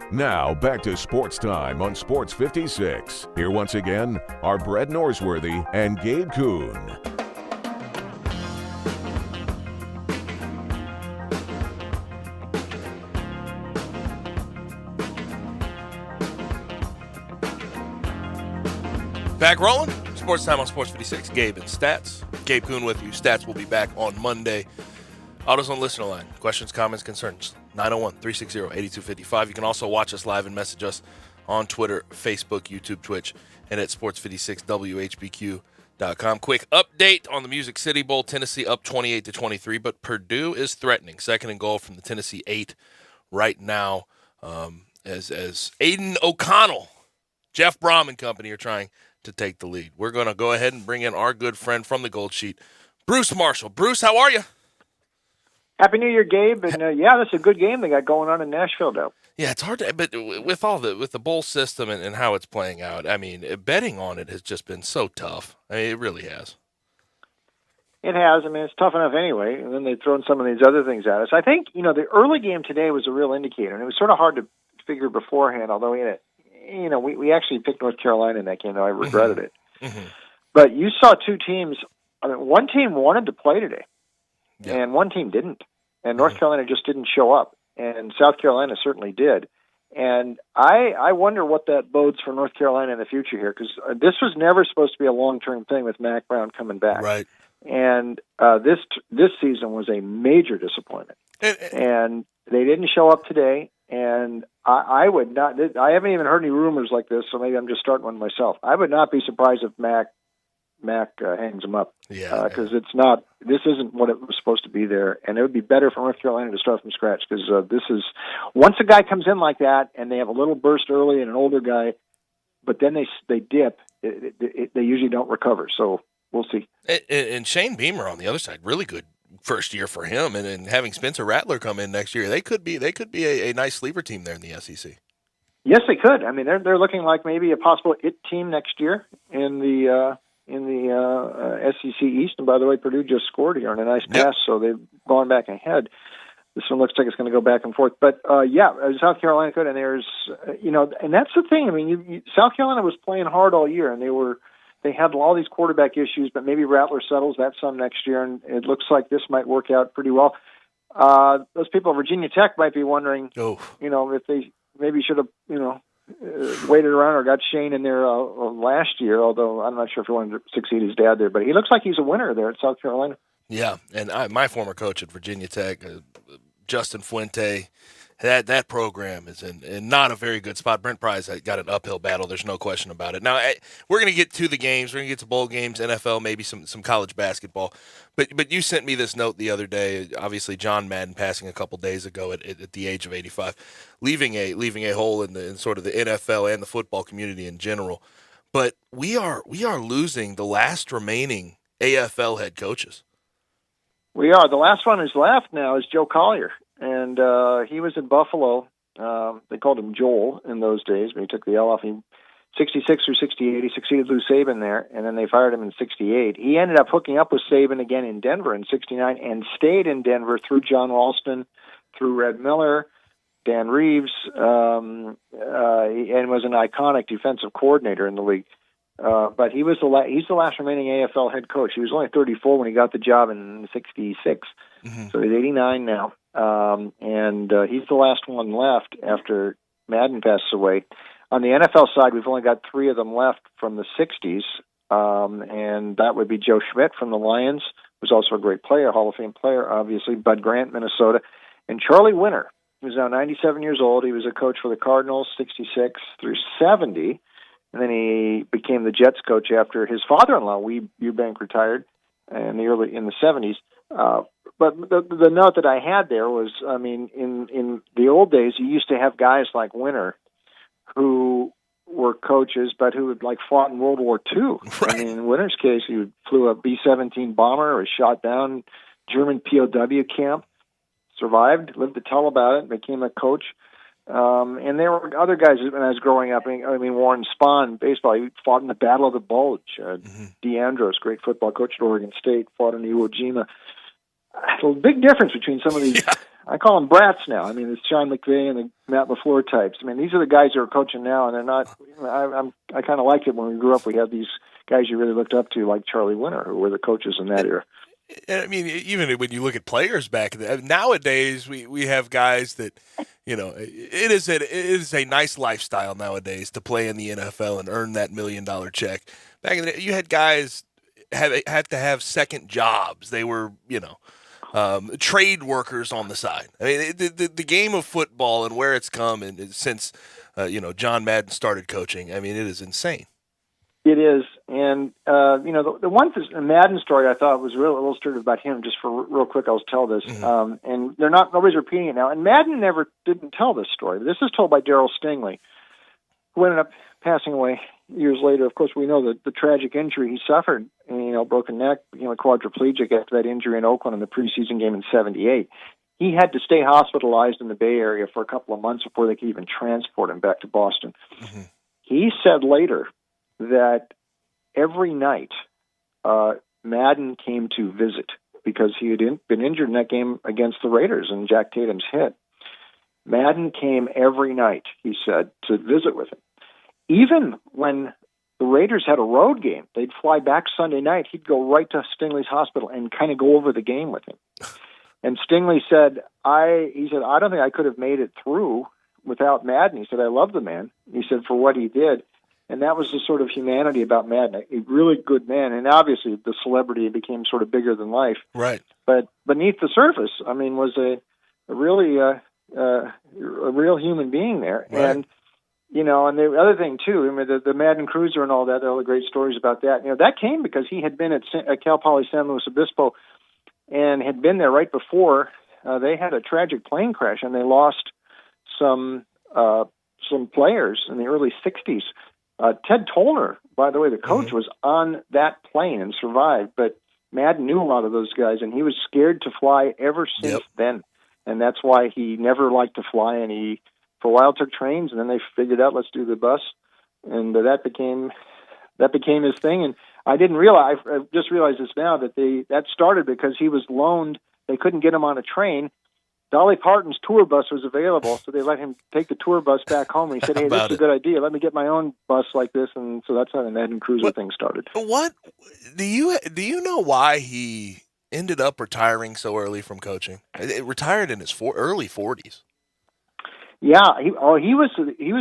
[SPEAKER 1] Now, back to Sports Time on Sports 56. Here once again are Brett Norsworthy and Gabe Kuhn.
[SPEAKER 3] Back rolling. Sports Time on Sports 56. Gabe and Stats. Gabe Kuhn with you. Stats will be back on Monday. AutoZone listener line. Questions, comments, concerns. 901-360-8255. You can also watch us live and message us on Twitter, Facebook, YouTube, Twitch, and at sports56whbq.com. Quick update on the Music City Bowl. Tennessee up 28-23, but Purdue is threatening. Second and goal from the Tennessee 8 right now, as Aiden O'Connell, Jeff Brom and company are trying to take the lead. We're going to go ahead and bring in our good friend from the Gold Sheet, Bruce Marshall. Bruce, how are you?
[SPEAKER 13] Happy New Year, Gabe, and that's a good game they got going on in Nashville, though.
[SPEAKER 3] Yeah, it's hard to, but with the bowl system and how it's playing out, I mean, betting on it has just been so tough. I mean, it really has.
[SPEAKER 13] It has. I mean, it's tough enough anyway, and then they throw in some of these other things at us. I think the early game today was a real indicator, and it was sort of hard to figure beforehand. Although we actually picked North Carolina in that game, though I regretted it. Mm-hmm. But you saw two teams. I mean, one team wanted to play today. Yeah. And one team didn't. And North Carolina just didn't show up. And South Carolina certainly did. And I wonder what that bodes for North Carolina in the future here, because this was never supposed to be a long-term thing with Mack Brown coming back.
[SPEAKER 3] Right.
[SPEAKER 13] And this season was a major disappointment. And they didn't show up today. And I would not. I haven't even heard any rumors like this, so maybe I'm just starting one myself. I would not be surprised if Mack hangs him up.
[SPEAKER 3] Yeah,
[SPEAKER 13] because it's not. This isn't what it was supposed to be there, and it would be better for North Carolina to start from scratch, because this is once a guy comes in like that and they have a little burst early and an older guy, but then they dip. They usually don't recover. So we'll see.
[SPEAKER 3] And Shane Beamer on the other side, really good first year for him, and having Spencer Rattler come in next year, they could be a nice sleeper team there in the SEC.
[SPEAKER 13] Yes, they could. I mean, they're looking like maybe a possible team next year in the SEC East. And by the way, Purdue just scored here on a nice pass, so they've gone back ahead. This one looks like it's going to go back and forth. But South Carolina could, and there's and that's the thing. I mean, South Carolina was playing hard all year, and they had all these quarterback issues, but maybe Rattler settles that some next year, and it looks like this might work out pretty well. Those people at Virginia Tech might be wondering, if they maybe should have, waited around or got Shane in there last year, although I'm not sure if he wanted to succeed his dad there. But he looks like he's a winner there at South Carolina.
[SPEAKER 3] Yeah, and my former coach at Virginia Tech, Justin Fuente, that program is in not a very good spot. Brent Pryce got an uphill battle. There's no question about it. Now, we're going to get to the games. We're going to get to bowl games, NFL, maybe some college basketball. But you sent me this note the other day. Obviously, John Madden passing a couple days ago at the age of 85, leaving a hole in sort of the NFL and the football community in general. But we are losing the last remaining AFL head coaches.
[SPEAKER 13] We are. The last one who's left now is Joe Collier. And he was in Buffalo. They called him Joel in those days, but he took the L off. 66 through 68, he succeeded Lou Saban there, and then they fired him in 68. He ended up hooking up with Saban again in Denver in 69 and stayed in Denver through John Ralston, through Red Miller, Dan Reeves, and was an iconic defensive coordinator in the league. But he's the last remaining AFL head coach. He was only 34 when he got the job in 66. Mm-hmm. So he's 89 now. And he's the last one left after Madden passes away. On the NFL side, we've only got 3 of them left from the 60s, and that would be Joe Schmidt from the Lions, who's also a great player, Hall of Fame player, obviously, Bud Grant, Minnesota, and Charlie Winter, who's now 97 years old. He was a coach for the Cardinals, 66 through 70, and then he became the Jets coach after his father-in-law, Weeb Ewbank, retired in the 70s. But the note that I had there was, I mean, in the old days, you used to have guys like Winter who were coaches, but who had fought in World War II. Right. I mean, in Winter's case, he flew a B-17 bomber, was shot down German POW camp, survived, lived to tell about it, became a coach. And there were other guys when I was growing up. I mean, Warren Spahn, baseball, he fought in the Battle of the Bulge. DeAndros, great football coach at Oregon State, fought in Iwo Jima. So big difference between some of these. Yeah. I call them brats now. I mean, it's Sean McVay and the Matt LaFleur types. I mean, these are the guys who are coaching now, and they're not. I kind of liked it when we grew up. We had these guys you really looked up to, like Charlie Winter, who were the coaches in that era.
[SPEAKER 3] I mean, even when you look at players back then, nowadays, we have guys that, it is a nice lifestyle nowadays to play in the NFL and earn that $1 million check. Back in the day, you had guys had to have second jobs. They were, trade workers on the side. I mean, the game of football and where it's come and since, John Madden started coaching, I mean, it is insane.
[SPEAKER 13] It is, and the one Madden story I thought was real illustrative about him. Just for real quick, I'll tell this, and nobody's repeating it now. And Madden didn't tell this story. This is told by Darryl Stingley, who ended up passing away years later. Of course, we know the tragic injury he suffered. Broken neck, became a quadriplegic after that injury in Oakland in the preseason game in '78. He had to stay hospitalized in the Bay Area for a couple of months before they could even transport him back to Boston. He said later that every night Madden came to visit because he had been injured in that game against the Raiders and Jack Tatum's hit. Madden came every night, he said, to visit with him. Even when the Raiders had a road game, they'd fly back Sunday night, he'd go right to Stingley's hospital and kind of go over the game with him. And Stingley said, I don't think I could have made it through without Madden. He said, I love the man. He said, for what he did. And that was the sort of humanity about Madden, a really good man. And obviously the celebrity became sort of bigger than life.
[SPEAKER 3] Right.
[SPEAKER 13] But beneath the surface, I mean, was a real human being there. Right. And, and the other thing too, I mean, the Madden Cruiser and all that, all the great stories about that, that came because he had been at Cal Poly San Luis Obispo and had been there right before they had a tragic plane crash and they lost some players in the early 60s. Ted Tollner, by the way, the coach, was on that plane and survived, but Madden knew a lot of those guys, and he was scared to fly ever since then, and that's why he never liked to fly, and he, for a while, took trains, and then they figured out, let's do the bus, and that became his thing, and I just realized this now, that started because he was loaned, they couldn't get him on a train. Dolly Parton's tour bus was available, so they let him take the tour bus back home. And he said, "Hey, this is a good idea. Let me get my own bus like this." And so that's how the Madden Cruiser thing started.
[SPEAKER 3] What do you know why he ended up retiring so early from coaching? He retired in his early 40s.
[SPEAKER 13] Yeah, he was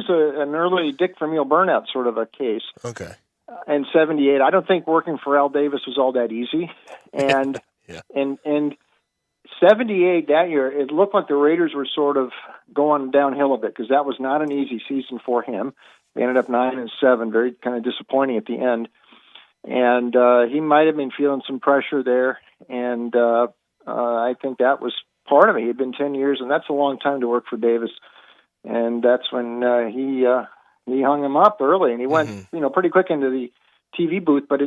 [SPEAKER 13] an early Dick Vermeil burnout sort of a case.
[SPEAKER 3] Okay.
[SPEAKER 13] In '78, I don't think working for Al Davis was all that easy, and and 78 that year, it looked like the Raiders were sort of going downhill a bit because that was not an easy season for him. They ended up 9-7, very kind of disappointing at the end. And he might have been feeling some pressure there, and I think that was part of it. He had been 10 years, and that's a long time to work for Davis. And that's when he hung him up early, and he went pretty quick into the TV booth. But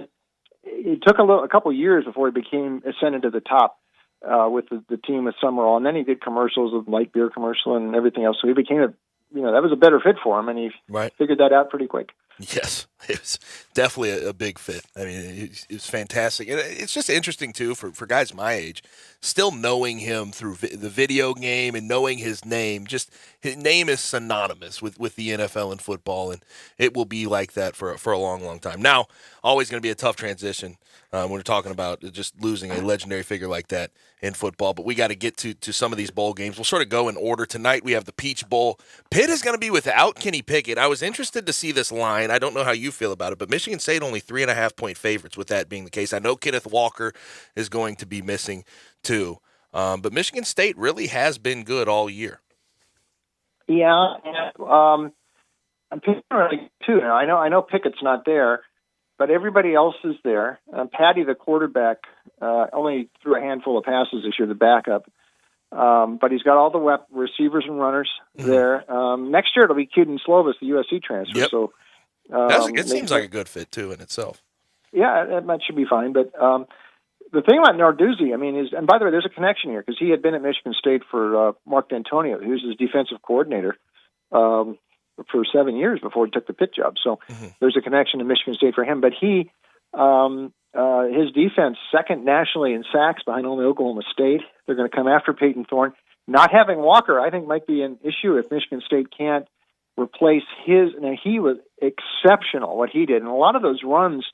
[SPEAKER 13] it took a couple years before he ascended to the top. With the team with Summerall, and then he did commercials, of light beer commercial and everything else. So he became that was a better fit for him, and he figured that out pretty quick.
[SPEAKER 3] Yes, it was definitely a big fit. I mean, it was fantastic. And it's just interesting, too, for guys my age, still knowing him through the video game and knowing his name. Just his name is synonymous with the NFL and football, and it will be like that for a long, long time. Now, always going to be a tough transition when we're talking about just losing a legendary figure like that in football. But we got to get to some of these bowl games. We'll sort of go in order. Tonight we have the Peach Bowl. Pitt is going to be without Kenny Pickett. I was interested to see this line. I don't know how you feel about it, but Michigan State only 3.5-point favorites with that being the case. I know Kenneth Walker is going to be missing too. But Michigan State really has been good all year.
[SPEAKER 13] Yeah. I'm picking really too. Now, I know Pickett's not there, but everybody else is there. Patty, the quarterback, only threw a handful of passes this year, the backup. But he's got all the receivers and runners there. Next year it'll be Keaton Slovis, the USC transfer.
[SPEAKER 3] Yep.
[SPEAKER 13] So
[SPEAKER 3] It seems like a good fit, too, in itself.
[SPEAKER 13] Yeah, that should be fine. But the thing about Narduzzi, I mean, and by the way, there's a connection here, because he had been at Michigan State for Mark D'Antonio, who was his defensive coordinator for 7 years before he took the Pitt job. So there's a connection to Michigan State for him. But he, his defense, second nationally in sacks behind only Oklahoma State. They're going to come after Peyton Thorne. Not having Walker, I think, might be an issue if Michigan State can't replace his. Now, he was exceptional, what he did. And a lot of the runs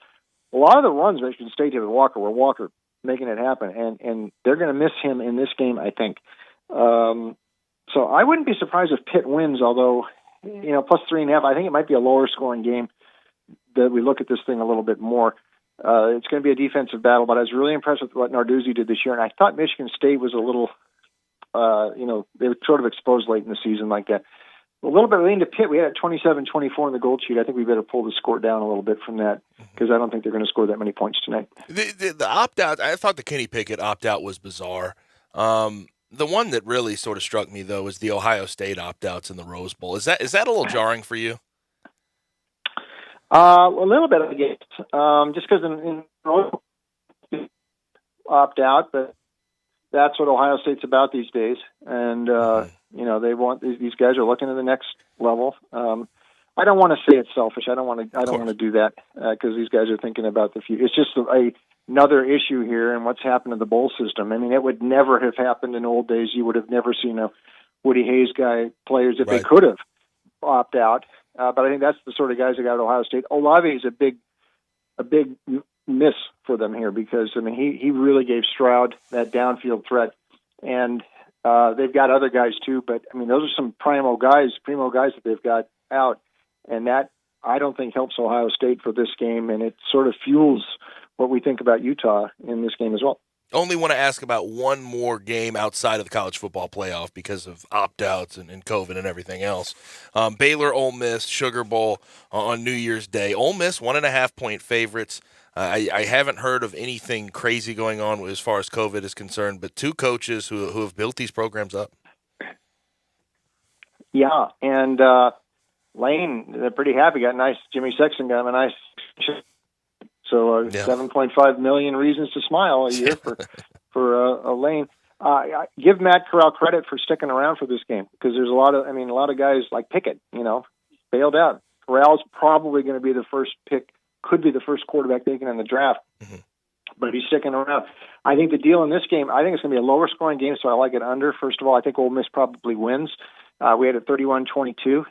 [SPEAKER 13] Michigan State did with Walker were Walker making it happen. And they're going to miss him in this game, I think. So I wouldn't be surprised if Pitt wins, although, plus 3.5, I think it might be a lower scoring game that we look at this thing a little bit more. It's going to be a defensive battle, but I was really impressed with what Narduzzi did this year. And I thought Michigan State was a little, they were sort of exposed late in the season like that. A little bit lean to Pitt. We had it 27-24 in the gold sheet. I think we better pull the score down a little bit from that, because I don't think they're going to score that many points tonight.
[SPEAKER 3] The opt-out, I thought the Kenny Pickett opt-out was bizarre. The one that really sort of struck me, though, is the Ohio State opt-outs in the Rose Bowl. Is that a little jarring for you?
[SPEAKER 13] A little bit, I guess, just because in opt-out, but that's what Ohio State's about these days. And, they want these guys are looking at the next level. I don't want to say it's selfish. I don't want to do that because these guys are thinking about the future. It's just another issue here and what's happened to the bowl system. I mean, it would never have happened in old days. You would have never seen a Woody Hayes guy players if they could have opt out. But I think that's the sort of guys that got at Ohio State. Olave is a big miss for them here because, I mean, he really gave Stroud that downfield threat. And they've got other guys too, but I mean, those are some primo guys that they've got out. And that, I don't think, helps Ohio State for this game. And it sort of fuels what we think about Utah in this game as well.
[SPEAKER 3] Only want to ask about one more game outside of the college football playoff because of opt-outs and COVID and everything else. Baylor, Ole Miss, Sugar Bowl on New Year's Day. Ole Miss, 1.5-point favorites. I haven't heard of anything crazy going on as far as COVID is concerned, but two coaches who have built these programs up.
[SPEAKER 13] Yeah, and Lane, they're pretty happy. Jimmy Sexton got him a nice. So 7.5 million reasons to smile a year for Lane. Give Matt Corral credit for sticking around for this game because there's a lot of guys like Pickett, bailed out. Corral's probably going to be the first pick, could be the first quarterback taken in the draft, but he's sticking around. I think the deal in this game, I think it's going to be a lower scoring game, so I like it under. First of all, I think Ole Miss probably wins. We had a 31-22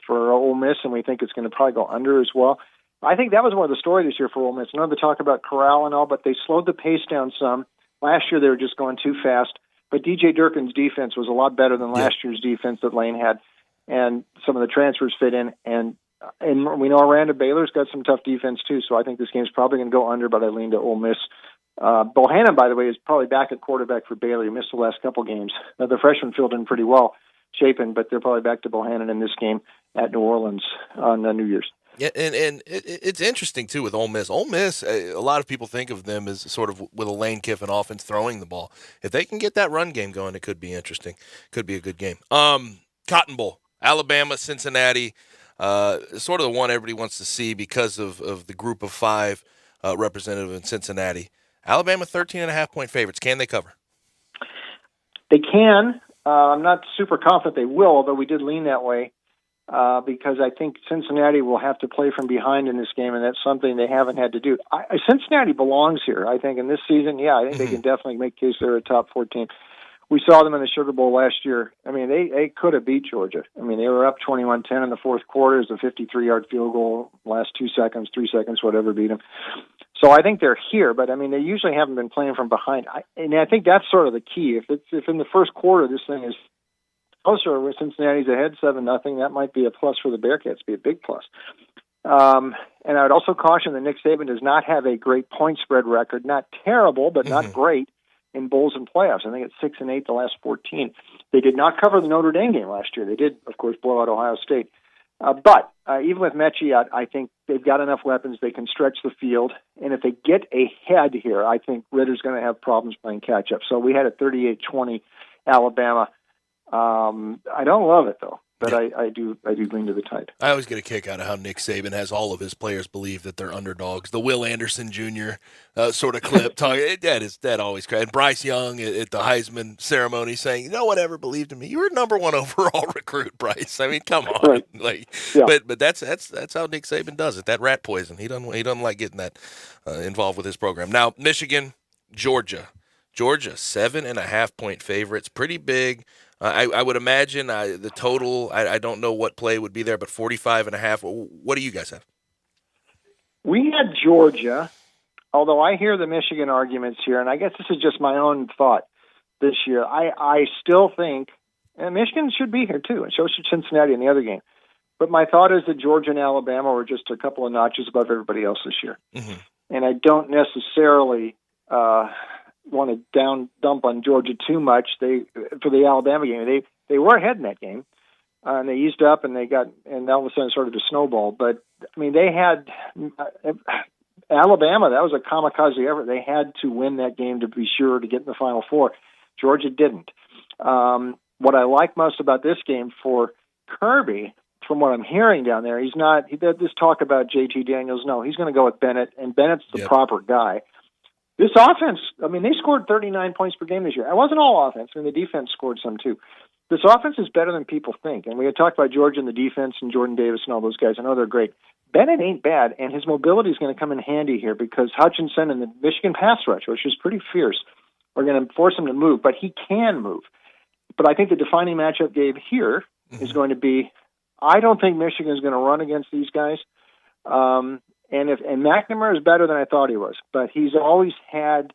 [SPEAKER 13] for Ole Miss, and we think it's going to probably go under as well. I think that was more of the story this year for Ole Miss. I know they talk about Corral and all, but they slowed the pace down some. Last year they were just going too fast, but DJ Durkin's defense was a lot better than last year's defense that Lane had, and some of the transfers fit in. And we know Aranda Baylor's got some tough defense too, so I think this game's probably going to go under, but I lean to Ole Miss. Bohannon, by the way, is probably back at quarterback for Baylor. He missed the last couple games. The freshman filled in pretty well, Chapin, but they're probably back to Bohannon in this game at New Orleans on New Year's.
[SPEAKER 3] Yeah, and it's interesting, too, with Ole Miss. Ole Miss, a lot of people think of them as sort of with a Lane Kiffin offense throwing the ball. If they can get that run game going, it could be interesting. Could be a good game. Cotton Bowl, Alabama, Cincinnati, sort of the one everybody wants to see because of the group of five representative in Cincinnati. Alabama, 13.5-point favorites. Can they cover?
[SPEAKER 13] They can. I'm not super confident they will, although we did lean that way. Because I think Cincinnati will have to play from behind in this game, and that's something they haven't had to do. Cincinnati belongs here, I think, in this season. Yeah, I think they can definitely make case they're a top 4 team. We saw them in the Sugar Bowl last year. I mean, they could have beat Georgia. I mean, they were up 21-10 in the fourth quarter. It was a 53-yard field goal, last 2 seconds, 3 seconds, whatever beat them. So I think they're here, but I mean, they usually haven't been playing from behind. And I think that's sort of the key. If in the first quarter this thing is closer with Cincinnati's ahead 7-0, that might be a plus for the Bearcats, be a big plus. And I would also caution that Nick Saban does not have a great point spread record. Not terrible, but not great in bowls and playoffs. I think it's 6-8 the last 14. They did not cover the Notre Dame game last year. They did, of course, blow out Ohio State. But even with Mechie out, I think they've got enough weapons. They can stretch the field. And if they get ahead here, I think Ritter's going to have problems playing catch-up. So we had a 38-20 Alabama. I don't love it, though. But I do lean to the Tide.
[SPEAKER 3] I always get a kick out of how Nick Saban has all of his players believe that they're underdogs. The Will Anderson Jr. Sort of clip. That always crazy. And Bryce Young at the Heisman ceremony saying, "No one ever believed in me. You were number 1 overall recruit, Bryce. I mean, come on."
[SPEAKER 13] Right.
[SPEAKER 3] But that's how Nick Saban does it. That rat poison. He doesn't like getting that involved with his program. Now, Michigan, Georgia, 7.5-point favorites, pretty big. I would imagine the total, I don't know what play would be there, but 45.5. What do you guys have?
[SPEAKER 13] We had Georgia, although I hear the Michigan arguments here, and I guess this is just my own thought this year. I still think, and Michigan should be here too, and so should Cincinnati in the other game. But my thought is that Georgia and Alabama were just a couple of notches above everybody else this year. Mm-hmm. And I don't necessarily want to dump on Georgia too much. For the Alabama game, they were ahead in that game, and they eased up, and all of a sudden started to snowball. But I mean, they had Alabama. That was a kamikaze effort. They had to win that game to be sure to get in the Final Four. Georgia didn't. What I like most about this game for Kirby, from what I'm hearing down there, he's not. This talk about JT Daniels. No, he's going to go with Bennett, and Bennett's the proper guy. This offense, I mean, they scored 39 points per game this year. It wasn't all offense. I mean, the defense scored some too. This offense is better than people think. And we had talked about Georgia and the defense and Jordan Davis and all those guys. I know they're great. Bennett ain't bad, and his mobility is going to come in handy here because Hutchinson and the Michigan pass rush, which is pretty fierce, are going to force him to move. But he can move. But I think the defining matchup, Gabe, here is going to be, I don't think Michigan is going to run against these guys. And McNamara is better than I thought he was, but he's always had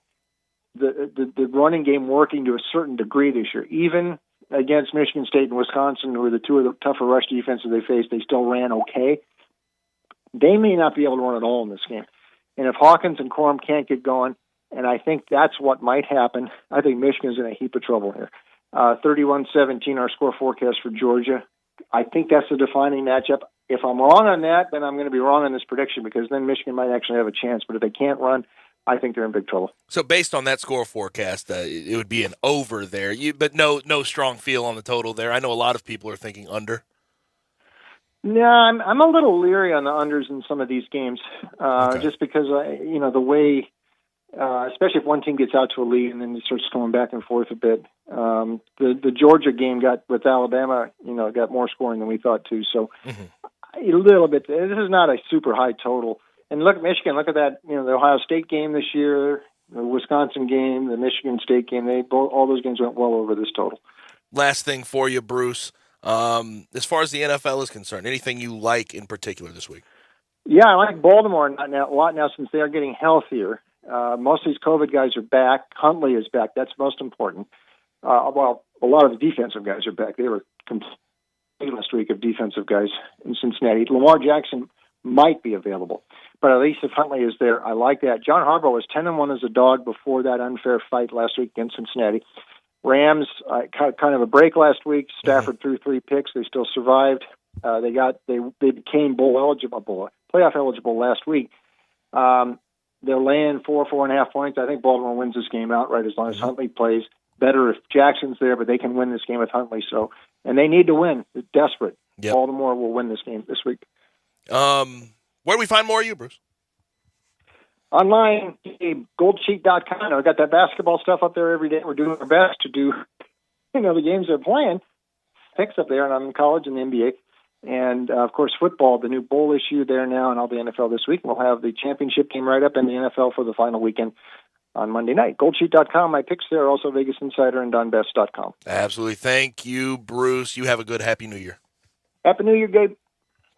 [SPEAKER 13] the running game working to a certain degree this year. Even against Michigan State and Wisconsin, who were the two of the tougher rush defenses they faced, they still ran okay. They may not be able to run at all in this game. And if Hawkins and Corum can't get going, and I think that's what might happen, I think Michigan's in a heap of trouble here. 31-17, our score forecast for Georgia. I think that's the defining matchup. If I'm wrong on that, then I'm going to be wrong on this prediction because then Michigan might actually have a chance. But if they can't run, I think they're in big trouble.
[SPEAKER 3] So based on that score forecast, it would be an over there. But no strong feel on the total there. I know a lot of people are thinking under.
[SPEAKER 13] No, I'm a little leery on the unders in some of these games, just because the way, especially if one team gets out to a lead and then it starts going back and forth a bit. The Georgia game with Alabama, got more scoring than we thought too. So. A little bit. This is not a super high total. And look at Michigan. Look at that. The Ohio State game this year, the Wisconsin game, the Michigan State game. All those games went well over this total.
[SPEAKER 3] Last thing for you, Bruce. As far as the NFL is concerned, anything you like in particular this week?
[SPEAKER 13] Yeah, I like Baltimore a lot now since they are getting healthier. Most of these COVID guys are back. Huntley is back. That's most important. A lot of the defensive guys are back. They were completely last week of defensive guys in Cincinnati. Lamar Jackson might be available, but at least if Huntley is there, I like that. John Harbaugh was 10-1 as a dog before that unfair fight last week against Cincinnati. Rams kind of a break last week. Stafford threw 3 picks. They still survived. They became playoff eligible last week. They're laying 4.5 points. I think Baltimore wins this game outright as long as Huntley plays. Better if Jackson's there, but they can win this game with Huntley. And they need to win. They're desperate. Yep. Baltimore will win this game this week.
[SPEAKER 3] Where do we find more of you, Bruce?
[SPEAKER 13] Online, goldsheet.com. I've got that basketball stuff up there every day. We're doing our best to do, the games they're playing. Picks up there, and I'm in college and the NBA. And, of course, football, the new bowl issue there now, and all the NFL this week. We'll have the championship game right up in the NFL for the final weekend on Monday night. Goldsheet.com, my picks there, also Vegas Insider and DonBest.com.
[SPEAKER 3] Absolutely. Thank you, Bruce. You have a good Happy New Year.
[SPEAKER 13] Happy New Year, Gabe.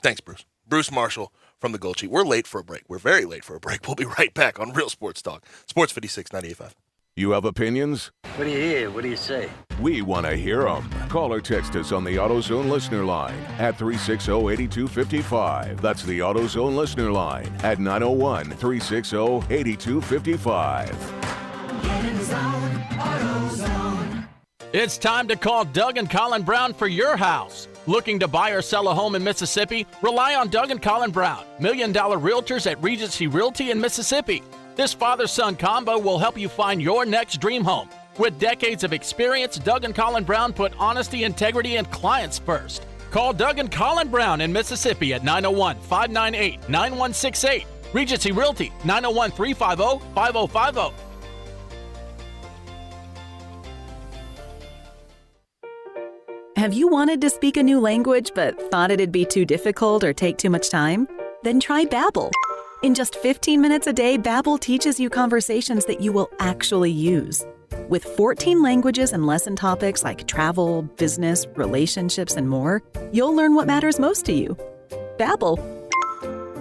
[SPEAKER 3] Thanks, Bruce. Bruce Marshall from the Gold Sheet. We're late for a break. We're very late for a break. We'll be right back on Real Sports Talk. Sports 56, 98.5.
[SPEAKER 1] You have opinions?
[SPEAKER 14] What do you hear? What do you say?
[SPEAKER 1] We want to hear them. Call or text us on the AutoZone listener line at 360-8255. That's the AutoZone listener line at 901-360-8255.
[SPEAKER 17] Get in the zone, AutoZone. It's time to call Doug and Colin Brown for your house. Looking to buy or sell a home in Mississippi? Rely on Doug and Colin Brown, $1 Million Realtors at Regency Realty in Mississippi. This father-son combo will help you find your next dream home. With decades of experience, Doug and Colin Brown put honesty, integrity, and clients first. Call Doug and Colin Brown in Mississippi at 901-598-9168. Regency Realty, 901-350-5050.
[SPEAKER 14] Have you wanted to speak a new language but thought it'd be too difficult or take too much time? Then try Babbel. In just 15 minutes a day, Babbel teaches you conversations that you will actually use. With 14 languages and lesson topics like travel, business, relationships, and more, you'll learn what matters most to you. Babbel.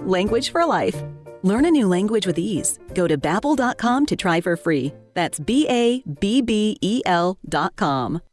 [SPEAKER 14] Language for life. Learn a new language with ease. Go to Babbel.com to try for free. That's BABBEL.com.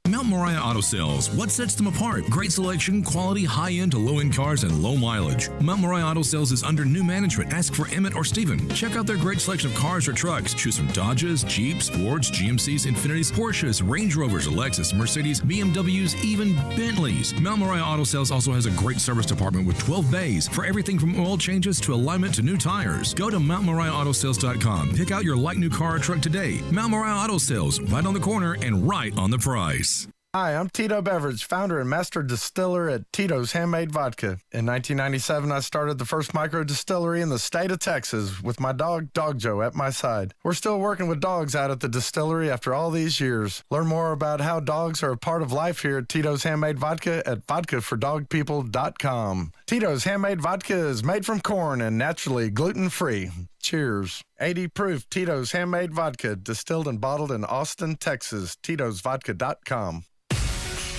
[SPEAKER 24] Mount Moriah Auto Sales. What sets them apart? Great selection, quality, high-end to low-end cars, and low mileage. Mount Moriah Auto Sales is under new management. Ask for Emmett or Steven. Check out their great selection of cars or trucks. Choose from Dodges, Jeeps, Fords, GMCs, Infinitis, Porsches, Range Rovers, Lexus, Mercedes, BMWs, even Bentleys. Mount Moriah Auto Sales also has a great service department with 12 bays for everything from oil changes to alignment to new tires. Go to MountMoriahAutoSales.com. Pick out your like new car or truck today. Mount Moriah Auto Sales, right on the corner and right on the price.
[SPEAKER 19] Hi, I'm Tito Beverage, founder and master distiller at Tito's Handmade Vodka. In 1997, I started the first micro distillery in the state of Texas with my dog, Dog Joe, at my side. We're still working with dogs out at the distillery after all these years. Learn more about how dogs are a part of life here at Tito's Handmade Vodka at vodkafordogpeople.com. Tito's Handmade Vodka is made from corn and naturally gluten-free. Cheers. 80 proof Tito's Handmade Vodka, distilled and bottled in Austin, Texas. Tito'sVodka.com.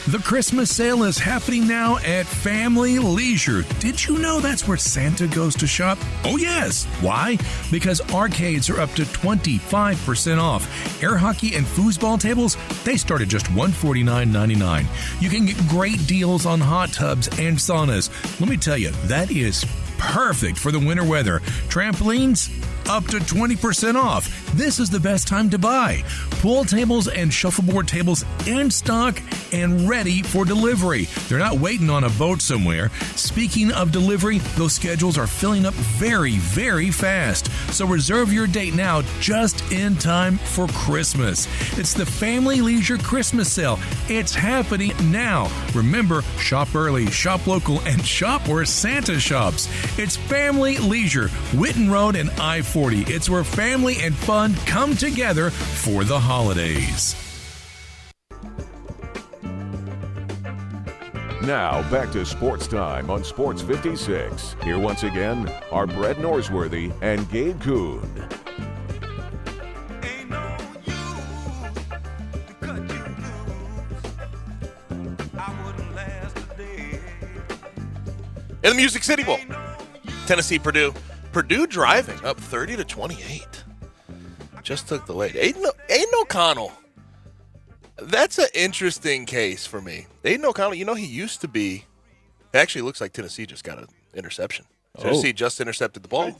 [SPEAKER 24] The Christmas sale is happening now at Family Leisure. Did you know that's where Santa goes to shop? Oh, yes. Why? Because arcades are up to 25% off. Air hockey and foosball tables, they start at just $149.99. You can get great deals on hot tubs and saunas. Let me tell you, that is perfect for the winter weather. Trampolines, up to 20% off. This is the best time to buy. Pool tables and shuffleboard tables in stock and ready for delivery. They're not waiting on a boat somewhere. Speaking of delivery, those schedules are filling up very, very fast. So reserve your date now, just in time for Christmas. It's the Family Leisure Christmas Sale. It's happening now. Remember, shop early, shop local, and shop where Santa shops. It's Family Leisure, Whitten Road and I-40. It's where family and fun come together for the holidays.
[SPEAKER 1] Now, back to Sports Time on Sports 56. Here once again are Brett Norsworthy and Gabe Kuhn.
[SPEAKER 3] In the Music City Bowl, Tennessee, Purdue. Purdue driving up 30-28. Just took the lead. Aiden O'Connell. That's an interesting case for me. Aiden O'Connell, you know, he used to be. It actually looks like Tennessee just got an interception. Tennessee just intercepted the ball.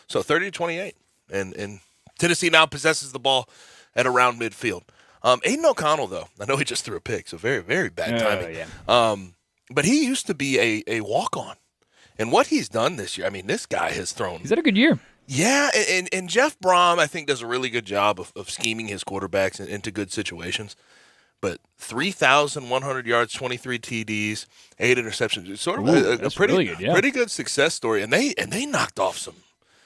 [SPEAKER 3] So 30-28. And Tennessee now possesses the ball at around midfield. Aiden O'Connell, though, I know he just threw a pick, so very, very bad timing.
[SPEAKER 4] Yeah.
[SPEAKER 3] But he used to be a walk-on. And what he's done this year, I mean, this guy has thrown.
[SPEAKER 4] He's had a good year.
[SPEAKER 3] Yeah, and Jeff Brom, I think, does a really good job of scheming his quarterbacks into good situations. But 3,100 yards, 23 TDs, 8 interceptions. It's sort of a pretty, really good, pretty good success story. And they knocked off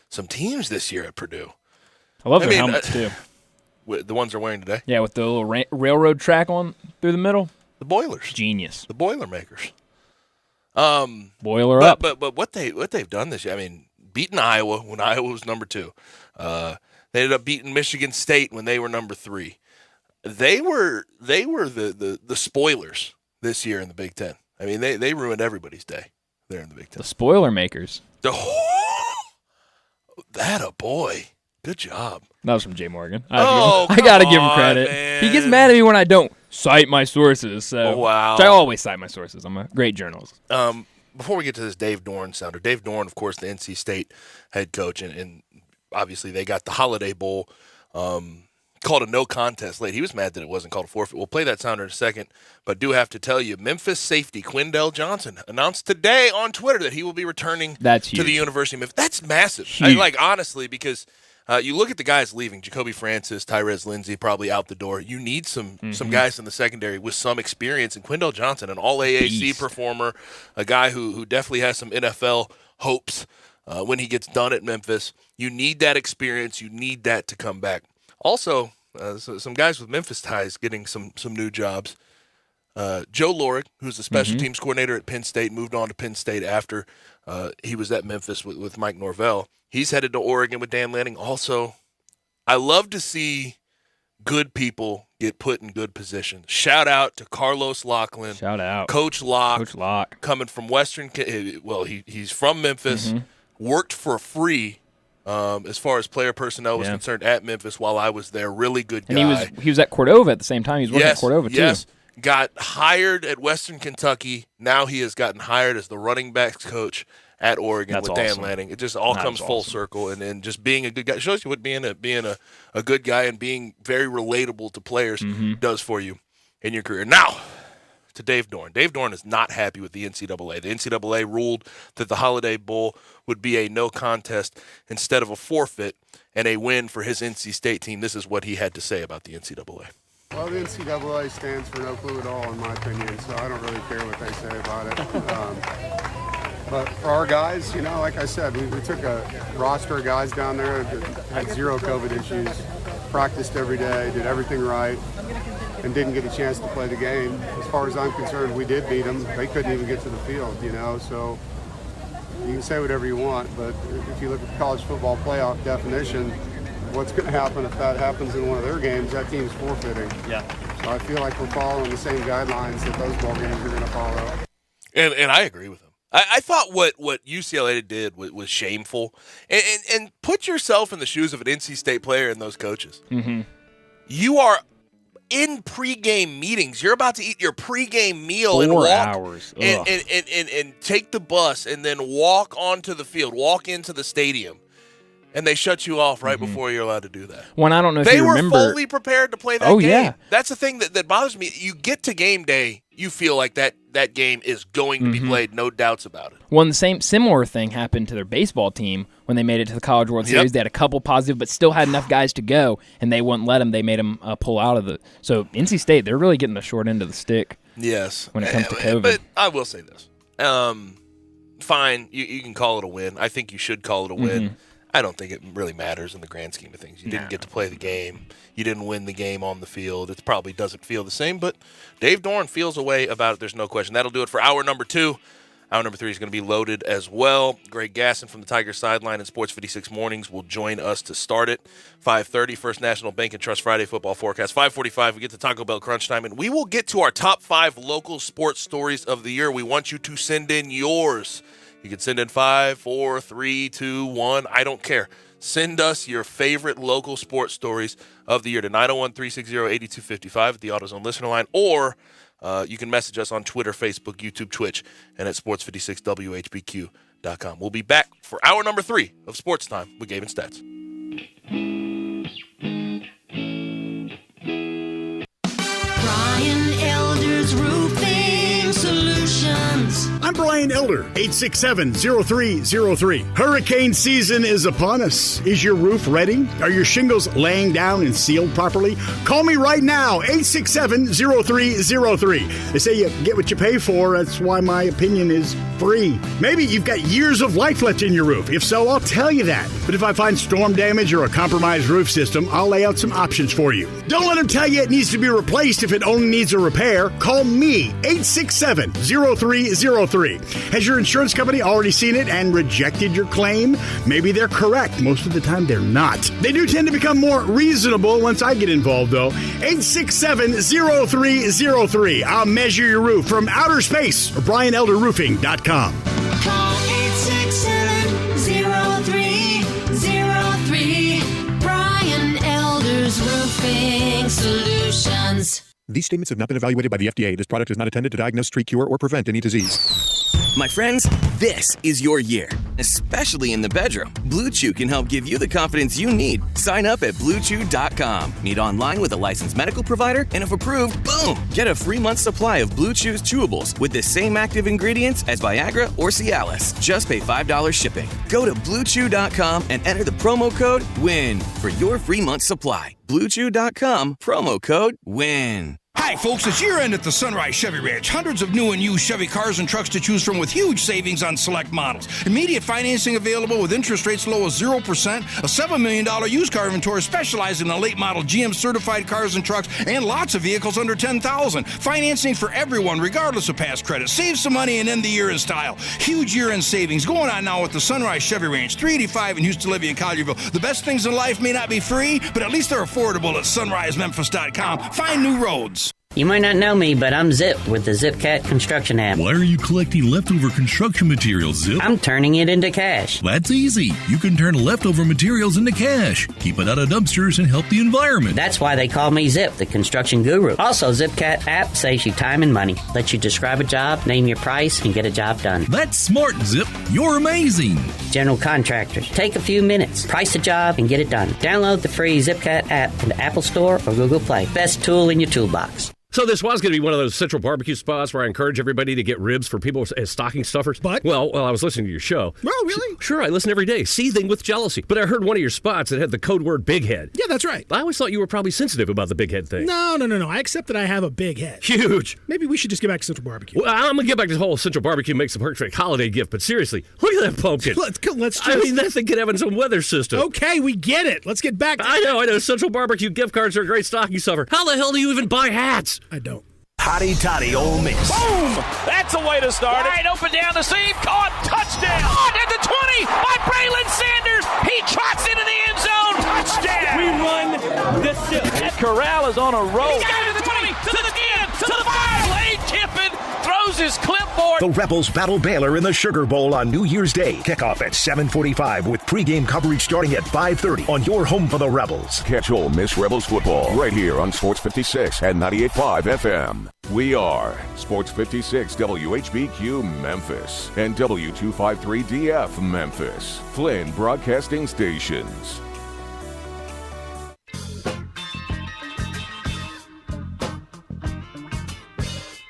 [SPEAKER 3] some teams this year at Purdue.
[SPEAKER 4] I love their helmets, too.
[SPEAKER 3] The ones they're wearing today?
[SPEAKER 4] Yeah, with the little railroad track on through the middle.
[SPEAKER 3] The Boilers.
[SPEAKER 4] Genius.
[SPEAKER 3] The Boilermakers.
[SPEAKER 4] Boiler up.
[SPEAKER 3] But what they've done this year, I mean, beating Iowa when Iowa was number 2. They ended up beating Michigan State when they were number 3. They were the spoilers this year in the Big Ten. I mean, they ruined everybody's day there in the Big Ten.
[SPEAKER 4] The spoiler makers.
[SPEAKER 3] That a boy. Good job.
[SPEAKER 4] That was from Jay Morgan. I got to give him credit. Man. He gets mad at me when I don't cite my sources. So I always cite my sources. I'm a great journalist.
[SPEAKER 3] Before we get to this Dave Doeren sounder, Dave Doeren, of course, the NC State head coach, and obviously they got the Holiday Bowl called a no contest late. He was mad that it wasn't called a forfeit. We'll play that sounder in a second, but do have to tell you, Memphis safety Quindell Johnson announced today on Twitter that he will be returning to the University of Memphis. That's massive. Honestly, because You look at the guys leaving, Jacoby Francis, Tyrese Lindsey, probably out the door. You need some guys in the secondary with some experience. And Quindell Johnson, an all-AAC performer, a guy who definitely has some NFL hopes when he gets done at Memphis. You need that experience. You need that to come back. Also, some guys with Memphis ties getting some new jobs. Joe Lorig, who's the special teams coordinator at Penn State, moved on to Penn State after he was at Memphis with Mike Norvell. He's headed to Oregon with Dan Lanning. Also, I love to see good people get put in good positions. Shout out to Carlos Lachlan.
[SPEAKER 4] Shout out.
[SPEAKER 3] Coach Locke. Coming from Western. Well, he's from Memphis. Worked for free as far as player personnel was concerned at Memphis while I was there. Really good guy.
[SPEAKER 4] And he was at Cordova at the same time. He was working at Cordova, too.
[SPEAKER 3] Yes. Got hired at Western Kentucky. Now he has gotten hired as the running backs coach at Oregon with Dan Lanning. It just all comes full circle, and just being a good guy shows you what being a good guy and being very relatable to players does for you in your career. Now, to Dave Dorn. Dave Dorn is not happy with the NCAA. The NCAA ruled that the Holiday Bowl would be a no contest instead of a forfeit and a win for his NC State team. This is what he had to say about the NCAA.
[SPEAKER 18] Well, the NCAA stands for no clue at all, in my opinion, so I don't really care what they say about it. But for our guys, like I said, we took a roster of guys down there that had zero COVID issues, practiced every day, did everything right, and didn't get a chance to play the game. As far as I'm concerned, we did beat them. They couldn't even get to the field, so you can say whatever you want, but if you look at the college football playoff definition, what's going to happen if that happens in one of their games? That team's forfeiting.
[SPEAKER 4] Yeah.
[SPEAKER 18] So I feel like we're following the same guidelines that those ball games are going to follow.
[SPEAKER 3] And I agree with him. I thought what UCLA did was shameful. And put yourself in the shoes of an NC State player and those coaches. You are in pregame meetings. You're about to eat your pregame meal and walk
[SPEAKER 4] 4 hours.
[SPEAKER 3] And take the bus and then walk onto the field, walk into the stadium. And they shut you off right before you're allowed to do that.
[SPEAKER 4] When I don't know if you remember.
[SPEAKER 3] They were fully prepared to play that game. Yeah. That's the thing that bothers me. You get to game day, you feel like that game is going to be played, no doubts about it.
[SPEAKER 4] Well, the similar thing happened to their baseball team when they made it to the College World Series. They had a couple positive, but still had enough guys to go, and they wouldn't let them. They made them pull out of it. So NC State, they're really getting the short end of the stick.
[SPEAKER 3] Yes.
[SPEAKER 4] When it comes to COVID.
[SPEAKER 3] But I will say this. Fine, you can call it a win. I think you should call it a win. I don't think it really matters in the grand scheme of things. You didn't get to play the game. You didn't win the game on the field. It probably doesn't feel the same, but Dave Dorn feels a way about it. There's no question. That'll do it for hour number 2. Hour number 3 is going to be loaded as well. Greg Gasson from the Tigers sideline and Sports 56 Mornings will join us to start it. 5:30, First National Bank and Trust Friday football forecast. 5:45, we get to Taco Bell crunch time, and we will get to our top 5 local sports stories of the year. We want you to send in yours. You can send in 5, 4, 3, 2, 1. I don't care. Send us your favorite local sports stories of the year to 901-360-8255 at the AutoZone listener line, or you can message us on Twitter, Facebook, YouTube, Twitch, and at sports56whbq.com. We'll be back for hour number 3 of Sports Time with Gabe and Stats.
[SPEAKER 20] Brian Elder's Roofing Solutions.
[SPEAKER 23] I'm Brian Elder, 867-0303. Hurricane season is upon us. Is your roof ready? Are your shingles laying down and sealed properly? Call me right now, 867-0303. They say you get what you pay for. That's why my opinion is free. Maybe you've got years of life left in your roof. If so, I'll tell you that. But if I find storm damage or a compromised roof system, I'll lay out some options for you. Don't let them tell you it needs to be replaced if it only needs a repair. Call me, 867-0303. Has your insurance company already seen it and rejected your claim? Maybe they're correct. Most of the time, they're not. They do tend to become more reasonable once I get involved, though. 867-0303. I'll measure your roof from outer space or BrianElderRoofing.com.
[SPEAKER 20] Call 867-0303. Brian Elder's Roofing Solutions.
[SPEAKER 5] These statements have not been evaluated by the FDA. This product is not intended to diagnose, treat, cure, or prevent any disease.
[SPEAKER 6] My friends, this is your year, especially in the bedroom. Blue Chew can help give you the confidence you need. Sign up at BlueChew.com. Meet online with a licensed medical provider, and if approved, boom! Get a free month supply of Blue Chew's chewables with the same active ingredients as Viagra or Cialis. Just pay $5 shipping. Go to BlueChew.com and enter the promo code WIN for your free month supply. BlueChew.com, promo code WIN.
[SPEAKER 24] Hi, folks. It's year-end at the Sunrise Chevy Ranch. Hundreds of new and used Chevy cars and trucks to choose from with huge savings on select models. Immediate financing available with interest rates low as 0%. A $7 million used car inventory specializing in late model GM certified cars and trucks, and lots of vehicles under $10,000. Financing for everyone, regardless of past credit. Save some money and end the year in style. Huge year-end savings going on now at the Sunrise Chevy Ranch, 385 in Houston, Levy, and Collierville. The best things in life may not be free, but at least they're affordable at sunrisememphis.com. Find new roads.
[SPEAKER 12] You might not know me, but I'm Zip with the ZipCat construction app.
[SPEAKER 24] Why are you collecting leftover construction materials, Zip?
[SPEAKER 12] I'm turning it into cash.
[SPEAKER 24] That's easy. You can turn leftover materials into cash. Keep it out of dumpsters and help the environment.
[SPEAKER 12] That's why they call me Zip, the construction guru. Also, ZipCat app saves you time and money. Lets you describe a job, name your price, and get a job done.
[SPEAKER 24] That's smart, Zip. You're amazing.
[SPEAKER 12] General contractors, take a few minutes, price a job, and get it done. Download the free ZipCat app from the Apple Store or Google Play. Best tool in your toolbox.
[SPEAKER 16] So this was going to be one of those central barbecue spots where I encourage everybody to get ribs for people as stocking stuffers. But? Well, I was listening to your show.
[SPEAKER 21] Oh, really?
[SPEAKER 16] Sure, I listen every day, seething with jealousy. But I heard one of your spots that had the code word big head.
[SPEAKER 21] Yeah, that's right.
[SPEAKER 16] I always thought you were probably sensitive about the big head thing.
[SPEAKER 21] No. I accept that I have a big head.
[SPEAKER 16] Huge.
[SPEAKER 21] Maybe we should just get back to Central Barbecue.
[SPEAKER 16] Well, I'm going to get back to the whole Central Barbecue makes the perfect holiday gift. But seriously, look at that pumpkin.
[SPEAKER 21] Let's just...
[SPEAKER 16] I mean, that thing could have its own weather system.
[SPEAKER 21] Okay, we get it. Let's get back to...
[SPEAKER 16] I know. Central Barbecue gift cards are a great stocking stuffer. How the hell do you even buy hats?
[SPEAKER 21] I don't.
[SPEAKER 22] Hotty toddy Ole Miss.
[SPEAKER 11] Boom! That's a way to start it. Right open down the seam. Caught. Touchdown. Caught at the 20 by Braylon Sanders. He trots into the end zone. Touchdown.
[SPEAKER 25] We run the silk.
[SPEAKER 11] Corral is on a roll. He's got to the 20, to the 10, to the 5. Lane Kiffin throws his clipboard.
[SPEAKER 22] The Rebels battle Baylor in the Sugar Bowl on New Year's Day. Kickoff at 7:45 with pregame coverage starting at 5:30 on your home for the Rebels.
[SPEAKER 1] Catch Ole Miss Rebels football right here on Sports 56 and 98.5 FM. We are Sports 56 WHBQ Memphis and W253DF Memphis, Flynn Broadcasting Stations.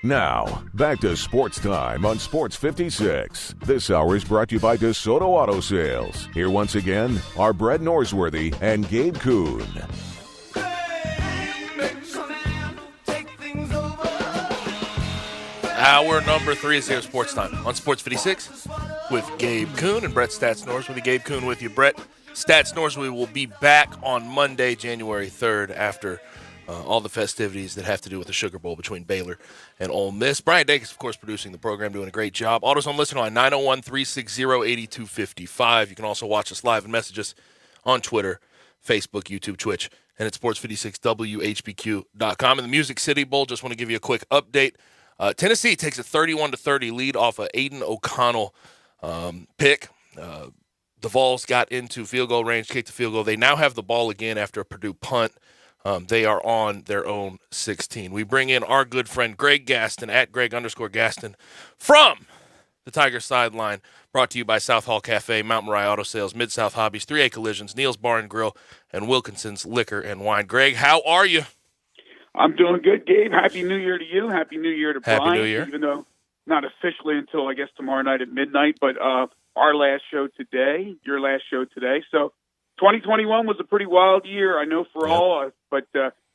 [SPEAKER 1] Now, back to Sports Time on Sports 56. This hour is brought to you by DeSoto Auto Sales. Here once again are Brett Norsworthy and Gabe Kuhn.
[SPEAKER 3] Hour number 3 is here at Sports Time on Sports 56 with Gabe Kuhn and Brett Stats Norsworthy. Gabe Kuhn with you. Brett Stats Norsworthy will be back on Monday, January 3rd after all the festivities that have to do with the Sugar Bowl between Baylor and Ole Miss. Brian Dacus, of course, producing the program, doing a great job. AutoZone listen line 901-360-8255. You can also watch us live and message us on Twitter, Facebook, YouTube, Twitch, and at sports56whbq.com. In the Music City Bowl, just want to give you a quick update. Tennessee takes a 31-30 lead off a Aiden O'Connell pick. The Vols got into field goal range, kicked the field goal. They now have the ball again after a Purdue punt. They are on their own 16. We bring in our good friend Greg Gaston at Greg_Gaston from the Tiger sideline, brought to you by South Hall Cafe, Mount Moriah Auto Sales, Mid-South Hobbies, 3A Collisions, Neil's Bar and Grill, and Wilkinson's Liquor and Wine. Greg, how are you?
[SPEAKER 26] I'm doing good, Gabe. Happy New Year to you. Happy New Year to Brian.
[SPEAKER 3] Happy New Year.
[SPEAKER 26] Even though not officially until, I guess, tomorrow night at midnight, but our last show today, your last show today. So 2021 was a pretty wild year, I know, for all, but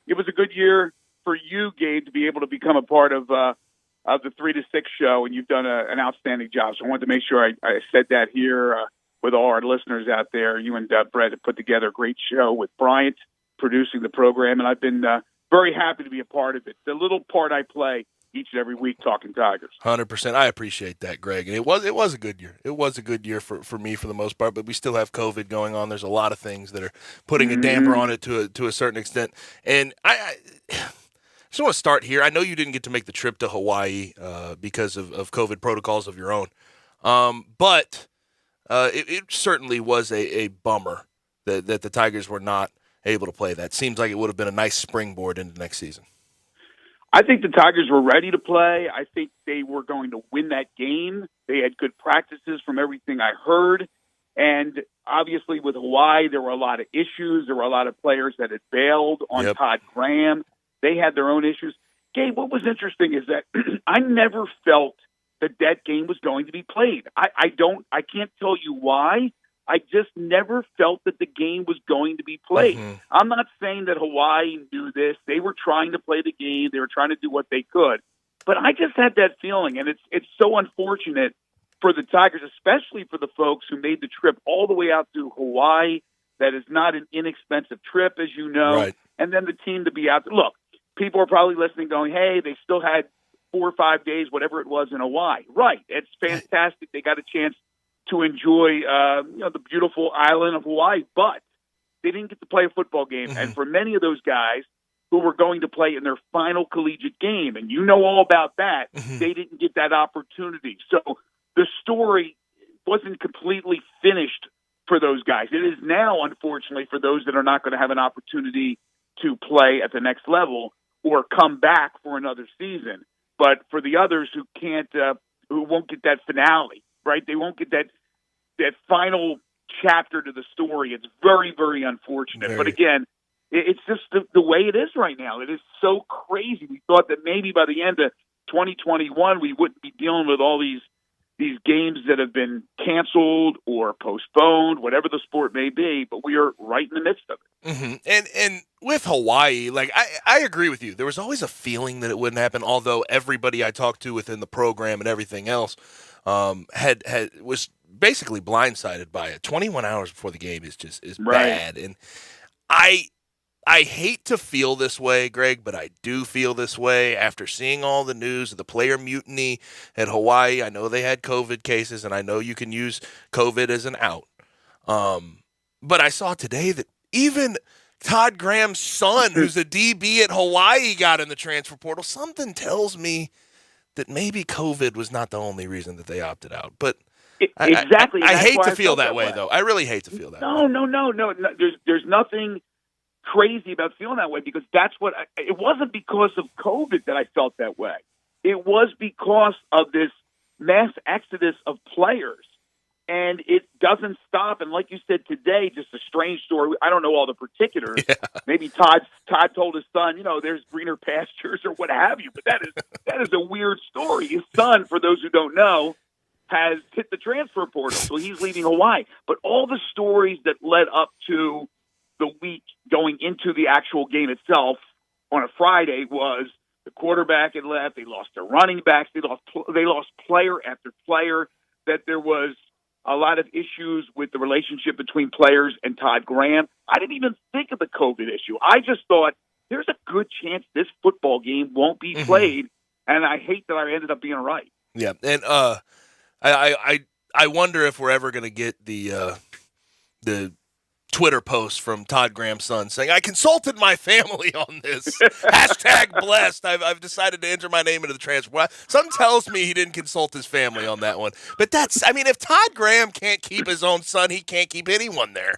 [SPEAKER 26] it was a good year for you, Gabe, to be able to become a part of the 3 to 6 show, and you've done an outstanding job. So I wanted to make sure I said that here with all our listeners out there. You and Brett have put together a great show with Bryant producing the program, and I've been very happy to be a part of it. The little part I play each and every week talking Tigers.
[SPEAKER 3] 100%. I appreciate that, Greg. And it was a good year. It was a good year for me for the most part, but we still have COVID going on. There's a lot of things that are putting a damper on it to a certain extent. And I just want to start here. I know you didn't get to make the trip to Hawaii because of COVID protocols of your own. But it certainly was a bummer that the Tigers were not able to play that. Seems like it would have been a nice springboard into next season.
[SPEAKER 26] I think the Tigers were ready to play. I think they were going to win that game. They had good practices from everything I heard. And obviously with Hawaii, there were a lot of issues. There were a lot of players that had bailed on Todd Graham. They had their own issues. Gabe, what was interesting is that I never felt that game was going to be played. I can't tell you why. I just never felt that the game was going to be played.
[SPEAKER 3] Mm-hmm.
[SPEAKER 26] I'm not saying that Hawaii knew this. They were trying to play the game. They were trying to do what they could. But I just had that feeling, and it's so unfortunate for the Tigers, especially for the folks who made the trip all the way out to Hawaii. That is not an inexpensive trip, as you know.
[SPEAKER 3] Right.
[SPEAKER 26] And then the team to be out there. Look, people are probably listening going, hey, they still had 4 or 5 days, whatever it was, in Hawaii. Right. It's fantastic. They got a chance to enjoy the beautiful island of Hawaii, but they didn't get to play a football game.
[SPEAKER 3] Mm-hmm.
[SPEAKER 26] And for many of those guys who were going to play in their final collegiate game, and you know all about that, they didn't get that opportunity. So the story wasn't completely finished for those guys. It is now, unfortunately, for those that are not going to have an opportunity to play at the next level or come back for another season. But for the others who can't, who won't get that finale, right? They won't get that final chapter to the story. It's very, very unfortunate. But again, it's just the way it is right now. It is so crazy. We thought that maybe by the end of 2021 we wouldn't be dealing with all these games that have been canceled or postponed, whatever the sport may be, but we are right in the midst of it.
[SPEAKER 3] Mm-hmm. And with Hawaii, like I agree with you. There was always a feeling that it wouldn't happen, although everybody I talked to within the program and everything else was basically blindsided by it. 21 hours before the game is bad. And I hate to feel this way, Greg, but I do feel this way after seeing all the news of the player mutiny at Hawaii. I know they had COVID cases, and I know you can use COVID as an out. But I saw today that even Todd Graham's son, who's a DB at Hawaii, got in the transfer portal. Something tells me that maybe COVID was not the only reason that they opted out. But
[SPEAKER 26] exactly.
[SPEAKER 3] I hate to feel that way, though. I really hate to feel that way.
[SPEAKER 26] No. There's nothing crazy about feeling that way, because that's what it wasn't because of COVID that I felt that way. It was because of this mass exodus of players, and it doesn't stop. And like you said today, just a strange story. I don't know all the particulars. Yeah. Maybe Todd told his son, there's greener pastures or what have you. But that is a weird story. His son, for those who don't know, has hit the transfer portal, so he's leaving Hawaii. But all the stories that led up to the week going into the actual game itself on a Friday was the quarterback had left. They lost their running backs. They lost player after player. That there was a lot of issues with the relationship between players and Todd Graham. I didn't even think of the COVID issue. I just thought there's a good chance this football game won't be played, and I hate that I ended up being right.
[SPEAKER 3] Yeah, and I wonder if we're ever going to get the Twitter post from Todd Graham's son saying, I consulted my family on this. #blessed. I've decided to enter my name into the transfer. Something tells me he didn't consult his family on that one. But if Todd Graham can't keep his own son, he can't keep anyone there.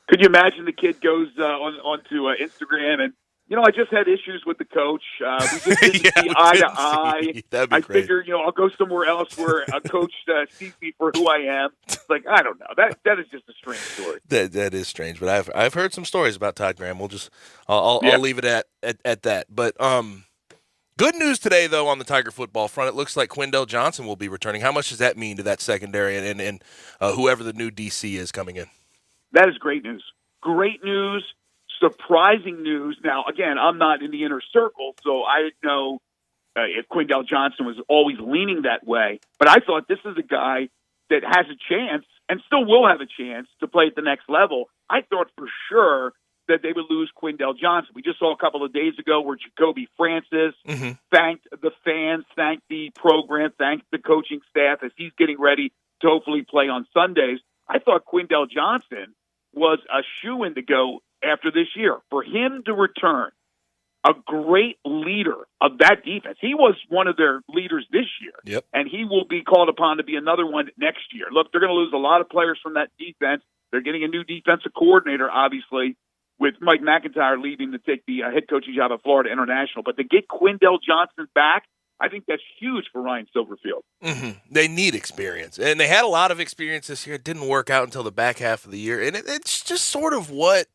[SPEAKER 26] Could you imagine the kid goes onto Instagram and, I just had issues with the coach. We just didn't see eye to eye.
[SPEAKER 3] That'd be
[SPEAKER 26] I
[SPEAKER 3] great.
[SPEAKER 26] figure, I'll go somewhere else where a coach sees me for who I am. It's like, I don't know. That is just a strange story.
[SPEAKER 3] That is strange, but I've heard some stories about Todd Graham. I'll leave it at that. But good news today, though, on the Tiger football front. It looks like Quindell Johnson will be returning. How much does that mean to that secondary and whoever the new DC is coming in?
[SPEAKER 26] That is great news. Great news. Surprising news. Now, again, I'm not in the inner circle, so I didn't know if Quindell Johnson was always leaning that way. But I thought this is a guy that has a chance and still will have a chance to play at the next level. I thought for sure that they would lose Quindell Johnson. We just saw a couple of days ago where Jacoby Francis thanked the fans, thanked the program, thanked the coaching staff as he's getting ready to hopefully play on Sundays. I thought Quindell Johnson was a shoo-in to go after this year. For him to return, a great leader of that defense. He was one of their leaders this year, and he will be called upon to be another one next year. Look, they're going to lose a lot of players from that defense. They're getting a new defensive coordinator, obviously, with Mike McIntyre leaving to take the head coaching job at Florida International. But to get Quindell Johnson back, I think that's huge for Ryan Silverfield.
[SPEAKER 3] Mm-hmm. They need experience, and they had a lot of experience this year. It didn't work out until the back half of the year, and it's just sort of what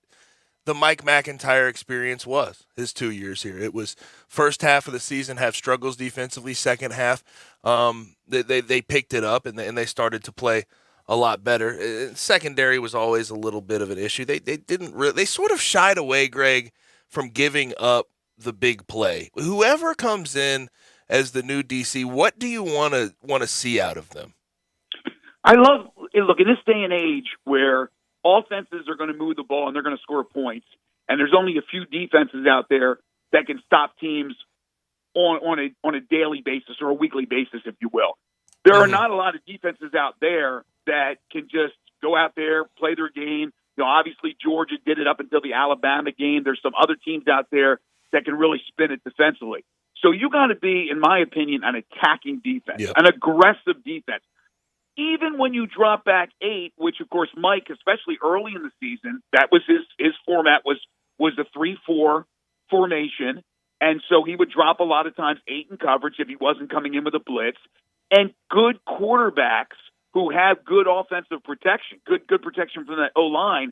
[SPEAKER 3] the Mike McIntyre experience was his 2 years here. It was first half of the season have struggles defensively, second half they picked it up and they started to play a lot better. Secondary was always a little bit of an issue. They sort of shied away, Greg, from giving up the big play. Whoever comes in as the new DC, what do you want to see out of them?
[SPEAKER 26] Look, in this day and age where offenses are going to move the ball and they're going to score points, and there's only a few defenses out there that can stop teams on a daily basis or a weekly basis, if you will. There are not a lot of defenses out there that can just go out there, play their game. Obviously Georgia did it up until the Alabama game. There's some other teams out there that can really spin it defensively. So you got to be, in my opinion, an attacking defense, an aggressive defense. Even when you drop back 8, which of course Mike, especially early in the season, that was his format was a 3-4 formation, and so he would drop a lot of times 8 in coverage if he wasn't coming in with a blitz. And good quarterbacks who have good offensive protection, good protection from that O-line,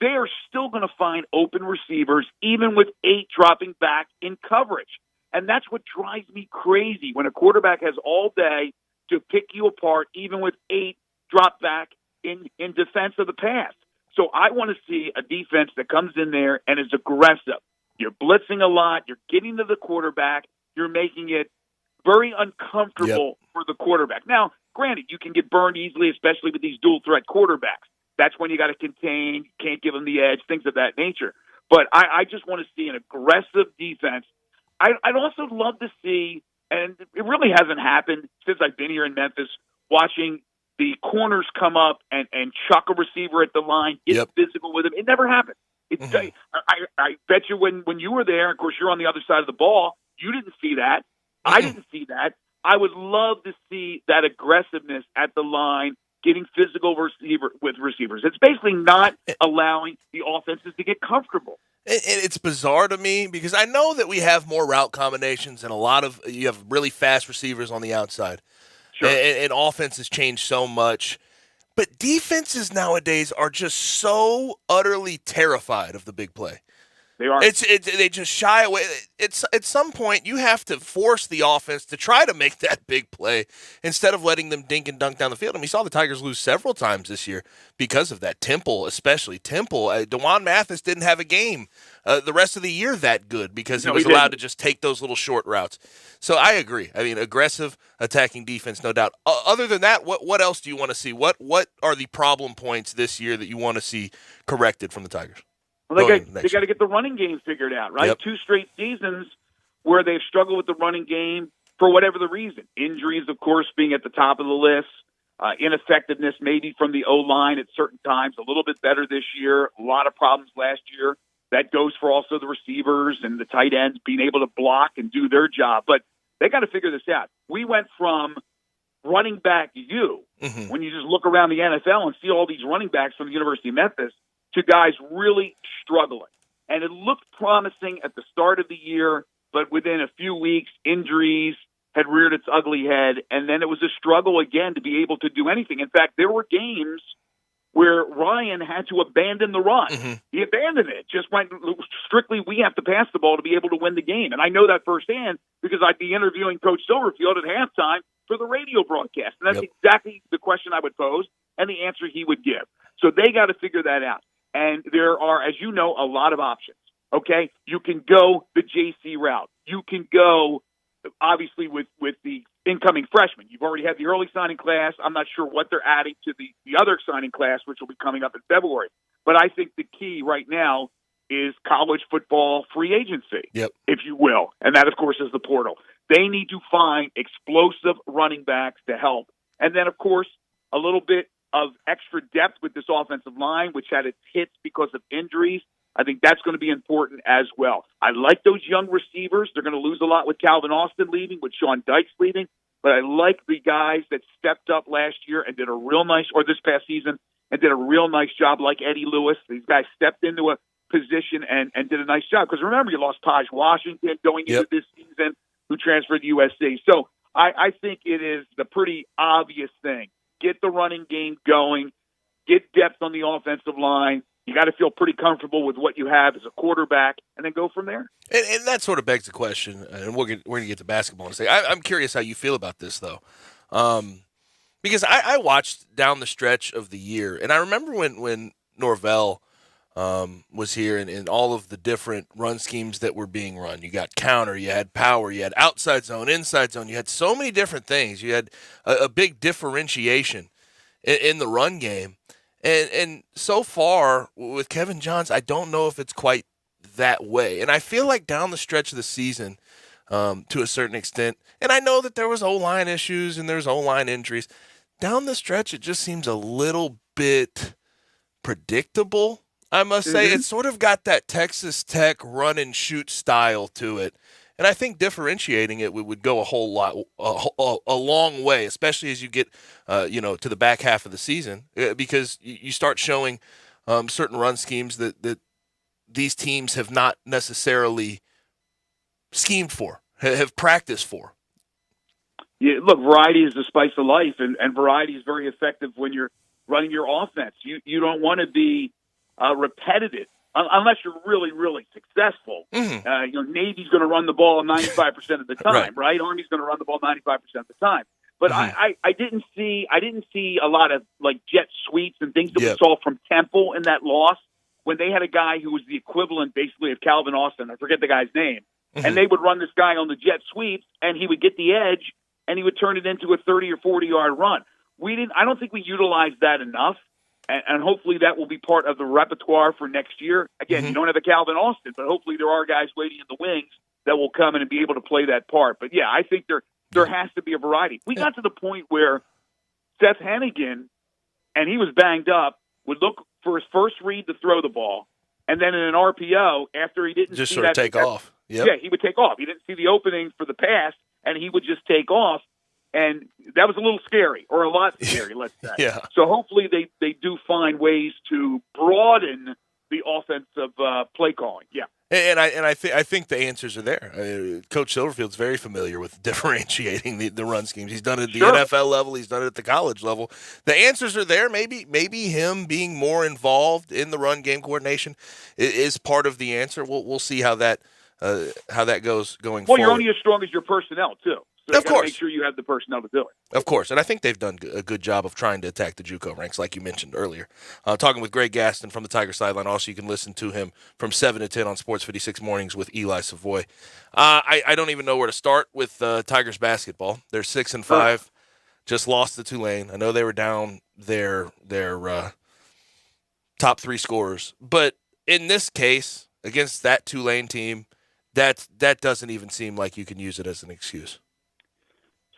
[SPEAKER 26] they are still going to find open receivers even with 8 dropping back in coverage. And that's what drives me crazy when a quarterback has all day to pick you apart, even with 8 drop back in defense of the pass. So I want to see a defense that comes in there and is aggressive. You're blitzing a lot. You're getting to the quarterback. You're making it very uncomfortable for the quarterback. Now, granted, you can get burned easily, especially with these dual threat quarterbacks. That's when you got to contain, can't give them the edge, things of that nature. But I just want to see an aggressive defense. I'd also love to see, and it really hasn't happened since I've been here in Memphis, watching the corners come up and chuck a receiver at the line, get physical with him. It never happened. I bet you when you were there, of course, you're on the other side of the ball, you didn't see that. I didn't see that. I would love to see that aggressiveness at the line, getting physical with receivers. It's basically not allowing the offenses to get comfortable.
[SPEAKER 3] And it's bizarre to me because I know that we have more route combinations and you have really fast receivers on the outside.
[SPEAKER 26] Sure.
[SPEAKER 3] And offense has changed so much. But defenses nowadays are just so utterly terrified of the big play.
[SPEAKER 26] They are.
[SPEAKER 3] They just shy away. At some point, you have to force the offense to try to make that big play instead of letting them dink and dunk down the field. And we saw the Tigers lose several times this year because of that. Temple, especially. DeJuan Mathis didn't have a game the rest of the year that good because he was allowed to just take those little short routes. So I agree. I mean, aggressive attacking defense, no doubt. Other than that, what else do you want to see? What are the problem points this year that you want to see corrected from the Tigers?
[SPEAKER 26] Well, they got to get the running game figured out, right? 2 straight seasons where they've struggled with the running game for whatever the reason. Injuries, of course, being at the top of the list. Ineffectiveness maybe from the O-line at certain times. A little bit better this year. A lot of problems last year. That goes for also the receivers and the tight ends being able to block and do their job. But they got to figure this out. We went from running back when you just look around the NFL and see all these running backs from the University of Memphis, to guys really struggling. And it looked promising at the start of the year, but within a few weeks, injuries had reared its ugly head, and then it was a struggle again to be able to do anything. In fact, there were games where Ryan had to abandon the run. He abandoned it. Just went strictly, we have to pass the ball to be able to win the game. And I know that firsthand because I'd be interviewing Coach Silverfield at halftime for the radio broadcast. And that's exactly the question I would pose and the answer he would give. So they got to figure that out. And there are, as you know, a lot of options, okay? You can go the JC route. You can go, obviously, with the incoming freshmen. You've already had the early signing class. I'm not sure what they're adding to the other signing class, which will be coming up in February. But I think the key right now is college football free agency, if you will. And that, of course, is the portal. They need to find explosive running backs to help. And then, of course, a little bit of extra depth with this offensive line, which had its hits because of injuries. I think that's going to be important as well. I like those young receivers. They're going to lose a lot with Calvin Austin leaving, with Sean Dykes leaving, but I like the guys that stepped up last year and did a real nice, or this past season, and did a real nice job, like Eddie Lewis. These guys stepped into a position and did a nice job. Because remember, you lost Taj Washington going into this season, who transferred to USC. So I think it is the pretty obvious thing. Get the running game going. Get depth on the offensive line. You got to feel pretty comfortable with what you have as a quarterback, and then go from there.
[SPEAKER 3] And that sort of begs the question, and we're going to get to basketball in a second. I'm curious how you feel about this, though. Because I watched down the stretch of the year, and I remember when Norvell was here and all of the different run schemes that were being run. You got counter, you had power, you had outside zone, inside zone. You had so many different things. You had a big differentiation in the run game. And so far with Kevin Johns, I don't know if it's quite that way. And I feel like down the stretch of the season, to a certain extent, and I know that there was O-line issues and there's O-line injuries. Down the stretch, it just seems a little bit predictable, I must say. It's sort of got that Texas Tech run and shoot style to it. And I think differentiating it would go a long way, especially as you get, to the back half of the season, because you start showing certain run schemes that these teams have not necessarily schemed for, have practiced for.
[SPEAKER 26] Yeah, look, variety is the spice of life, and variety is very effective when you're running your offense. You don't want to be repetitive. Unless you're really, really successful. Navy's going to run the ball 95% of the time, right? Army's going to run the ball 95% of the time. But I didn't see a lot of like jet sweeps and things that we saw from Temple in that loss when they had a guy who was the equivalent basically of Calvin Austin. I forget the guy's name. And they would run this guy on the jet sweeps, and he would get the edge, and he would turn it into a 30 or 40-yard run. I don't think we utilized that enough. And hopefully that will be part of the repertoire for next year. Again, you don't have a Calvin Austin, but hopefully there are guys waiting in the wings that will come in and be able to play that part. But, yeah, I think there has to be a variety. We got to the point where Seth Hennigan, and he was banged up, would look for his first read to throw the ball, and then in an RPO, after he didn't
[SPEAKER 3] just
[SPEAKER 26] see
[SPEAKER 3] sort of take off.
[SPEAKER 26] Yeah, he would take off. He didn't see the opening for the pass, and he would just take off. And that was a little scary, or a lot scary, let's say. So hopefully they do find ways to broaden the offensive play calling. Yeah.
[SPEAKER 3] And I think the answers are there. Coach Silverfield's very familiar with differentiating the run schemes. He's done it at the NFL level. He's done it at the college level. The answers are there. Maybe him being more involved in the run game coordination is part of the answer. We'll see how that goes going forward.
[SPEAKER 26] Well, you're only as strong as your personnel too. So
[SPEAKER 3] of course.
[SPEAKER 26] Make sure you have the personnel to do it.
[SPEAKER 3] Of course, and I think they've done a good job of trying to attack the JUCO ranks, like you mentioned earlier. Talking with Greg Gaston from the Tiger Sideline. Also, you can listen to him from 7 to 10 on Sports 56 Mornings with Eli Savoy. I don't even know where to start with Tigers basketball. They're 6-5, just lost to Tulane. I know they were down their top 3 scorers, but in this case, against that Tulane team, that doesn't even seem like you can use it as an excuse.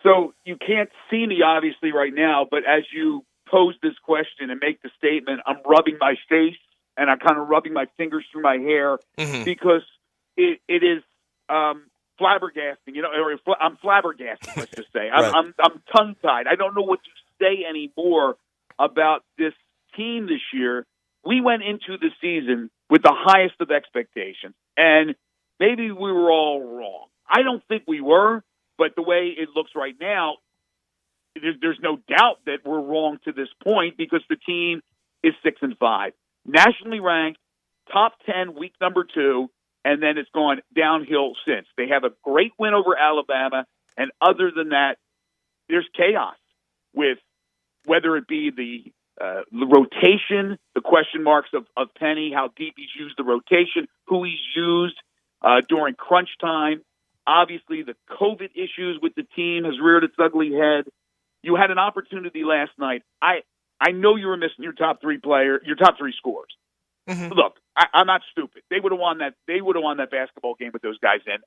[SPEAKER 26] So you can't see me, obviously, right now, but as you pose this question and make the statement, I'm rubbing my face and I'm kind of rubbing my fingers through my hair because it is flabbergasting. I'm flabbergasted, let's just say. I'm tongue-tied. I don't know what to say anymore about this team this year. We went into the season with the highest of expectations, and maybe we were all wrong. I don't think we were. But the way it looks right now, there's no doubt that we're wrong to this point because the team is 6-5. Nationally ranked, top 10, week number 2, and then it's gone downhill since. They have a great win over Alabama, and other than that, there's chaos with whether it be the rotation, the question marks of Penny, how deep he's used the rotation, who he's used during crunch time. Obviously, the COVID issues with the team has reared its ugly head. You had an opportunity last night. I know you were missing your top 3 scorers. Look, I'm not stupid. They would have won that. They would have won that basketball game with those guys in.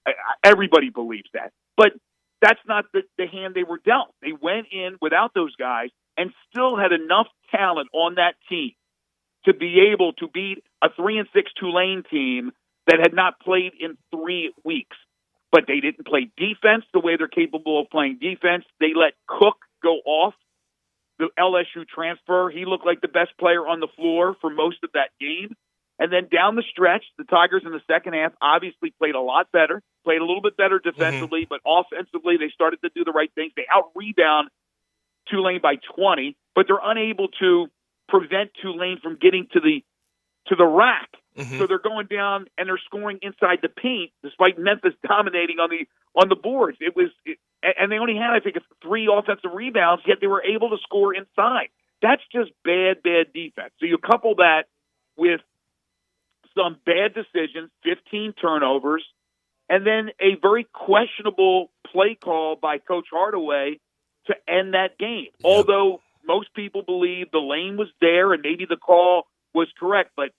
[SPEAKER 26] Everybody believes that, but that's not the hand they were dealt. They went in without those guys and still had enough talent on that team to be able to beat a 3-6 Tulane team that had not played in 3 weeks. But they didn't play defense the way they're capable of playing defense. They let Cook go off, the LSU transfer. He looked like the best player on the floor for most of that game. And then down the stretch, the Tigers in the second half obviously played a lot better, played a little bit better defensively, but offensively they started to do the right things. They out-rebound Tulane by 20, but they're unable to prevent Tulane from getting to the rack. So they're going down and they're scoring inside the paint, despite Memphis dominating on the boards. And they only had, I think, 3 offensive rebounds, yet they were able to score inside. That's just bad defense. So you couple that with some bad decisions, 15 turnovers, and then a very questionable play call by Coach Hardaway to end that game. Yep. Although most people believe the lane was there and maybe the call was correct, but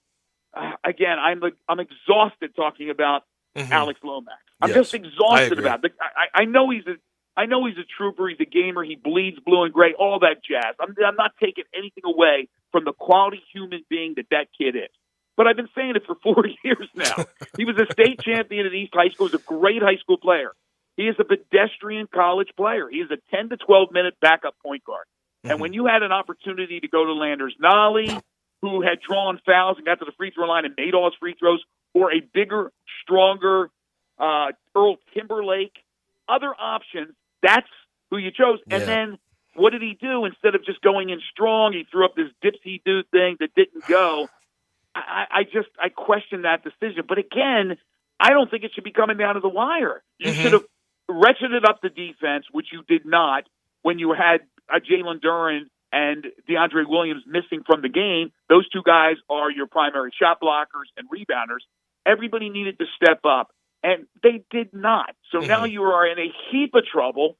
[SPEAKER 26] again, I'm exhausted talking about Alex Lomax. I'm just exhausted about it. I know he's a trooper. He's a gamer. He bleeds blue and gray. All that jazz. I'm not taking anything away from the quality human being that kid is. But I've been saying it for 4 years now. He was a state champion at East High School. He was a great high school player. He is a pedestrian college player. He is a 10 to 12 minute backup point guard. And when you had an opportunity to go to Landers Nolly, who had drawn fouls and got to the free throw line and made all his free throws, or a bigger, stronger Earl Timberlake, other options, that's who you chose. Yeah. And then what did he do? Instead of just going in strong, he threw up this dipsy-do thing that didn't go. I question that decision. But again, I don't think it should be coming down to the wire. You should have ratcheted up the defense, which you did not when you had Jalen Duran and DeAndre Williams missing from the game. Those two guys are your primary shot blockers and rebounders. Everybody needed to step up, and they did not. So now you are in a heap of trouble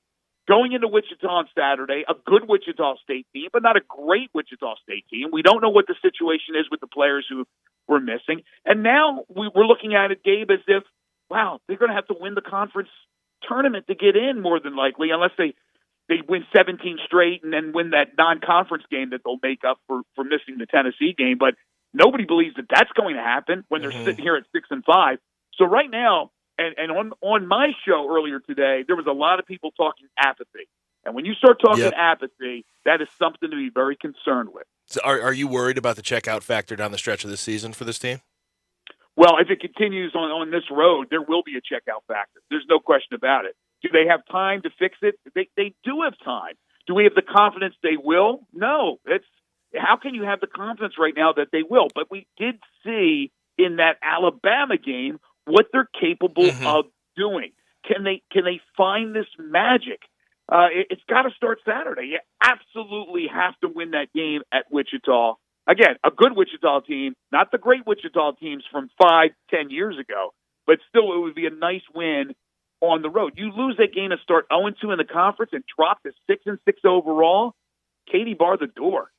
[SPEAKER 26] going into Wichita on Saturday, a good Wichita State team, but not a great Wichita State team. We don't know what the situation is with the players who were missing. And now we're looking at it, Gabe, as if, wow, they're going to have to win the conference tournament to get in more than likely, unless they win 17 straight and then win that non-conference game that they'll make up for missing the Tennessee game. But nobody believes that that's going to happen when they're sitting here at 6-5. So right now, and on my show earlier today, there was a lot of people talking apathy. And when you start talking apathy, that is something to be very concerned with.
[SPEAKER 3] So are you worried about the checkout factor down the stretch of this season for this team?
[SPEAKER 26] Well, if it continues on this road, there will be a checkout factor. There's no question about it. Do they have time to fix it? They do have time. Do we have the confidence they will? No. How can you have the confidence right now that they will? But we did see in that Alabama game what they're capable of doing. Can they find this magic? It's got to start Saturday. You absolutely have to win that game at Wichita. Again, a good Wichita team, not the great Wichita teams from 5-10 years ago, but still it would be a nice win on the road. You lose that game and start 0-2 in the conference and drop to 6-6 overall, Katie bar the door.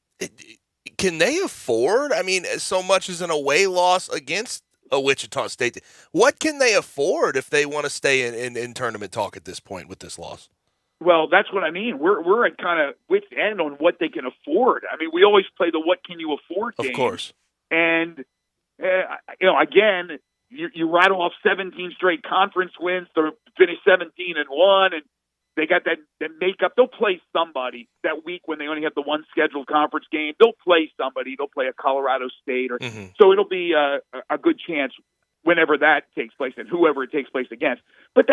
[SPEAKER 3] Can they afford? I mean, so much as an away loss against a Wichita State. What can they afford if they want to stay in tournament talk at this point with this loss?
[SPEAKER 26] Well, that's what I mean. We're at kind of wit's end on what they can afford. I mean, we always play the what can you afford game.
[SPEAKER 3] Of course.
[SPEAKER 26] And, again, you rattle off 17 straight conference wins to finish 17-1, and they got that makeup. They'll play somebody that week when they only have the one scheduled conference game. They'll play somebody. They'll play a Colorado State. So it'll be a good chance whenever that takes place and whoever it takes place against. But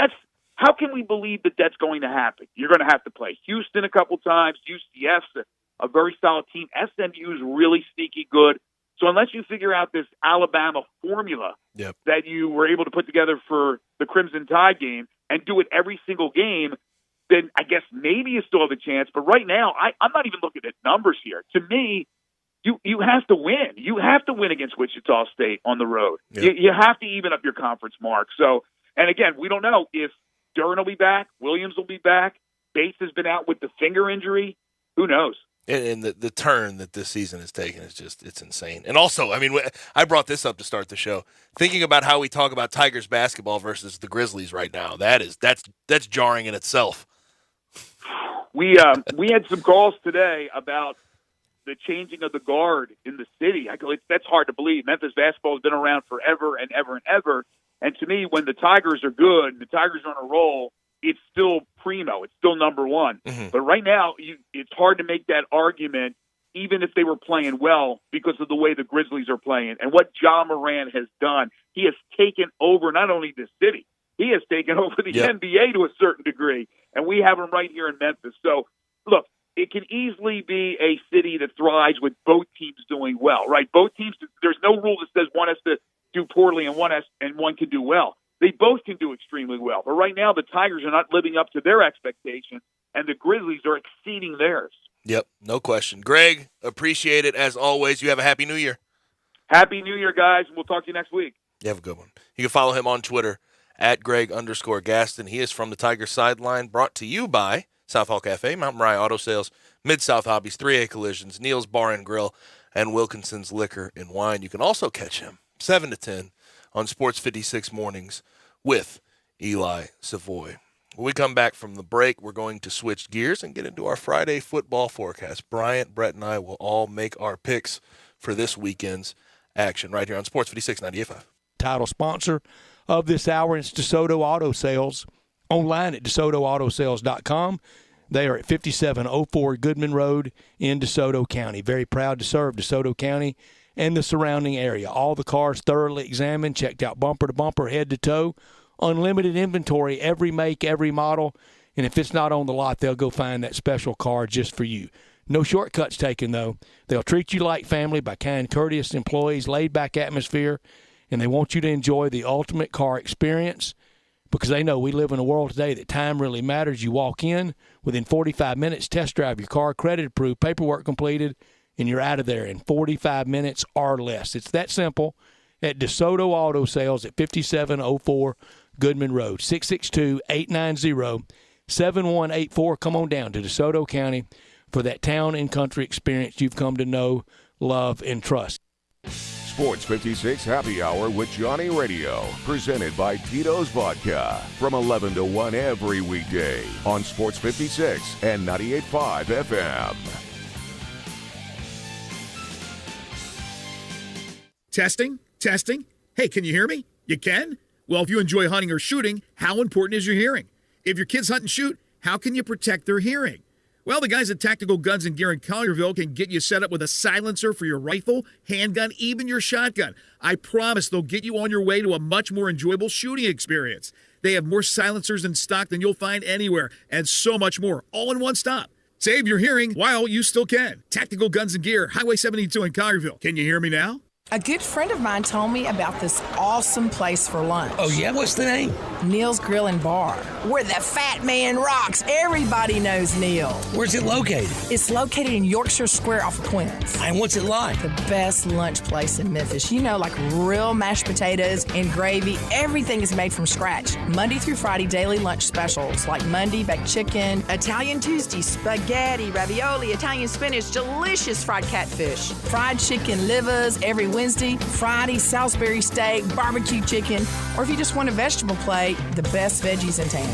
[SPEAKER 26] how can we believe that that's going to happen? You're going to have to play Houston a couple times. UCF's a very solid team. SMU is really sneaky good. So unless you figure out this Alabama formula that you were able to put together for the Crimson Tide game and do it every single game, then I guess maybe you still have a chance. But right now, I'm not even looking at numbers here. To me, you have to win. You have to win against Wichita State on the road. You have to even up your conference mark. So, and again, we don't know if Duran will be back, Williams will be back, Bates has been out with the finger injury. Who knows?
[SPEAKER 3] And the turn that this season has taken is it's insane. And also, I mean, I brought this up to start the show. Thinking about how we talk about Tigers basketball versus the Grizzlies right now, that's jarring in itself.
[SPEAKER 26] We had some calls today about the changing of the guard in the city. I go, that's hard to believe. Memphis basketball has been around forever and ever and ever. And to me, when the Tigers are good, the Tigers are on a roll, it's still primo. It's still number one. But right now, it's hard to make that argument even if they were playing well, because of the way the Grizzlies are playing. And what Ja Morant has done, he has taken over not only the city, he has taken over the NBA to a certain degree. And we have him right here in Memphis. So, look, it can easily be a city that thrives with both teams doing well, right? Both teams, there's no rule that says one has to do poorly and one can do well. They both can do extremely well. But right now, the Tigers are not living up to their expectations, and the Grizzlies are exceeding theirs.
[SPEAKER 3] Yep, no question. Greg, appreciate it as always. You have a Happy New Year.
[SPEAKER 26] Happy New Year, guys. We'll talk to you next week.
[SPEAKER 3] You have a good one. You can follow him on Twitter at Greg_Gaston. He is from the Tiger Sideline, brought to you by South Hall Cafe, Mount Moriah Auto Sales, Mid-South Hobbies, 3A Collisions, Neil's Bar and Grill, and Wilkinson's Liquor and Wine. You can also catch him 7 to 10 on Sports 56 Mornings with Eli Savoy. When we come back from the break, we're going to switch gears and get into our Friday football forecast. Bryant, Brett, and I will all make our picks for this weekend's action right here on Sports 56 98.5.
[SPEAKER 2] Title sponsor of this hour is DeSoto Auto Sales, online at DeSotoAutoSales.com. They are at 5704 Goodman Road in DeSoto County. Very proud to serve DeSoto County and the surrounding area. All the cars thoroughly examined, checked out bumper to bumper, head to toe. Unlimited inventory, every make, every model. And if it's not on the lot, they'll go find that special car just for you. No shortcuts taken, though. They'll treat you like family by kind, courteous employees, laid-back atmosphere, and they want you to enjoy the ultimate car experience because they know we live in a world today that time really matters. You walk in, within 45 minutes, test drive your car, credit approved, paperwork completed, and you're out of there in 45 minutes or less. It's that simple at DeSoto Auto Sales at 5704 Goodman Road, 662-890-7184. Come on down to DeSoto County for that town and country experience you've come to know, love, and trust.
[SPEAKER 1] Sports 56 Happy Hour with Johnny Radio, presented by Tito's Vodka, from 11 to 1 every weekday on Sports 56 and 98.5 FM.
[SPEAKER 23] Testing? Hey, can you hear me? You can? Well, if you enjoy hunting or shooting, how important is your hearing? If your kids hunt and shoot, how can you protect their hearing? Well, the guys at Tactical Guns and Gear in Collierville can get you set up with a silencer for your rifle, handgun, even your shotgun. I promise they'll get you on your way to a much more enjoyable shooting experience. They have more silencers in stock than you'll find anywhere, and so much more, all in one stop. Save your hearing while you still can. Tactical Guns and Gear, Highway 72 in Collierville. Can you hear me now?
[SPEAKER 7] A good friend of mine told me about this awesome place for lunch.
[SPEAKER 8] Oh, yeah? What's the name?
[SPEAKER 7] Neil's Grill and Bar, where the fat man rocks. Everybody knows Neil.
[SPEAKER 8] Where's it located?
[SPEAKER 7] It's located in Yorkshire Square off of Quince.
[SPEAKER 8] And what's it like?
[SPEAKER 7] The best lunch place in Memphis. You know, like real mashed potatoes and gravy. Everything is made from scratch. Monday through Friday, daily lunch specials like Monday, baked chicken, Italian Tuesday, spaghetti, ravioli, Italian spinach, delicious fried catfish, fried chicken livers every Wednesday, Friday, Salisbury steak, barbecue chicken, or if you just want a vegetable plate, the best veggies in town.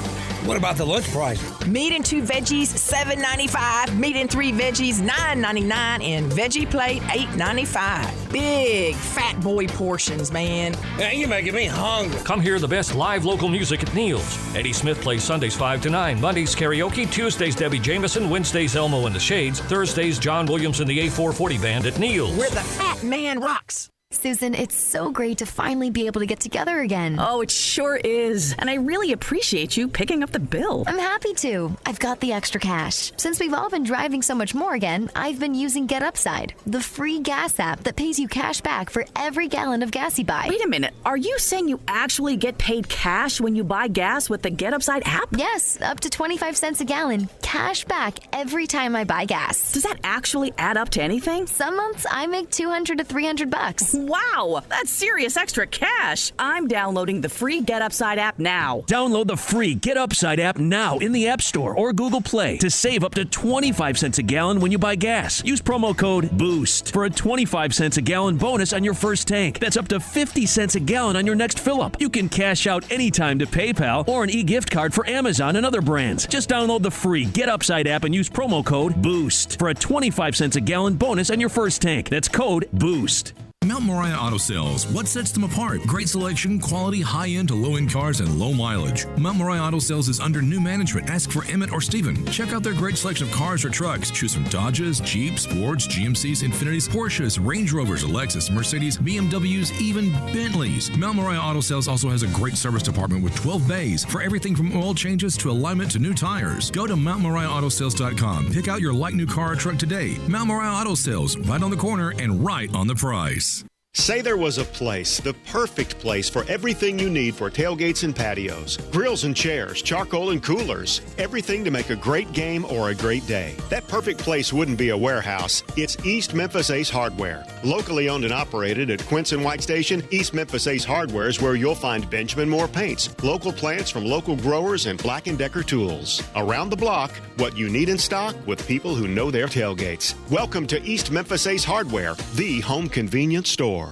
[SPEAKER 8] What about the lunch price?
[SPEAKER 7] Meat and 2 veggies, $7.95. Meat and 3 veggies, $9.99. And veggie plate, $8.95. Big fat boy portions, man.
[SPEAKER 8] Man, you're making me hungry.
[SPEAKER 17] Come hear the best live local music at Neil's. Eddie Smith plays Sundays 5 to 9. Mondays karaoke. Tuesdays Debbie Jameson. Wednesdays Elmo and the Shades. Thursdays John Williams and the A440 Band at Neil's.
[SPEAKER 7] Where the fat man rocks.
[SPEAKER 9] Susan, it's so great to finally be able to get together again.
[SPEAKER 10] Oh, it sure is. And I really appreciate you picking up the bill.
[SPEAKER 9] I'm happy to. I've got the extra cash. Since we've all been driving so much more again, I've been using Get Upside, the free gas app that pays you cash back for every gallon of gas you buy.
[SPEAKER 10] Wait a minute. Are you saying you actually get paid cash when you buy gas with the Get Upside app?
[SPEAKER 9] Yes, up to 25 cents a gallon. Cash back every time I buy gas.
[SPEAKER 10] Does that actually add up to anything?
[SPEAKER 9] Some months I make $200 to $300.
[SPEAKER 10] Wow, that's serious extra cash. I'm downloading the free Get Upside app now.
[SPEAKER 15] Download the free Get Upside app now in the App Store or Google Play to save up to 25 cents a gallon when you buy gas. Use promo code BOOST for a 25 cents a gallon bonus on your first tank. That's up to 50 cents a gallon on your next fill-up. You can cash out anytime to PayPal or an e-gift card for Amazon and other brands. Just download the free Get Upside app and use promo code BOOST for a 25 cents a gallon bonus on your first tank. That's code BOOST.
[SPEAKER 24] Mount Moriah Auto Sales. What sets them apart? Great selection, quality, high-end to low-end cars, and low mileage. Mount Moriah Auto Sales is under new management. Ask for Emmett or Steven. Check out their great selection of cars or trucks. Choose from Dodges, Jeeps, Fords, GMCs, Infinitis, Porsches, Range Rovers, Lexus, Mercedes, BMWs, even Bentleys. Mount Moriah Auto Sales also has a great service department with 12 bays for everything from oil changes to alignment to new tires. Go to MountMoriahAutoSales.com. Pick out your like new car or truck today. Mount Moriah Auto Sales, right on the corner and right on the price.
[SPEAKER 4] Say there was a place, the perfect place for everything you need for tailgates and patios. Grills and chairs, charcoal and coolers. Everything to make a great game or a great day. That perfect place wouldn't be a warehouse. It's East Memphis Ace Hardware. Locally owned and operated at Quince and White Station, East Memphis Ace Hardware is where you'll find Benjamin Moore paints, local plants from local growers, and Black & Decker tools. Around the block, what you need in stock with people who know their tailgates. Welcome to East Memphis Ace Hardware, the home convenience store.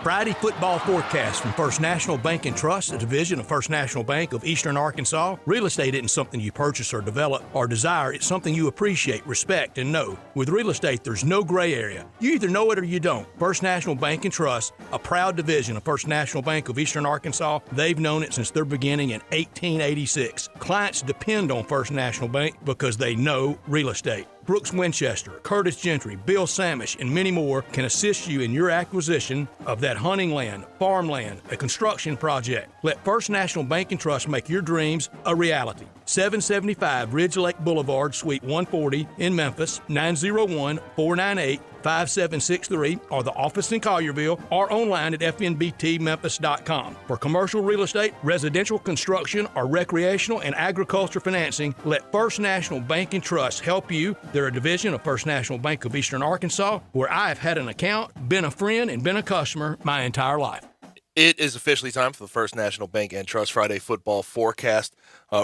[SPEAKER 2] Friday football forecast from First National Bank and Trust, a division of First National Bank of Eastern Arkansas. Real estate isn't something you purchase or develop or desire. It's something you appreciate, respect, and know. With real estate, there's no gray area. You either know it or you don't. First National Bank and Trust, a proud division of First National Bank of Eastern Arkansas. They've known it since their beginning in 1886. Clients depend on First National Bank because they know real estate. Brooks Winchester, Curtis Gentry, Bill Samish, and many more can assist you in your acquisition of that hunting land, farmland, a construction project. Let First National Bank and Trust make your dreams a reality. 775 Ridge Lake Boulevard, Suite 140 in Memphis, 901-498-5763, or the office in Collierville, or online at fnbtmemphis.com. For commercial real estate, residential construction, or recreational and agriculture financing, let First National Bank and Trust help you. They're a division of First National Bank of Eastern Arkansas, where I have had an account, been a friend, and been a customer my entire life.
[SPEAKER 3] It is officially time for the First National Bank and Trust Friday football forecast.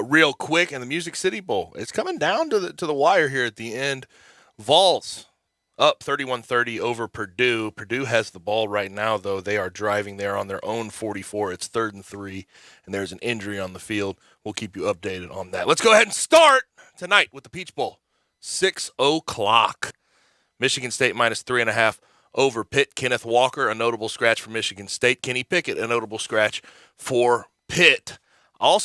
[SPEAKER 3] Real quick, in the Music City Bowl, it's coming down to the wire here at the end. Vols up 31-30 over Purdue. Purdue has the ball right now, though. They are driving there on their own 44. It's 3rd and 3, and there's an injury on the field. We'll keep you updated on that. Let's go ahead and start tonight with the Peach Bowl. 6 o'clock. Michigan State minus 3.5 over Pitt. Kenneth Walker, a notable scratch for Michigan State. Kenny Pickett, a notable scratch for Pitt. I'll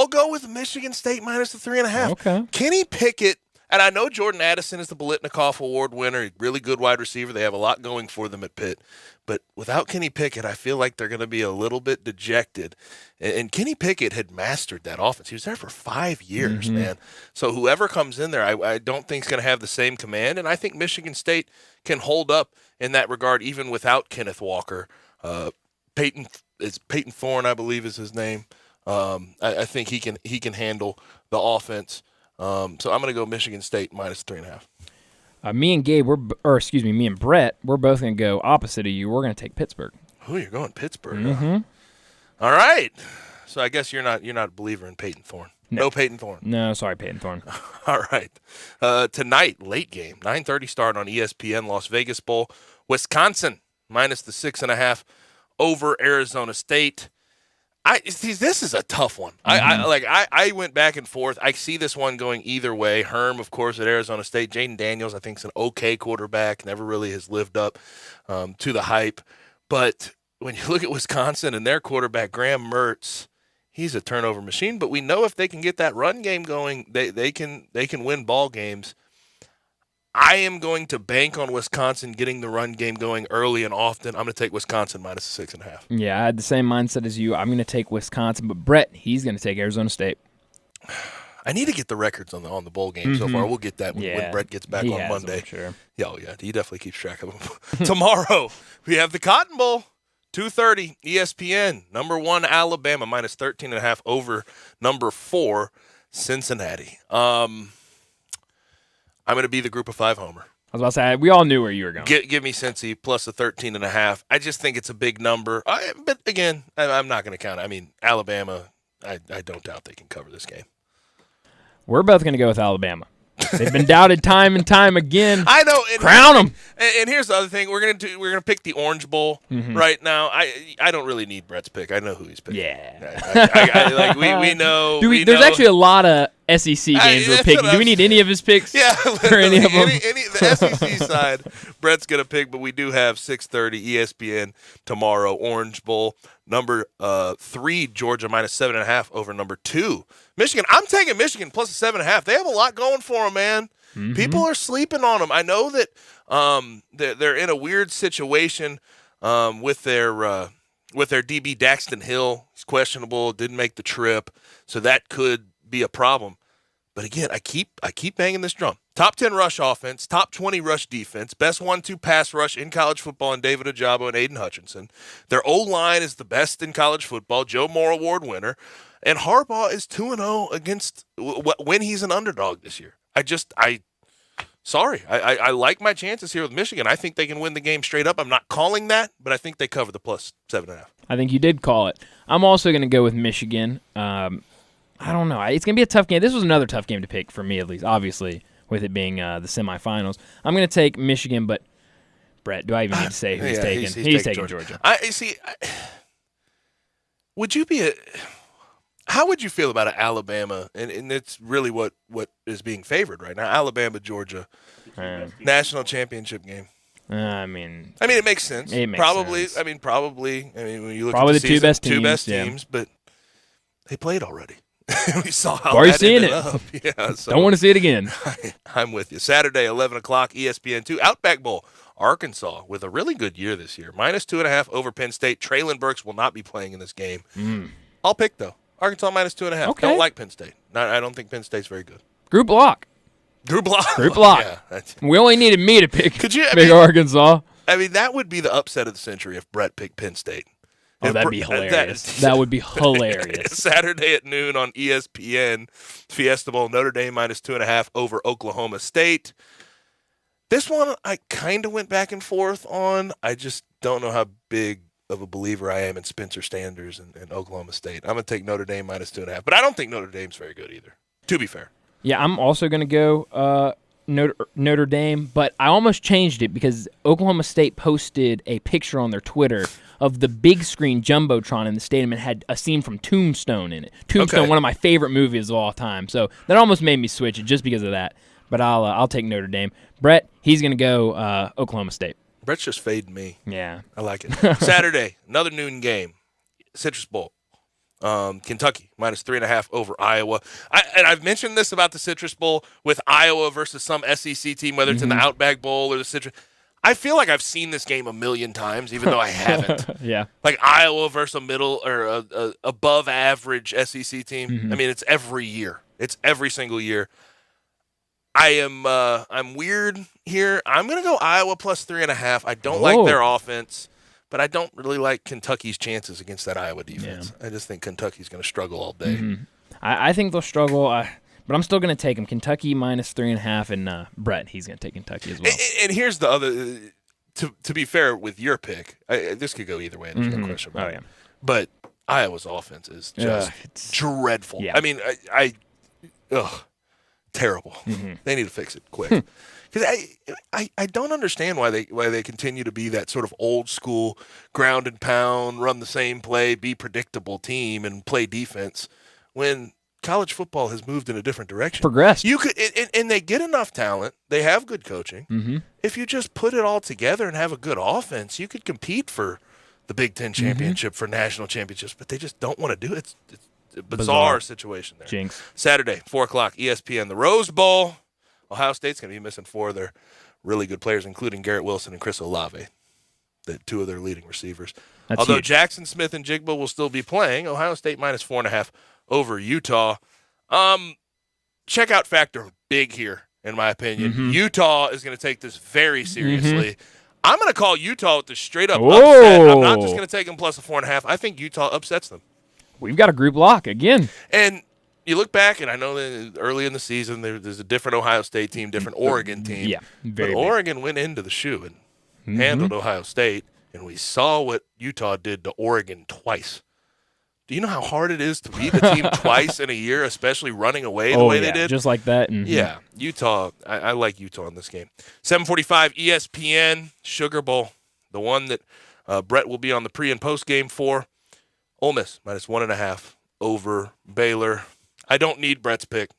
[SPEAKER 3] go with Michigan State minus the 3.5.
[SPEAKER 13] Okay.
[SPEAKER 3] Kenny Pickett, and I know Jordan Addison is the Biletnikoff Award winner, really good wide receiver. They have a lot going for them at Pitt. But without Kenny Pickett, I feel like they're going to be a little bit dejected. And Kenny Pickett had mastered that offense. He was there for 5 years, man. So whoever comes in there, I don't think is going to have the same command. And I think Michigan State can hold up in that regard, even without Kenneth Walker. Peyton Thorne, I believe, is his name. I think he can handle the offense. So I'm going to go Michigan State minus 3.5.
[SPEAKER 13] Me and Brett, we're both going to go opposite of you. We're going to take Pittsburgh.
[SPEAKER 3] Oh, you're going Pittsburgh.
[SPEAKER 13] Mm-hmm.
[SPEAKER 3] All right. So I guess you're not a believer in Peyton Thorne. No Peyton Thorne.
[SPEAKER 13] No, sorry, Peyton Thorne.
[SPEAKER 3] All right. Tonight, late game, 9:30 start on ESPN, Las Vegas Bowl. Wisconsin minus the 6.5 over Arizona State. This is a tough one. I went back and forth. I see this one going either way. Herm, of course, at Arizona State. Jaden Daniels, I think, is an okay quarterback. Never really has lived up to the hype. But when you look at Wisconsin and their quarterback, Graham Mertz, he's a turnover machine. But we know if they can get that run game going, they can win ball games. I am going to bank on Wisconsin getting the run game going early and often. I'm going to take Wisconsin minus the 6.5.
[SPEAKER 13] Yeah, I had the same mindset as you. I'm going to take Wisconsin, but Brett, he's going to take Arizona State.
[SPEAKER 3] I need to get the records on the bowl game so far. We'll get that when Brett gets back on Monday.
[SPEAKER 13] Sure.
[SPEAKER 3] Yeah, he definitely keeps track of them. Tomorrow, we have the Cotton Bowl, 2:30, ESPN. Number 1, Alabama, minus 13.5 over number 4, Cincinnati. I'm going to be the group of 5 homer.
[SPEAKER 13] I was about to say, we all knew where you were going.
[SPEAKER 3] Give me Cincy plus a 13.5. I just think it's a big number. But again, I'm not going to count it. I mean, Alabama, I don't doubt they can cover this game.
[SPEAKER 13] We're both going to go with Alabama. They've been doubted time and time again.
[SPEAKER 3] I know.
[SPEAKER 13] Crown them.
[SPEAKER 3] And here's the other thing: we're gonna pick the Orange Bowl right now. I don't really need Brett's pick. I know who he's picking.
[SPEAKER 13] Yeah.
[SPEAKER 3] we know.
[SPEAKER 13] There's actually a lot of SEC games we're picking. Do we need any of his picks?
[SPEAKER 3] Yeah,
[SPEAKER 13] for any of them?
[SPEAKER 3] the SEC side, Brett's going to pick, but we do have 6:30 ESPN tomorrow. Orange Bowl, number 3, Georgia minus 7.5 over number 2, Michigan. I'm taking Michigan plus 7.5. They have a lot going for them, man. Mm-hmm. People are sleeping on them. I know that they're in a weird situation with their DB Daxton Hill. He's questionable, didn't make the trip, so that could be a problem. But again, I keep banging this drum. Top 10 rush offense, top 20 rush defense, best 1-2 pass rush in college football in David Ojabo and Aiden Hutchinson. Their O-line is the best in college football, Joe Moore Award winner. And Harbaugh is 2-0 against when he's an underdog this year. I like my chances here with Michigan. I think they can win the game straight up. I'm not calling that, but I think they cover the plus 7.5. I
[SPEAKER 13] think you did call it. I'm also going to go with Michigan. I don't know. It's going to be a tough game. This was another tough game to pick for me, at least, obviously, with it being the semifinals. I'm going to take Michigan, but Brett, do I even need to say who he's taking? He's taking Georgia.
[SPEAKER 3] How would you feel about Alabama? And it's really what is being favored right now. Alabama, Georgia, national championship game.
[SPEAKER 13] I mean,
[SPEAKER 3] it makes sense.
[SPEAKER 13] It makes
[SPEAKER 3] probably.
[SPEAKER 13] sense.
[SPEAKER 3] When you look
[SPEAKER 13] probably
[SPEAKER 3] at the
[SPEAKER 13] two
[SPEAKER 3] season,
[SPEAKER 13] best
[SPEAKER 3] teams, but they played already. We saw how
[SPEAKER 13] already
[SPEAKER 3] that
[SPEAKER 13] seeing
[SPEAKER 3] ended
[SPEAKER 13] it.
[SPEAKER 3] up. Yeah, so
[SPEAKER 13] don't want to see it again.
[SPEAKER 3] I'm with you. Saturday, 11 o'clock, ESPN2, Outback Bowl. Arkansas with a really good year this year. Minus 2.5 over Penn State. Traylon Burks will not be playing in this game. I'll pick, though. Arkansas minus 2.5.
[SPEAKER 13] Okay.
[SPEAKER 3] Don't like Penn State. I don't think Penn State's very good.
[SPEAKER 13] Group block.
[SPEAKER 3] Group block.
[SPEAKER 13] Yeah, we only needed me to pick Arkansas.
[SPEAKER 3] That would be the upset of the century if Brett picked Penn State.
[SPEAKER 13] Oh, that'd be hilarious. That would be hilarious.
[SPEAKER 3] Saturday at noon on ESPN, Fiesta Bowl, Notre Dame minus 2.5 over Oklahoma State. This one I kind of went back and forth on. I just don't know how big of a believer I am in Spencer Sanders and Oklahoma State. I'm going to take Notre Dame minus 2.5, but I don't think Notre Dame's very good either, to be fair.
[SPEAKER 13] Yeah, I'm also going to go Notre Dame, but I almost changed it because Oklahoma State posted a picture on their Twitter of the big screen Jumbotron in the stadium and had a scene from Tombstone in it. Tombstone, one of my favorite movies of all time. So that almost made me switch it just because of that. But I'll take Notre Dame. Brett, he's going to go Oklahoma State.
[SPEAKER 3] Brett's just fading me.
[SPEAKER 13] Yeah.
[SPEAKER 3] I like it. Saturday, another noon game, Citrus Bowl. Kentucky minus 3.5 over Iowa. I've mentioned this about the Citrus Bowl with Iowa versus some SEC team, whether it's in the Outback Bowl or the Citrus. I feel like I've seen this game a million times, even though I haven't.
[SPEAKER 13] Yeah.
[SPEAKER 3] Like Iowa versus a middle or a above average SEC team. It's every year. It's every single year. I'm weird here. I'm gonna go Iowa plus 3.5. I don't like their offense, but I don't really like Kentucky's chances against that Iowa defense. Yeah. I just think Kentucky's gonna struggle all day.
[SPEAKER 13] I think they'll struggle, but I'm still gonna take them. Kentucky minus 3.5, and Brett, he's gonna take Kentucky as well.
[SPEAKER 3] And here's the other. To be fair with your pick, this could go either way. There's no question about it. But Iowa's offense is just dreadful.
[SPEAKER 13] Yeah.
[SPEAKER 3] Terrible. They need to fix it quick. Because I don't understand why they continue to be that sort of old school ground and pound, run the same play, be predictable team and play defense when college football has moved in a different direction.
[SPEAKER 13] Progressed.
[SPEAKER 3] You could and they get enough talent. They have good coaching. If you just put it all together and have a good offense, you could compete for the Big Ten championship, for national championships, but they just don't want to do it. It's a bizarre situation there.
[SPEAKER 13] Jinx.
[SPEAKER 3] Saturday, 4 o'clock, ESPN, the Rose Bowl. Ohio State's going to be missing 4 of their really good players, including Garrett Wilson and Chris Olave, the 2 of their leading receivers.
[SPEAKER 13] That's
[SPEAKER 3] Although
[SPEAKER 13] huge.
[SPEAKER 3] Jackson Smith and Jigba will still be playing, Ohio State minus 4.5 over Utah. Checkout factor big here, in my opinion. Utah is going to take this very seriously. I'm going to call Utah with the straight-up upset. I'm not just going to take them plus a 4.5. I think Utah upsets them.
[SPEAKER 13] We've got a group lock again.
[SPEAKER 3] And you look back, and I know that early in the season there's a different Ohio State team, different Oregon team.
[SPEAKER 13] Yeah,
[SPEAKER 3] but Oregon went into the shoe and handled Ohio State, and we saw what Utah did to Oregon twice. Do you know how hard it is to beat a team twice in a year, especially running away the way they did?
[SPEAKER 13] Just like that.
[SPEAKER 3] Yeah, Utah. I like Utah in this game. 7:45 ESPN Sugar Bowl, the one that Brett will be on the pre and post game for. Ole Miss minus 1.5 over Baylor. I don't need Brett's pick.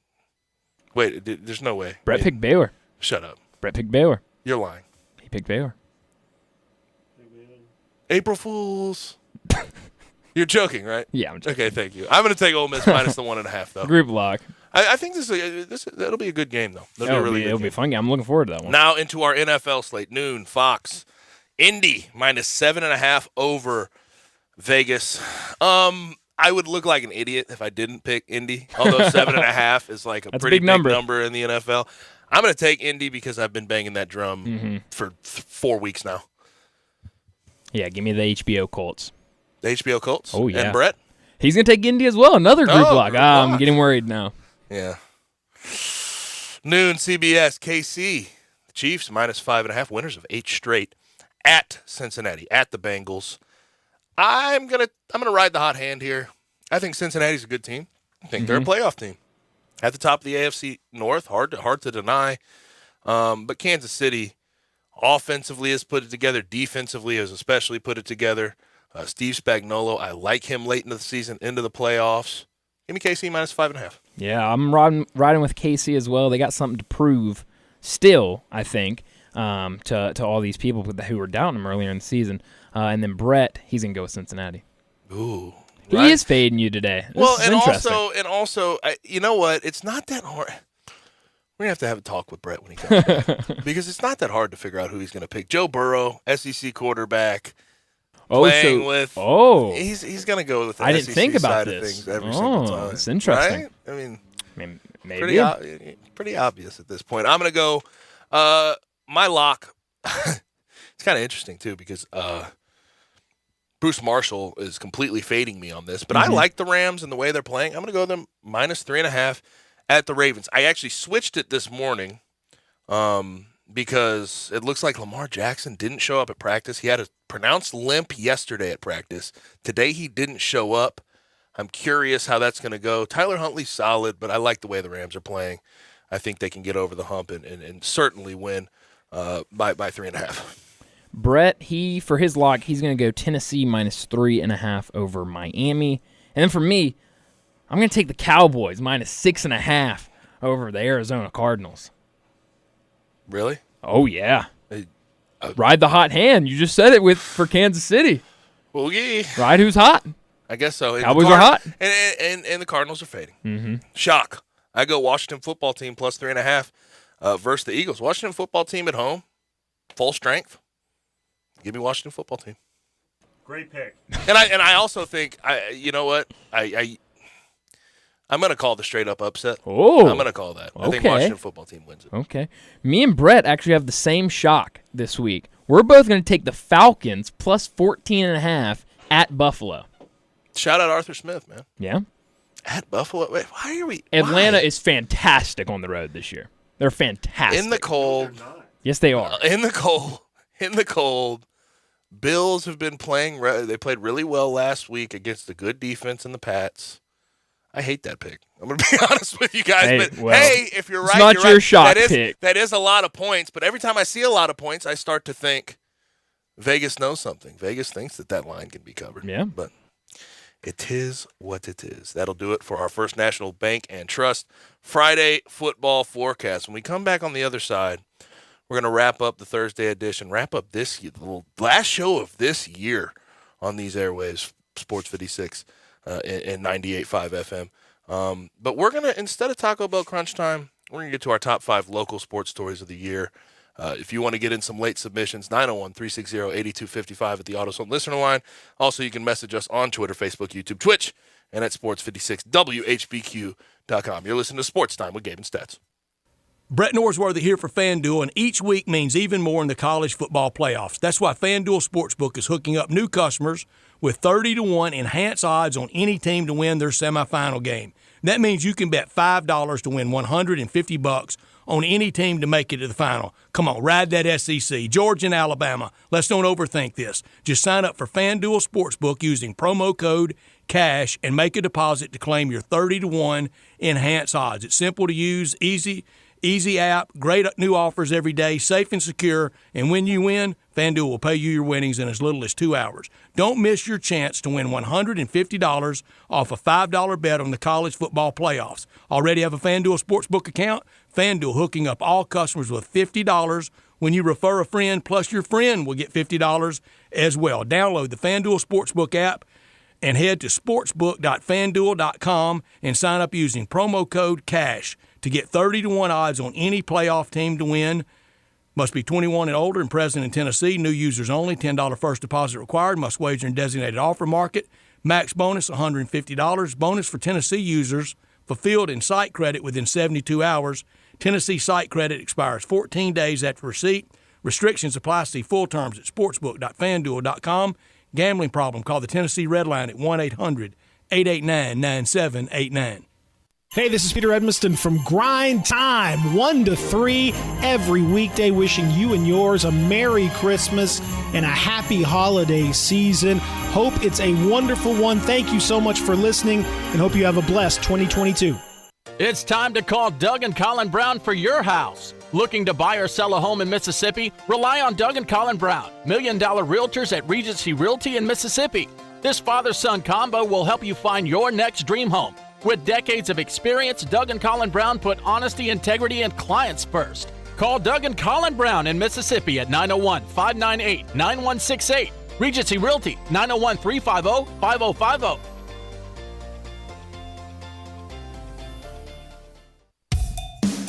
[SPEAKER 3] Wait, there's no way.
[SPEAKER 13] Brett picked Baylor.
[SPEAKER 3] Shut up.
[SPEAKER 13] Brett picked Baylor.
[SPEAKER 3] You're lying.
[SPEAKER 13] He picked Baylor.
[SPEAKER 3] April Fools. You're joking, right?
[SPEAKER 13] Yeah, I'm joking.
[SPEAKER 3] Okay, thank you. I'm going to take Ole Miss minus the 1.5, though.
[SPEAKER 13] Group lock.
[SPEAKER 3] I think that'll be a good game, though.
[SPEAKER 13] It'll be a fun game. I'm looking forward to that one.
[SPEAKER 3] Now into our NFL slate. Noon, Fox. Indy minus 7.5 over Vegas. I would look like an idiot if I didn't pick Indy, although 7.5 is like a pretty big number in the NFL. I'm going to take Indy because I've been banging that drum for 4 weeks now.
[SPEAKER 13] Yeah, give me the HBO Colts.
[SPEAKER 3] The HBO Colts?
[SPEAKER 13] Oh, yeah.
[SPEAKER 3] And Brett?
[SPEAKER 13] He's going to take Indy as well. Another group lock. I'm getting worried now.
[SPEAKER 3] Yeah. Noon, CBS, KC. The Chiefs minus 5.5, winners of 8 straight at Cincinnati, at the Bengals. I'm gonna ride the hot hand here. I think Cincinnati's a good team. I think they're a playoff team. At the top of the AFC North, hard to deny. But Kansas City offensively has put it together. Defensively has especially put it together. Steve Spagnuolo, I like him late into the season, into the playoffs. Give me KC minus 5.5.
[SPEAKER 13] Yeah, I'm riding with KC as well. They got something to prove still, I think, to all these people who were doubting him earlier in the season. And then Brett, he's going to go with Cincinnati.
[SPEAKER 3] Ooh.
[SPEAKER 13] Right? He is fading you today. This is
[SPEAKER 3] also, you know what? It's not that hard. We're going to have a talk with Brett when he comes back. Because it's not that hard to figure out who he's going to pick. Joe Burrow, SEC quarterback. He's going to go with the
[SPEAKER 13] I didn't
[SPEAKER 3] SEC
[SPEAKER 13] think about
[SPEAKER 3] side
[SPEAKER 13] this.
[SPEAKER 3] of things every single time.
[SPEAKER 13] It's interesting.
[SPEAKER 3] Right? I mean,
[SPEAKER 13] maybe.
[SPEAKER 3] Pretty obvious at this point. I'm going to go my lock. It's kind of interesting, too, because Bruce Marshall is completely fading me on this. But I like the Rams and the way they're playing. I'm going to go them minus 3.5 at the Ravens. I actually switched it this morning because it looks like Lamar Jackson didn't show up at practice. He had a pronounced limp yesterday at practice. Today he didn't show up. I'm curious how that's going to go. Tyler Huntley's solid, but I like the way the Rams are playing. I think they can get over the hump and certainly win by 3.5.
[SPEAKER 13] Brett, for his lock, he's going to go Tennessee minus 3.5 over Miami. And then for me, I'm going to take the Cowboys minus 6.5 over the Arizona Cardinals.
[SPEAKER 3] Really?
[SPEAKER 13] Oh, yeah. Ride the hot hand. You just said it for Kansas City.
[SPEAKER 3] Well, yeah.
[SPEAKER 13] Ride who's hot.
[SPEAKER 3] I guess so.
[SPEAKER 13] Cowboys are hot.
[SPEAKER 3] And the Cardinals are fading. Shock. I go Washington football team plus 3.5 versus the Eagles. Washington football team at home, full strength. Give me Washington football team.
[SPEAKER 21] Great pick.
[SPEAKER 3] And I also think you know what I'm going to call the straight up upset.
[SPEAKER 13] Oh,
[SPEAKER 3] I'm going to call that. I think Washington football team wins it.
[SPEAKER 13] Okay. Me and Brett actually have the same shock this week. We're both going to take the Falcons plus 14.5 at Buffalo.
[SPEAKER 3] Shout out Arthur Smith, man.
[SPEAKER 13] Yeah.
[SPEAKER 3] At Buffalo. Wait, why are we?
[SPEAKER 13] Atlanta is fantastic on the road this year. They're fantastic.
[SPEAKER 3] In the cold.
[SPEAKER 13] Yes, they are.
[SPEAKER 3] In the cold. Bills have been playing. They played really well last week against the good defense and the Pats. I hate that pick. I'm going to be honest with you guys. If you're right,
[SPEAKER 13] it's not
[SPEAKER 3] you're
[SPEAKER 13] your
[SPEAKER 3] right.
[SPEAKER 13] shot pick.
[SPEAKER 3] That is a lot of points. But every time I see a lot of points, I start to think Vegas knows something. Vegas thinks that line can be covered.
[SPEAKER 13] Yeah.
[SPEAKER 3] But it is what it is. That'll do it for our First National Bank and Trust Friday football forecast. When we come back on the other side, we're going to wrap up the Thursday edition, wrap up the last show of this year on these airwaves, Sports 56 and 98.5 FM. But we're going to, instead of Taco Bell Crunch Time, we're going to get to our top 5 local sports stories of the year. If you want to get in some late submissions, 901-360-8255 at the AutoZone listener line. Also, you can message us on Twitter, Facebook, YouTube, Twitch, and at sports56whbq.com. You're listening to Sports Time with Gabe and Stats.
[SPEAKER 2] Brett Norsworthy here for FanDuel, and each week means even more in the college football playoffs. That's why FanDuel Sportsbook is hooking up new customers with 30-1 enhanced odds on any team to win their semifinal game. That means you can bet $5 to win $150 on any team to make it to the final. Come on, ride that SEC. Georgia and Alabama. Let's don't overthink this. Just sign up for FanDuel Sportsbook using promo code CASH and make a deposit to claim your 30-1 enhanced odds. It's simple to use, easy, Easy app, great new offers every day, safe and secure, and when you win, FanDuel will pay you your winnings in as little as 2 hours. Don't miss your chance to win $150 off a $5 bet on the college football playoffs. Already have a FanDuel Sportsbook account? FanDuel hooking up all customers with $50 when you refer a friend, plus your friend will get $50 as well. Download the FanDuel Sportsbook app and head to sportsbook.fanduel.com and sign up using promo code CASH to get 30-1 odds on any playoff team to win. Must be 21 and older and present in Tennessee. New users only. $10 first deposit required. Must wager in designated offer market. Max bonus $150. Bonus for Tennessee users fulfilled in site credit within 72 hours. Tennessee site credit expires 14 days after receipt. Restrictions apply. See full terms at sportsbook.fanduel.com. Gambling problem? Call the Tennessee Red Line at 1-800-889-9789.
[SPEAKER 21] Hey, this is Peter Edmiston from Grind Time, 1 to 3 every weekday, wishing you and yours a Merry Christmas and a happy holiday season. Hope it's a wonderful one. Thank you so much for listening, and hope you have a blessed 2022.
[SPEAKER 17] It's time to call Doug and Colin Brown for your house. Looking to buy or sell a home in Mississippi? Rely on Doug and Colin Brown, $1 Million Realtors at Regency Realty in Mississippi. This father-son combo will help you find your next dream home. With decades of experience, Doug and Colin Brown put honesty, integrity, and clients first. Call Doug and Colin Brown in Mississippi at 901-598-9168. Regency Realty, 901-350-5050.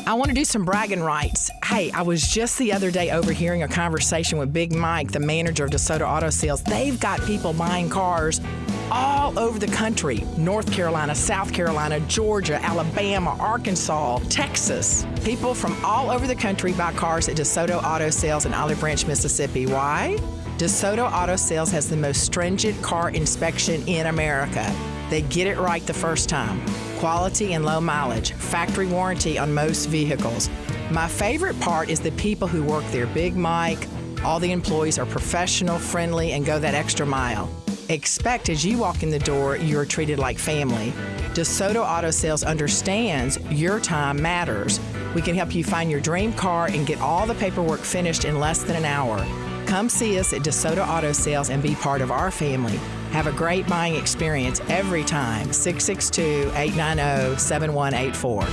[SPEAKER 7] I want to do some bragging rights. Hey, I was just the other day overhearing a conversation with Big Mike, the manager of DeSoto Auto Sales. They've got people buying cars all over the country. North Carolina, South Carolina, Georgia, Alabama, Arkansas, Texas. People from all over the country buy cars at DeSoto Auto Sales in Olive Branch, Mississippi. Why? DeSoto Auto Sales has the most stringent car inspection in America. They get it right the first time. Quality and low mileage, factory warranty on most vehicles. My favorite part is the people who work there. Big Mike, all the employees are professional, friendly, and go that extra mile. Expect as you walk in the door, you're treated like family. DeSoto Auto Sales understands your time matters. We can help you find your dream car and get all the paperwork finished in less than an hour. Come see us at DeSoto Auto Sales and be part of our family. Have a great buying experience every time. 662-890-7184.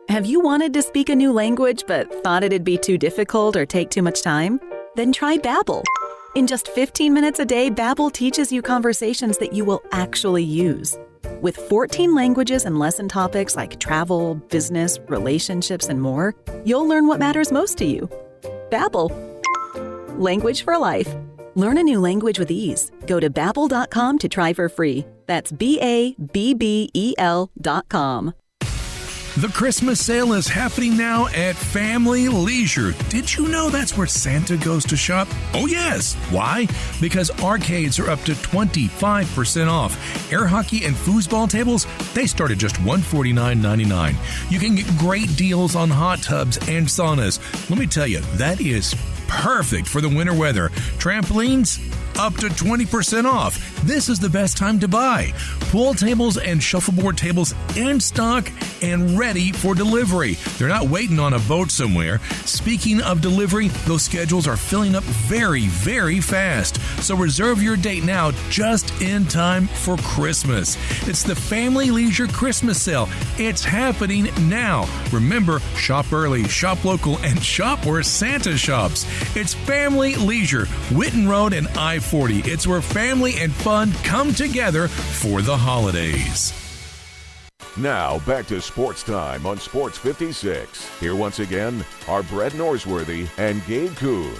[SPEAKER 5] Have you wanted to speak a new language but thought it'd be too difficult or take too much time? Then try Babbel. In just 15 minutes a day, Babbel teaches you conversations that you will actually use. With 14 languages and lesson topics like travel, business, relationships, and more, you'll learn what matters most to you. Babbel. Language for life. Learn a new language with ease. Go to Babbel.com to try for free. That's BABBEL.com.
[SPEAKER 24] The Christmas sale is happening now at Family Leisure. Did you know that's where Santa goes to shop? Oh, yes. Why? Because arcades are up to 25% off. Air hockey and foosball tables, they start at just $149.99. You can get great deals on hot tubs and saunas. Let me tell you, that is perfect for the winter weather. Trampolines, up to 20% off. This is the best time to buy. Pool tables and shuffleboard tables in stock and ready for delivery. They're not waiting on a boat somewhere. Speaking of delivery, those schedules are filling up very, very fast. So reserve your date now, just in time for Christmas. It's the Family Leisure Christmas Sale. It's happening now. Remember, shop early, shop local, and shop where Santa shops. It's Family Leisure, Whitten Road and I-40. It's where family and fun come together for the holidays.
[SPEAKER 1] Now, back to Sports Time on Sports 56. Here once again are Brett Norsworthy and Gabe Kuhn.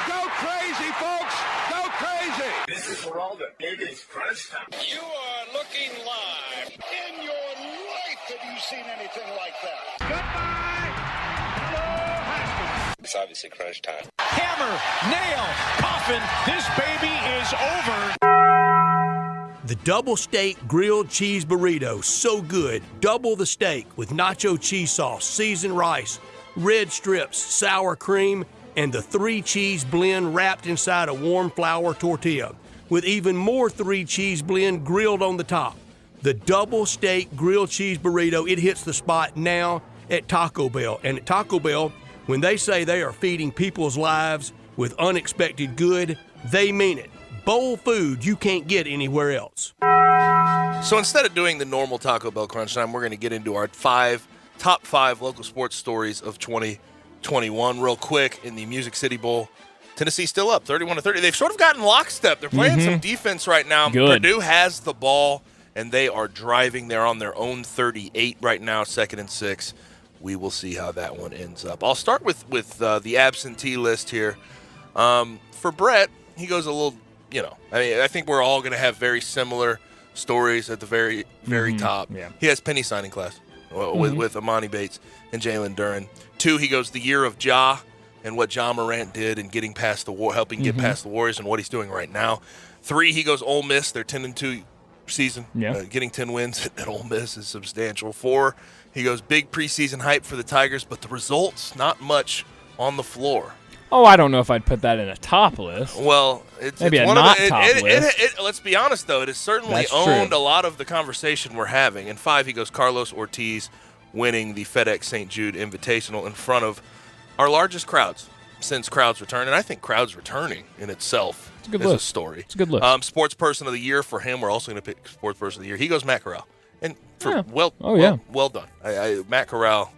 [SPEAKER 6] Go crazy, folks! Go crazy! This is for all the biggest crunch time. You are looking live. In your life have you seen anything like that? Goodbye! Hello, Haskins. It's obviously crunch time.
[SPEAKER 11] Hammer, nail, coffin, this baby is over.
[SPEAKER 2] The double steak grilled cheese burrito, so good. Double the steak with nacho cheese sauce, seasoned rice, red strips, sour cream, and the 3-cheese blend wrapped inside a warm flour tortilla, with even more 3-cheese blend grilled on the top. The double steak grilled cheese burrito, it hits the spot now at Taco Bell. And at Taco Bell, when they say they are feeding people's lives with unexpected good, they mean it. Bowl food you can't get anywhere else.
[SPEAKER 3] So instead of doing the normal Taco Bell Crunch Time, we're going to get into our top 5 local sports stories of 2021 real quick in the Music City Bowl. Tennessee still up 31-30. They've sort of gotten lockstep. They're playing some defense right now.
[SPEAKER 13] Good.
[SPEAKER 3] Purdue has the ball, and they are driving. They're on their own 38 right now, 2nd and 6. We will see how that one ends up. I'll start with the absentee list here. For Brett, he goes a little, I think we're all going to have very similar stories at the very, very top.
[SPEAKER 13] Yeah.
[SPEAKER 3] He has penny signing class with Amani Bates and Jalen Duren. 2, he goes the year of Ja and what Ja Morant did and getting past the war, helping get past the Warriors and what he's doing right now. 3, he goes Ole Miss, their 10-2 season. Yeah. Getting 10 wins at Ole Miss is substantial. 4, he goes big preseason hype for the Tigers, but the results, not much on the floor.
[SPEAKER 13] Oh, I don't know if I'd put that in a top list.
[SPEAKER 3] Well, it's
[SPEAKER 13] maybe
[SPEAKER 3] it's
[SPEAKER 13] a
[SPEAKER 3] one
[SPEAKER 13] not
[SPEAKER 3] of the,
[SPEAKER 13] top list.
[SPEAKER 3] Let's be honest, though. It has certainly owned a lot of the conversation we're having. And 5, he goes Carlos Ortiz winning the FedEx St. Jude Invitational in front of our largest crowds since crowds return. And I think crowds returning in itself is a story.
[SPEAKER 13] It's a good list.
[SPEAKER 3] Sports Person of the Year for him. We're also going to pick Sports Person of the Year. He goes Matt Corral. And well done. Matt Corral,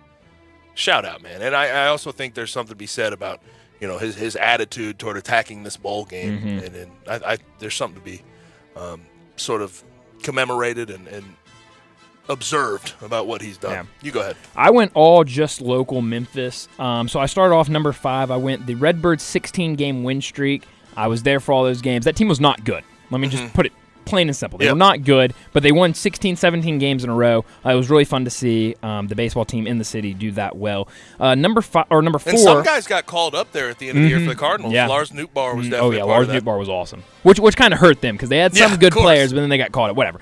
[SPEAKER 3] shout out, man. And I also think there's something to be said about his attitude toward attacking this bowl game, and there's something to be sort of commemorated and observed about what he's done. Yeah. You go ahead.
[SPEAKER 13] I went all just local Memphis. So I started off number 5. I went the Redbirds 16-game win streak. I was there for all those games. That team was not good. Let me just put it plain and simple. They were not good, but they won 16, 17 games in a row. It was really fun to see the baseball team in the city do that well. Number 4.
[SPEAKER 3] And some guys got called up there at the end of the year for the Cardinals. Yeah. Lars Nootbaar was definitely
[SPEAKER 13] Lars Nootbaar was awesome. Which kind of hurt them because they had some good players, but then they got called up. Whatever.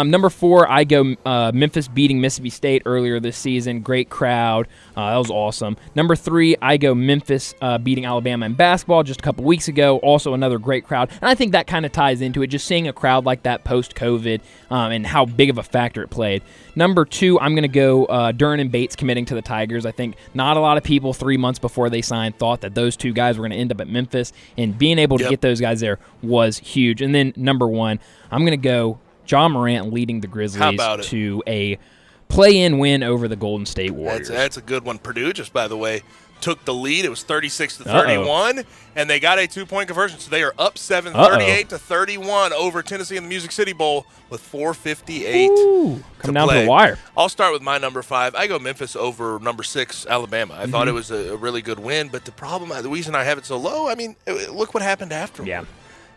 [SPEAKER 13] Number 4, I go Memphis beating Mississippi State earlier this season. Great crowd. That was awesome. Number 3, I go Memphis beating Alabama in basketball just a couple weeks ago. Also another great crowd. And I think that kind of ties into it, just seeing a crowd like that post-COVID and how big of a factor it played. Number 2, I'm going to go Duren and Bates committing to the Tigers. I think not a lot of people 3 months before they signed thought that those 2 guys were going to end up at Memphis, and being able to get those guys there was huge. And then number 1, I'm going to go Ja Morant leading the Grizzlies to a play-in win over the Golden State Warriors.
[SPEAKER 3] That's a good one. Purdue, just by the way, took the lead. It was 36-31, and they got a 2-point conversion. So they are up 7, 38-31 over Tennessee in the Music City Bowl with 4:58
[SPEAKER 13] come down to the wire.
[SPEAKER 3] I'll start with my number 5. I go Memphis over number 6, Alabama. I thought it was a really good win, but the reason I have it so low, I mean, look what happened afterward.
[SPEAKER 13] Yeah.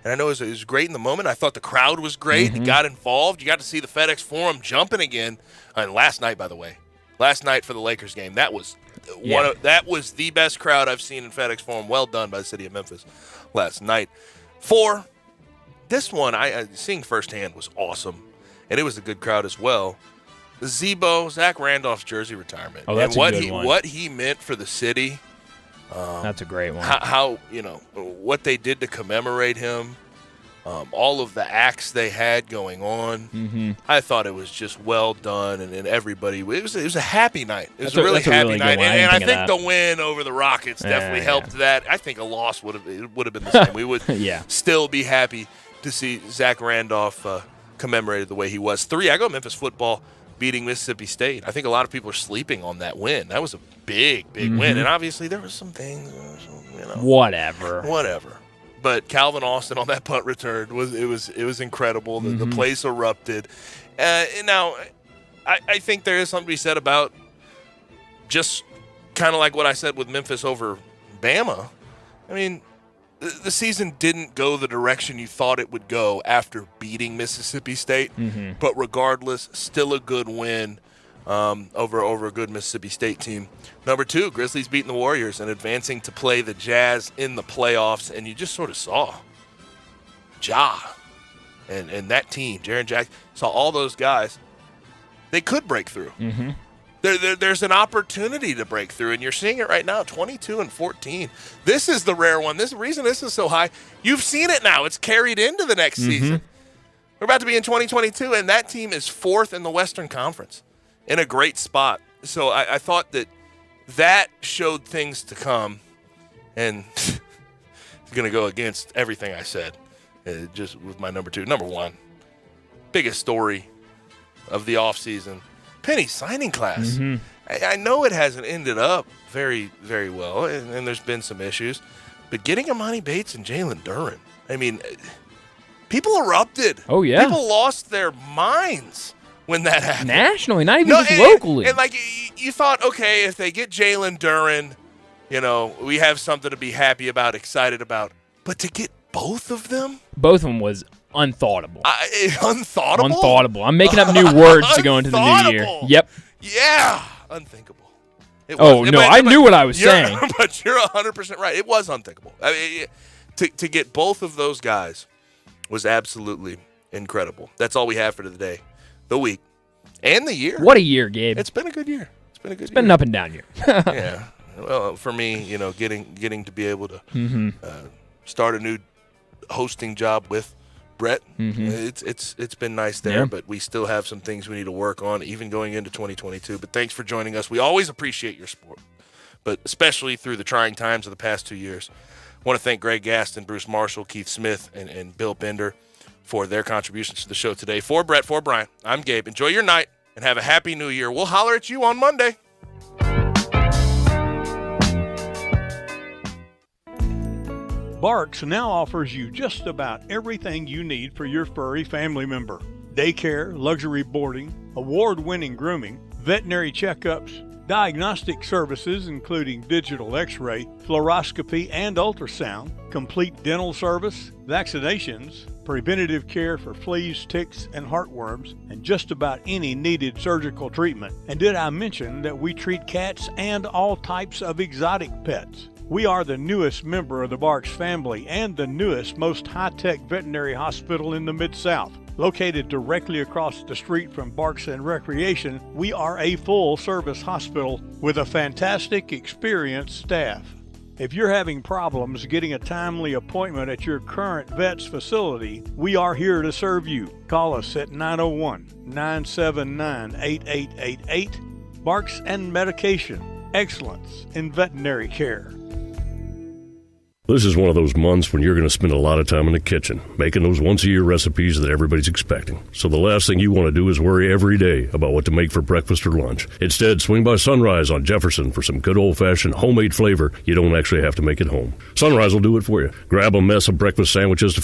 [SPEAKER 3] And I know it was great in the moment. I thought the crowd was great. It got involved. You got to see the FedEx Forum jumping again. And last night, by the way, for the Lakers game, that was that was the best crowd I've seen in FedEx Forum. Well done by the city of Memphis last night. 4, this one I seeing firsthand was awesome, and it was a good crowd as well. The Zach Randolph's jersey retirement.
[SPEAKER 13] Oh, that's
[SPEAKER 3] and
[SPEAKER 13] a good one.
[SPEAKER 3] What he meant for the city.
[SPEAKER 13] That's a great one.
[SPEAKER 3] How what they did to commemorate him, all of the acts they had going on. I thought it was just well done, and everybody. It was a happy night. It was a really happy night, and I think the win over the Rockets definitely helped that. I think a loss would have been the same. We would still be happy to see Zach Randolph commemorated the way he was. 3, I go Memphis football beating Mississippi State. I think a lot of people are sleeping on that win. That was a big win, and obviously there were some things, whatever. But Calvin Austin on that punt return was incredible. The place erupted. Now, I think there is something to be said about just kind of like what I said with Memphis over Bama. I mean, the season didn't go the direction you thought it would go after beating Mississippi State, but regardless, still a good win over a good Mississippi State team. Number 2, Grizzlies beating the Warriors and advancing to play the Jazz in the playoffs, and you just sort of saw Ja and that team, Jaren Jackson, saw all those guys. They could break through. There's an opportunity to break through, and you're seeing it right now, 22-14. This is the rare one. The reason this is so high, you've seen it now. It's carried into the next season. We're about to be in 2022, and that team is 4th in the Western Conference in a great spot. So I thought that showed things to come, and it's going to go against everything I said just with my number 2. Number 1, biggest story of the offseason, Penny signing class. I know it hasn't ended up very, very well, and there's been some issues, but getting Imani Bates and Jalen Duren, I mean, people erupted.
[SPEAKER 13] Oh, yeah.
[SPEAKER 3] People lost their minds when that happened.
[SPEAKER 13] Nationally, not even just locally.
[SPEAKER 3] And you thought, okay, if they get Jalen Duren, we have something to be happy about, excited about. But to get both of them?
[SPEAKER 13] Both of them was unthoughtable.
[SPEAKER 3] Unthoughtable?
[SPEAKER 13] Unthoughtable. I'm making up new words to go into the new year. Yep.
[SPEAKER 3] Yeah. Unthinkable.
[SPEAKER 13] I knew what I was saying.
[SPEAKER 3] But you're 100% right. It was unthinkable. I mean, to get both of those guys was absolutely incredible. That's all we have for today, the week, and the year.
[SPEAKER 13] What a year, Gabe.
[SPEAKER 3] It's been a good year.
[SPEAKER 13] It's been an up and down year.
[SPEAKER 3] Yeah. Well, for me, getting to be able to start a new hosting job with Brett, it's been nice there, but we still have some things we need to work on, even going into 2022. But thanks for joining us. We always appreciate your support, but especially through the trying times of the past 2 years. I want to thank Greg Gaston, Bruce Marshall, Keith Smith, and Bill Bender for their contributions to the show today. For Brett, for Brian, I'm Gabe. Enjoy your night and have a happy new year. We'll holler at you on Monday.
[SPEAKER 12] Barks now offers you just about everything you need for your furry family member. Daycare, luxury boarding, award-winning grooming, veterinary checkups, diagnostic services including digital x-ray, fluoroscopy and ultrasound, complete dental service, vaccinations, preventative care for fleas, ticks, and heartworms, and just about any needed surgical treatment. And did I mention that we treat cats and all types of exotic pets? We are the newest member of the Barks family and the newest, most high-tech veterinary hospital in the Mid-South. Located directly across the street from Barks and Recreation, we are a full-service hospital with a fantastic, experienced staff. If you're having problems getting a timely appointment at your current vet's facility, we are here to serve you. Call us at 901-979-8888. Barks and Medication. Excellence in veterinary care.
[SPEAKER 14] This is one of those months when you're going to spend a lot of time in the kitchen, making those once-a-year recipes that everybody's expecting. So the last thing you want to do is worry every day about what to make for breakfast or lunch. Instead, swing by Sunrise on Jefferson for some good old-fashioned homemade flavor you don't actually have to make at home. Sunrise will do it for you. Grab a mess of breakfast sandwiches to